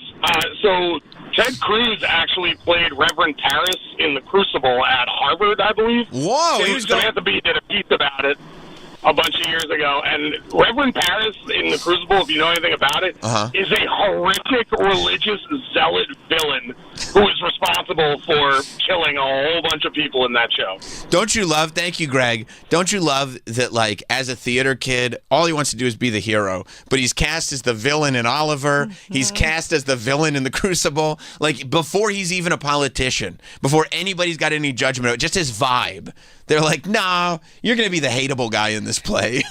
[SPEAKER 12] So Ted Cruz actually played Reverend Paris in The Crucible at Harvard, I believe.
[SPEAKER 1] Whoa!
[SPEAKER 12] Samantha Bee did a piece about it a bunch of years ago, and Reverend Paris in The Crucible, if you know anything about it, is a horrific religious zealot villain who is responsible for killing a whole bunch of people in that show.
[SPEAKER 1] Don't you love, thank you, Greg, don't you love that, like, as a theater kid, all he wants to do is be the hero, but he's cast as the villain in Oliver, he's cast as the villain in The Crucible, like, before he's even a politician, before anybody's got any judgment, just his vibe. They're like, nah, you're going to be the hateable guy in this play.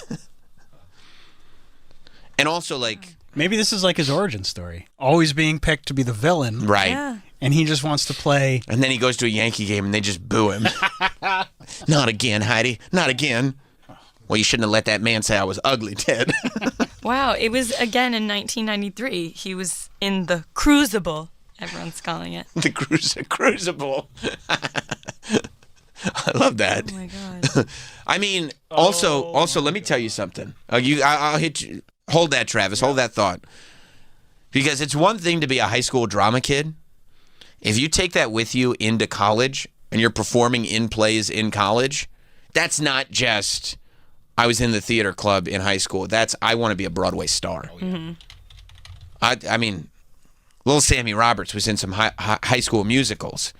[SPEAKER 1] And also, like...
[SPEAKER 2] Maybe this is like his origin story. Always being picked to be the villain.
[SPEAKER 1] Right. Yeah.
[SPEAKER 2] And he just wants to play...
[SPEAKER 1] And then he goes to a Yankee game and they just boo him. Not again, Heidi. Not again. Well, you shouldn't have let that man say I was ugly, Ted.
[SPEAKER 4] Wow, it was again in 1993. He was in The Crucible, everyone's calling it.
[SPEAKER 1] The Crucible. I love that.
[SPEAKER 4] Oh my god.
[SPEAKER 1] I mean, also, let me tell you something. I'll hit you. Hold that, Travis. Hold that thought. Because it's one thing to be a high school drama kid. If you take that with you into college and you're performing in plays in college, that's not just I was in the theater club in high school. That's I want to be a Broadway star.
[SPEAKER 4] Mm-hmm.
[SPEAKER 1] I mean, little Sammy Roberts was in some high school musicals.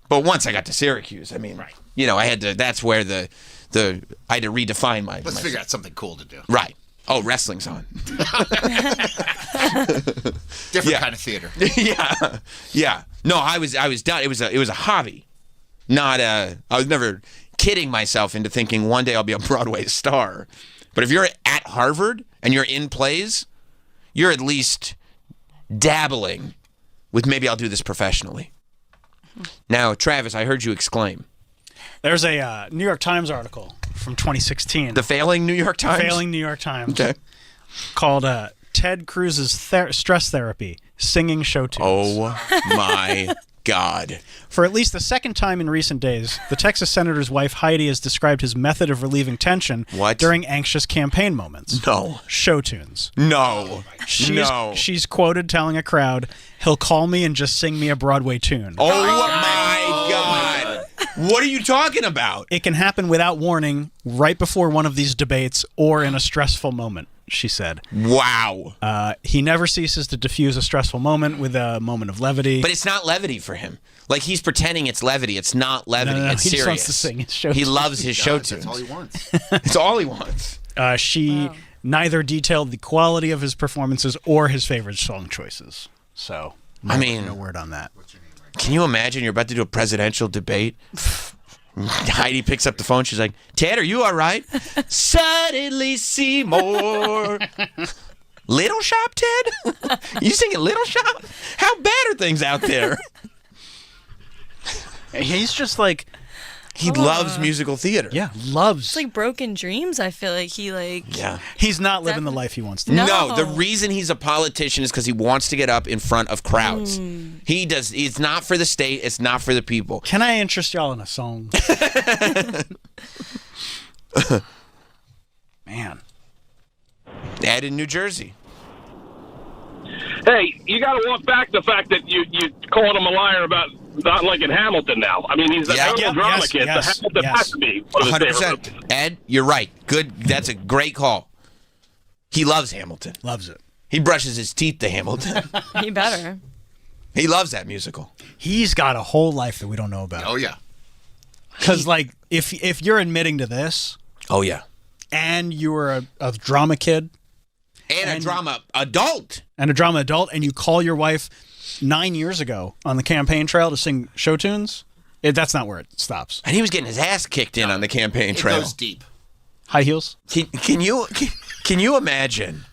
[SPEAKER 1] But once I got to Syracuse, I mean, I had to. That's where I had to redefine my.
[SPEAKER 3] Let's figure out something cool to do.
[SPEAKER 1] Right. Oh, wrestling's on.
[SPEAKER 3] Different kind of theater.
[SPEAKER 1] Yeah. No, I was done. It was a hobby. Not I was never kidding myself into thinking one day I'll be a Broadway star. But if you're at Harvard and you're in plays, you're at least dabbling with maybe I'll do this professionally. Now, Travis, I heard you exclaim.
[SPEAKER 2] There's a New York Times article from 2016.
[SPEAKER 1] The failing New York Times?
[SPEAKER 2] Failing New York Times.
[SPEAKER 1] Okay.
[SPEAKER 2] Called Ted Cruz's Stress Therapy, Singing Show Tunes.
[SPEAKER 1] Oh, my God.
[SPEAKER 2] For at least the second time in recent days, the Texas senator's wife, Heidi, has described his method of relieving tension during anxious campaign moments.
[SPEAKER 1] No.
[SPEAKER 2] Show tunes.
[SPEAKER 1] No.
[SPEAKER 2] She's quoted telling a crowd, he'll call me and just sing me a Broadway tune.
[SPEAKER 1] Oh, my God. What are you talking about?
[SPEAKER 2] It can happen without warning, right before one of these debates or in a stressful moment, she said.
[SPEAKER 1] Wow.
[SPEAKER 2] He never ceases to diffuse a stressful moment with a moment of levity.
[SPEAKER 1] But it's not levity for him. Like, he's pretending it's levity. It's not levity.
[SPEAKER 2] No,
[SPEAKER 1] it's
[SPEAKER 2] he
[SPEAKER 1] serious.
[SPEAKER 2] just wants to sing his show
[SPEAKER 1] He
[SPEAKER 2] tunes.
[SPEAKER 1] loves his show tunes.
[SPEAKER 3] That's all he wants.
[SPEAKER 1] It's all he wants.
[SPEAKER 2] She neither detailed the quality of his performances or his favorite song choices. So, no word on that.
[SPEAKER 1] Can you imagine you're about to do a presidential debate? Heidi picks up the phone. She's like, Ted, are you all right? Suddenly Seymour. Little Shop, Ted? You singing Little Shop? How bad are things out there?
[SPEAKER 2] He's just like...
[SPEAKER 1] He loves musical theater.
[SPEAKER 2] Yeah, loves.
[SPEAKER 4] It's like Broken Dreams. I feel like he
[SPEAKER 1] Yeah.
[SPEAKER 2] He's not living the life he wants to.
[SPEAKER 1] No, the reason he's a politician is because he wants to get up in front of crowds. He does. It's not for the state. It's not for the people.
[SPEAKER 2] Can I interest y'all in a song? Man.
[SPEAKER 1] Ed in New Jersey.
[SPEAKER 12] Hey, you got to walk back the fact that you called him a liar about not liking Hamilton now. I mean, he's a terrible drama kid. So Hamilton has to be one of his favorite movies.
[SPEAKER 1] Ed, you're right. Good. That's a great call. He loves Hamilton.
[SPEAKER 2] Loves it.
[SPEAKER 1] He brushes his teeth to Hamilton.
[SPEAKER 4] He better.
[SPEAKER 1] He loves that musical.
[SPEAKER 2] He's got a whole life that we don't know about.
[SPEAKER 3] Oh, yeah.
[SPEAKER 2] Because, like, if you're admitting to this...
[SPEAKER 1] Oh, yeah.
[SPEAKER 2] And you were a drama kid...
[SPEAKER 1] And a drama adult.
[SPEAKER 2] And a drama adult, and you call your wife 9 years ago on the campaign trail to sing show tunes, that's not where it stops.
[SPEAKER 1] And he was getting his ass kicked in on the campaign trail.
[SPEAKER 3] It goes deep.
[SPEAKER 2] High heels?
[SPEAKER 1] Can you imagine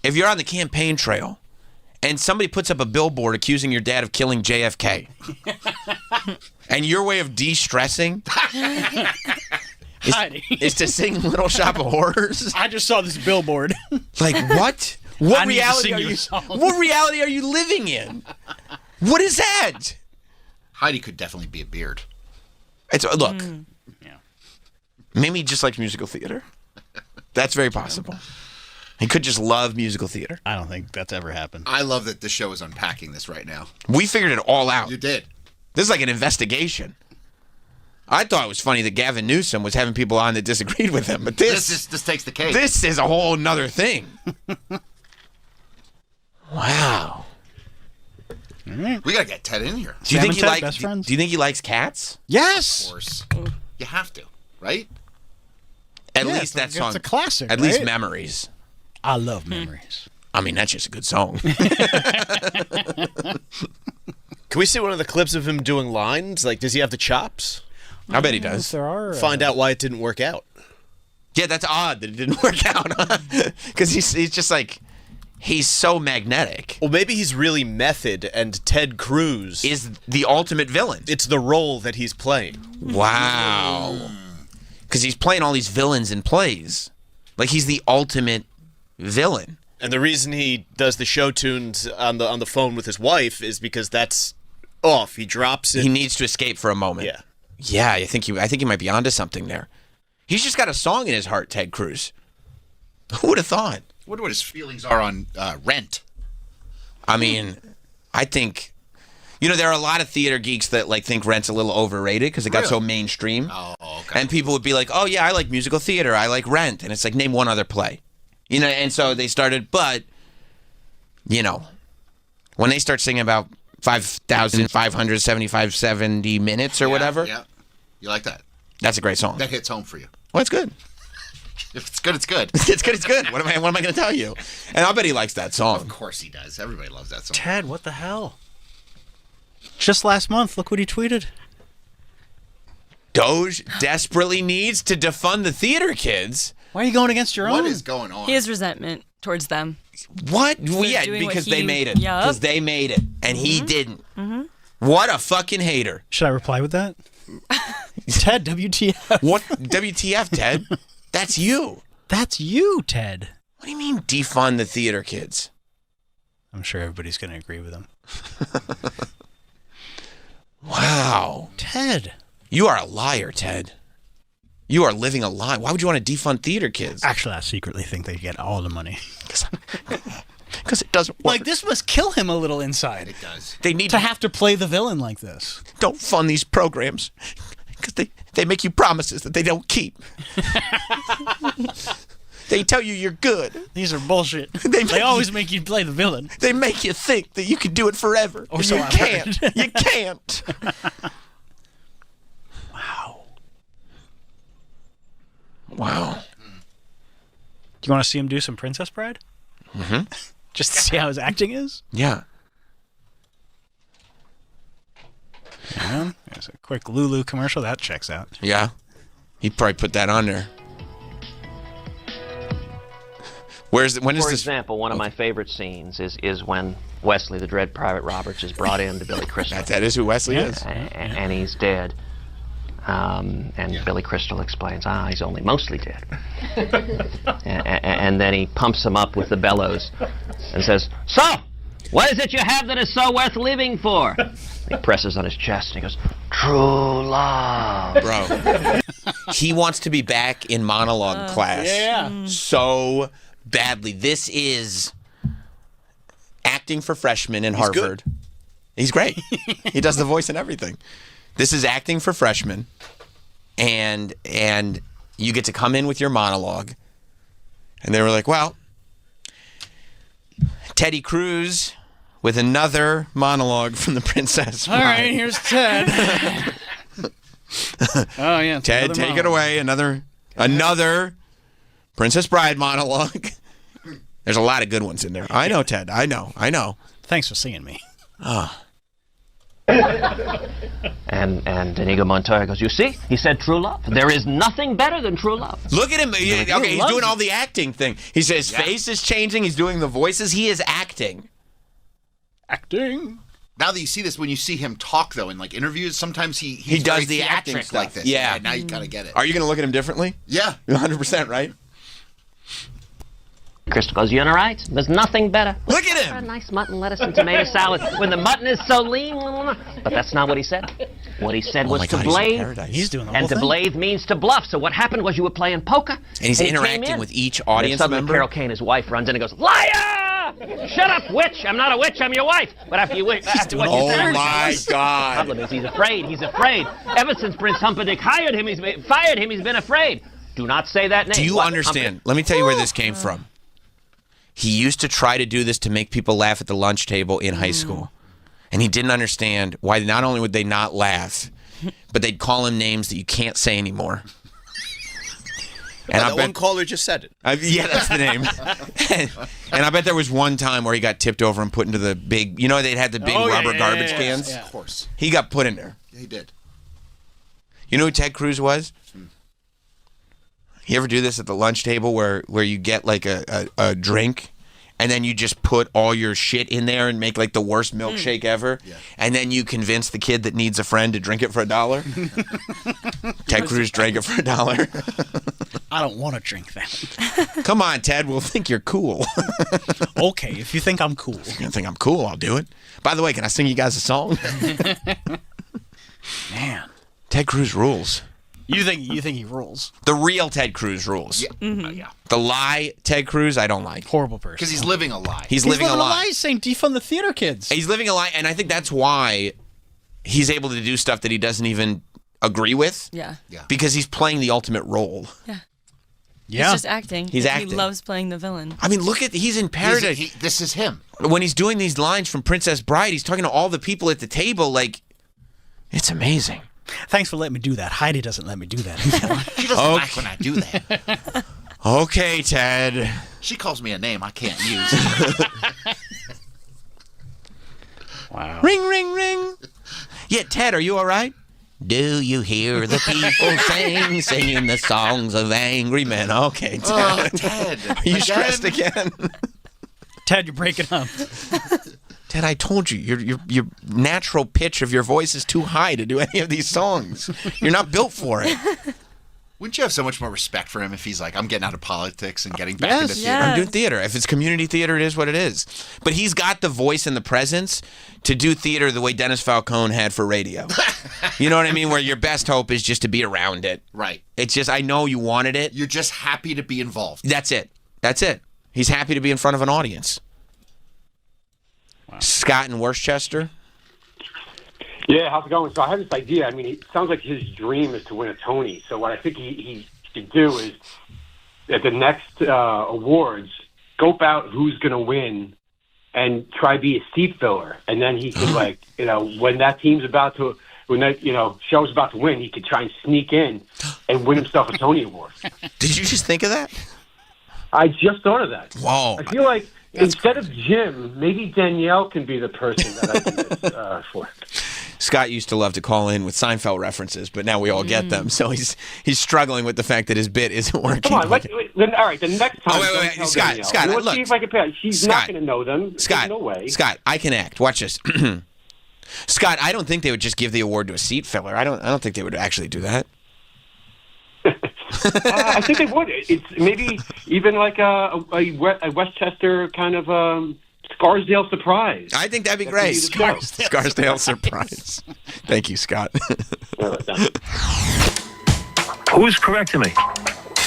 [SPEAKER 1] if you're on the campaign trail and somebody puts up a billboard accusing your dad of killing JFK and your way of de-stressing is to sing Little Shop of Horrors?
[SPEAKER 2] I just saw this billboard.
[SPEAKER 1] Like, what? What reality are you living in? What is that?
[SPEAKER 3] Heidi could definitely be a beard.
[SPEAKER 1] Look. Yeah. Maybe he just likes musical theater. That's very possible. He could just love musical theater.
[SPEAKER 2] I don't think that's ever happened.
[SPEAKER 3] I love that the show is unpacking this right now.
[SPEAKER 1] We figured it all out.
[SPEAKER 3] You did.
[SPEAKER 1] This is like an investigation. I thought it was funny that Gavin Newsom was having people on that disagreed with him, but this
[SPEAKER 3] takes the cake.
[SPEAKER 1] This is a whole nother thing. Wow.
[SPEAKER 3] We gotta get Ted in here.
[SPEAKER 1] Do you think he likes cats?
[SPEAKER 2] Yes.
[SPEAKER 3] Of course. You have to, right?
[SPEAKER 1] At least that song.
[SPEAKER 2] It's a classic.
[SPEAKER 1] At least Memories.
[SPEAKER 2] I love Memories.
[SPEAKER 1] I mean, that's just a good song.
[SPEAKER 8] Can we see one of the clips of him doing lines? Like, does he have the chops?
[SPEAKER 1] I bet he does.
[SPEAKER 2] There are.
[SPEAKER 8] Find out why it didn't work out.
[SPEAKER 1] Yeah, that's odd that it didn't work out. Because he's just like, he's so magnetic.
[SPEAKER 8] Well, maybe he's really method, and Ted Cruz
[SPEAKER 1] is the ultimate villain.
[SPEAKER 8] It's the role that he's playing.
[SPEAKER 1] Wow. Because he's playing all these villains in plays. Like, he's the ultimate villain.
[SPEAKER 8] And the reason he does the show tunes on the phone with his wife is because that's off. He drops it.
[SPEAKER 1] He needs to escape for a moment.
[SPEAKER 8] Yeah.
[SPEAKER 1] Yeah, I think he might be onto something there. He's just got a song in his heart, Ted Cruz. Who would have thought?
[SPEAKER 3] I wonder what his feelings are on Rent.
[SPEAKER 1] I mean, I think, there are a lot of theater geeks that think Rent's a little overrated because it got so mainstream.
[SPEAKER 3] Oh, okay.
[SPEAKER 1] And people would be like, oh yeah, I like musical theater. I like Rent. And it's like, name one other play. And so they started, but, when they start singing about 5,570 minutes or whatever.
[SPEAKER 3] Yeah. You like that?
[SPEAKER 1] That's a great song.
[SPEAKER 3] That hits home for you.
[SPEAKER 1] Well, it's good.
[SPEAKER 3] If it's good, it's good.
[SPEAKER 1] It's good, it's good. What am I going to tell you? And I'll bet he likes that song.
[SPEAKER 3] Of course he does. Everybody loves that song.
[SPEAKER 2] Ted, what the hell? Just last month, look what he tweeted.
[SPEAKER 1] Doge desperately needs to defund the theater kids.
[SPEAKER 2] Why are you going against your own?
[SPEAKER 3] What is going on?
[SPEAKER 4] He has resentment towards them.
[SPEAKER 1] What? Well, yeah, because they made it. Because they made it, and he didn't.
[SPEAKER 4] Mm-hmm.
[SPEAKER 1] What a fucking hater.
[SPEAKER 2] Should I reply with that? Ted, WTF.
[SPEAKER 1] What? WTF, Ted? That's you.
[SPEAKER 2] That's you, Ted.
[SPEAKER 1] What do you mean defund the theater kids?
[SPEAKER 2] I'm sure everybody's going to agree with him.
[SPEAKER 1] Wow.
[SPEAKER 2] Ted.
[SPEAKER 1] You are a liar, Ted. You are living a lie. Why would you want to defund theater kids?
[SPEAKER 2] Actually, I secretly think they get all the money.
[SPEAKER 1] Because it doesn't work.
[SPEAKER 2] Like, this must kill him a little inside.
[SPEAKER 3] It does.
[SPEAKER 1] They need
[SPEAKER 2] to have to play the villain like this.
[SPEAKER 1] Don't fund these programs. Because they make you promises that they don't keep. They tell you you're good.
[SPEAKER 2] These are bullshit. They always make you play the villain.
[SPEAKER 1] They make you think that you can do it forever.
[SPEAKER 2] Or so
[SPEAKER 1] you can't. You can't. Wow.
[SPEAKER 2] Do you want to see him do some Princess Bride?
[SPEAKER 1] Mm-hmm.
[SPEAKER 2] Just to see how his acting is?
[SPEAKER 1] Yeah.
[SPEAKER 2] There's a quick Lulu commercial. That checks out.
[SPEAKER 1] Yeah. He'd probably put that on there. When is this?
[SPEAKER 5] For example, one of my favorite scenes is when Wesley, the Dread Pirate Roberts, is brought in to Billy Crystal.
[SPEAKER 1] That is who Wesley is.
[SPEAKER 5] And he's dead. And Billy Crystal explains, he's only mostly dead. and then he pumps him up with the bellows and says, "So, what is it you have that is so worth living for?" He presses on his chest and he goes, "True love."
[SPEAKER 1] Bro, he wants to be back in monologue class so badly. This is acting for freshmen in Harvard.
[SPEAKER 8] Good.
[SPEAKER 1] He's great. He does the voice and everything. This is acting for freshmen, and you get to come in with your monologue. And they were like, well, Teddy Cruz with another monologue from the Princess Bride.
[SPEAKER 2] All right, here's Ted. Oh, yeah.
[SPEAKER 1] Ted, take it away. Another Princess Bride monologue. There's a lot of good ones in there. I know, Ted. I know.
[SPEAKER 2] Thanks for seeing me.
[SPEAKER 5] And Inigo Montoya goes, "You see, he said true love. There is nothing better than true love."
[SPEAKER 1] Look at him. He's doing all the acting thing. He says his face is changing. He's doing the voices. He is acting.
[SPEAKER 3] Now that you see this, when you see him talk, though, in like interviews, sometimes he
[SPEAKER 1] does the acting stuff
[SPEAKER 3] like this.
[SPEAKER 1] Yeah.
[SPEAKER 3] Now you gotta get it.
[SPEAKER 1] Are you going to look at him differently?
[SPEAKER 3] Yeah.
[SPEAKER 1] 100%, right?
[SPEAKER 5] Crystal goes, "You're right. There's nothing better.
[SPEAKER 1] Look at him.
[SPEAKER 5] A nice mutton, lettuce, and tomato salad when the mutton is so lean." But that's not what he said. What he said was to blathe.
[SPEAKER 2] He's doing the whole
[SPEAKER 5] and to
[SPEAKER 2] thing.
[SPEAKER 5] blathe means to bluff. So what happened was you were playing poker.
[SPEAKER 1] And he's interacting with each audience
[SPEAKER 5] suddenly
[SPEAKER 1] member.
[SPEAKER 5] Carol Kane, his wife, runs in and goes, "Liar! Shut up, witch! I'm not a witch. I'm your wife." But after you witch,
[SPEAKER 1] Oh my God!
[SPEAKER 5] The problem is he's afraid. He's afraid. Ever since Prince Humperdinck fired him, he's been afraid. Do not say that name.
[SPEAKER 1] Do you understand? Let me tell you where this came from. He used to try to do this to make people laugh at the lunch table in high school. And he didn't understand why not only would they not laugh, but they'd call him names that you can't say anymore.
[SPEAKER 8] And I bet one caller just said it.
[SPEAKER 1] Yeah, that's the name. and I bet there was one time where he got tipped over and put into the big, they'd had the big rubber garbage cans?
[SPEAKER 3] Yeah. Of course.
[SPEAKER 1] He got put in there.
[SPEAKER 3] Yeah, he did.
[SPEAKER 1] You know who Ted Cruz was? You ever do this at the lunch table where you get like a drink and then you just put all your shit in there and make like the worst milkshake ever? Yeah. And then you convince the kid that needs a friend to drink it for $1? Ted Cruz drank it for $1.
[SPEAKER 2] I don't want to drink that.
[SPEAKER 1] Come on, Ted. We'll think you're cool.
[SPEAKER 2] Okay, if you think I'm cool.
[SPEAKER 1] If you think I'm cool, I'll do it. By the way, can I sing you guys a song?
[SPEAKER 2] Man.
[SPEAKER 1] Ted Cruz rules.
[SPEAKER 2] You think he rules?
[SPEAKER 1] The real Ted Cruz rules.
[SPEAKER 3] Yeah. Mm-hmm. Yeah.
[SPEAKER 1] The lie Ted Cruz, I don't like.
[SPEAKER 2] Horrible person.
[SPEAKER 3] Because he's living a lie.
[SPEAKER 1] He's living a lie.
[SPEAKER 2] He's saying defund the theater kids.
[SPEAKER 1] He's living a lie, and I think that's why he's able to do stuff that he doesn't even agree with.
[SPEAKER 4] Yeah.
[SPEAKER 1] Because he's playing the ultimate role.
[SPEAKER 4] Yeah.
[SPEAKER 2] Yeah.
[SPEAKER 4] He's just acting.
[SPEAKER 1] He's acting.
[SPEAKER 4] He loves playing the villain.
[SPEAKER 1] I mean, he's in paradise.
[SPEAKER 3] This is him.
[SPEAKER 1] When he's doing these lines from Princess Bride, he's talking to all the people at the table like, it's amazing.
[SPEAKER 2] Thanks for letting me do that. Heidi doesn't let me do that anymore.
[SPEAKER 3] She doesn't like when I do that.
[SPEAKER 1] Okay, Ted.
[SPEAKER 3] She calls me a name I can't use.
[SPEAKER 1] Wow. Ring, ring, ring. Yeah, Ted, are you all right? Do you hear the people singing the songs of angry men? Okay, Ted.
[SPEAKER 3] Oh, Ted.
[SPEAKER 1] Are you stressed again?
[SPEAKER 2] Ted, you're breaking up.
[SPEAKER 1] Ted, I told you, your natural pitch of your voice is too high to do any of these songs. You're not built for it.
[SPEAKER 3] Wouldn't you have so much more respect for him if he's like, I'm getting out of politics and getting back into theater?
[SPEAKER 1] I'm doing theater. If it's community theater, it is what it is. But he's got the voice and the presence to do theater the way Dennis Falcone had for radio. You know what I mean? Where your best hope is just to be around it.
[SPEAKER 3] Right.
[SPEAKER 1] It's just, I know you wanted it.
[SPEAKER 3] You're just happy to be involved.
[SPEAKER 1] That's it. That's it. He's happy to be in front of an audience. Wow. Scott in Worcester.
[SPEAKER 13] Yeah, how's it going? So I have this idea. I mean, it sounds like his dream is to win a Tony. So what I think he should do is, at the next awards, scope out who's going to win and try to be a seat filler. And then he could, like, you know, when that team's about to, when that, you know, show's about to win, he could try and sneak in and win himself a Tony Award.
[SPEAKER 1] Did you just think of that?
[SPEAKER 13] I just thought of that.
[SPEAKER 1] Whoa.
[SPEAKER 13] I feel like instead of Jim, maybe Danielle can be the person that I do this for.
[SPEAKER 1] Scott used to love to call in with Seinfeld references, but now we all get them. So he's struggling with the fact that his bit isn't working.
[SPEAKER 13] Come on, all right, the next time.
[SPEAKER 1] Oh, wait, Scott,
[SPEAKER 13] let's
[SPEAKER 1] look.
[SPEAKER 13] see if I can pay. She's not going to know them.
[SPEAKER 1] Scott,
[SPEAKER 13] no way.
[SPEAKER 1] Scott, I can act. Watch this. Scott, I don't think they would just give the award to a seat filler. I don't think they would actually do that.
[SPEAKER 13] I think they would. It's maybe even like a Westchester kind of Scarsdale surprise.
[SPEAKER 1] I think that'd be great. Scarsdale surprise. Thank you, Scott.
[SPEAKER 10] Who's correcting me?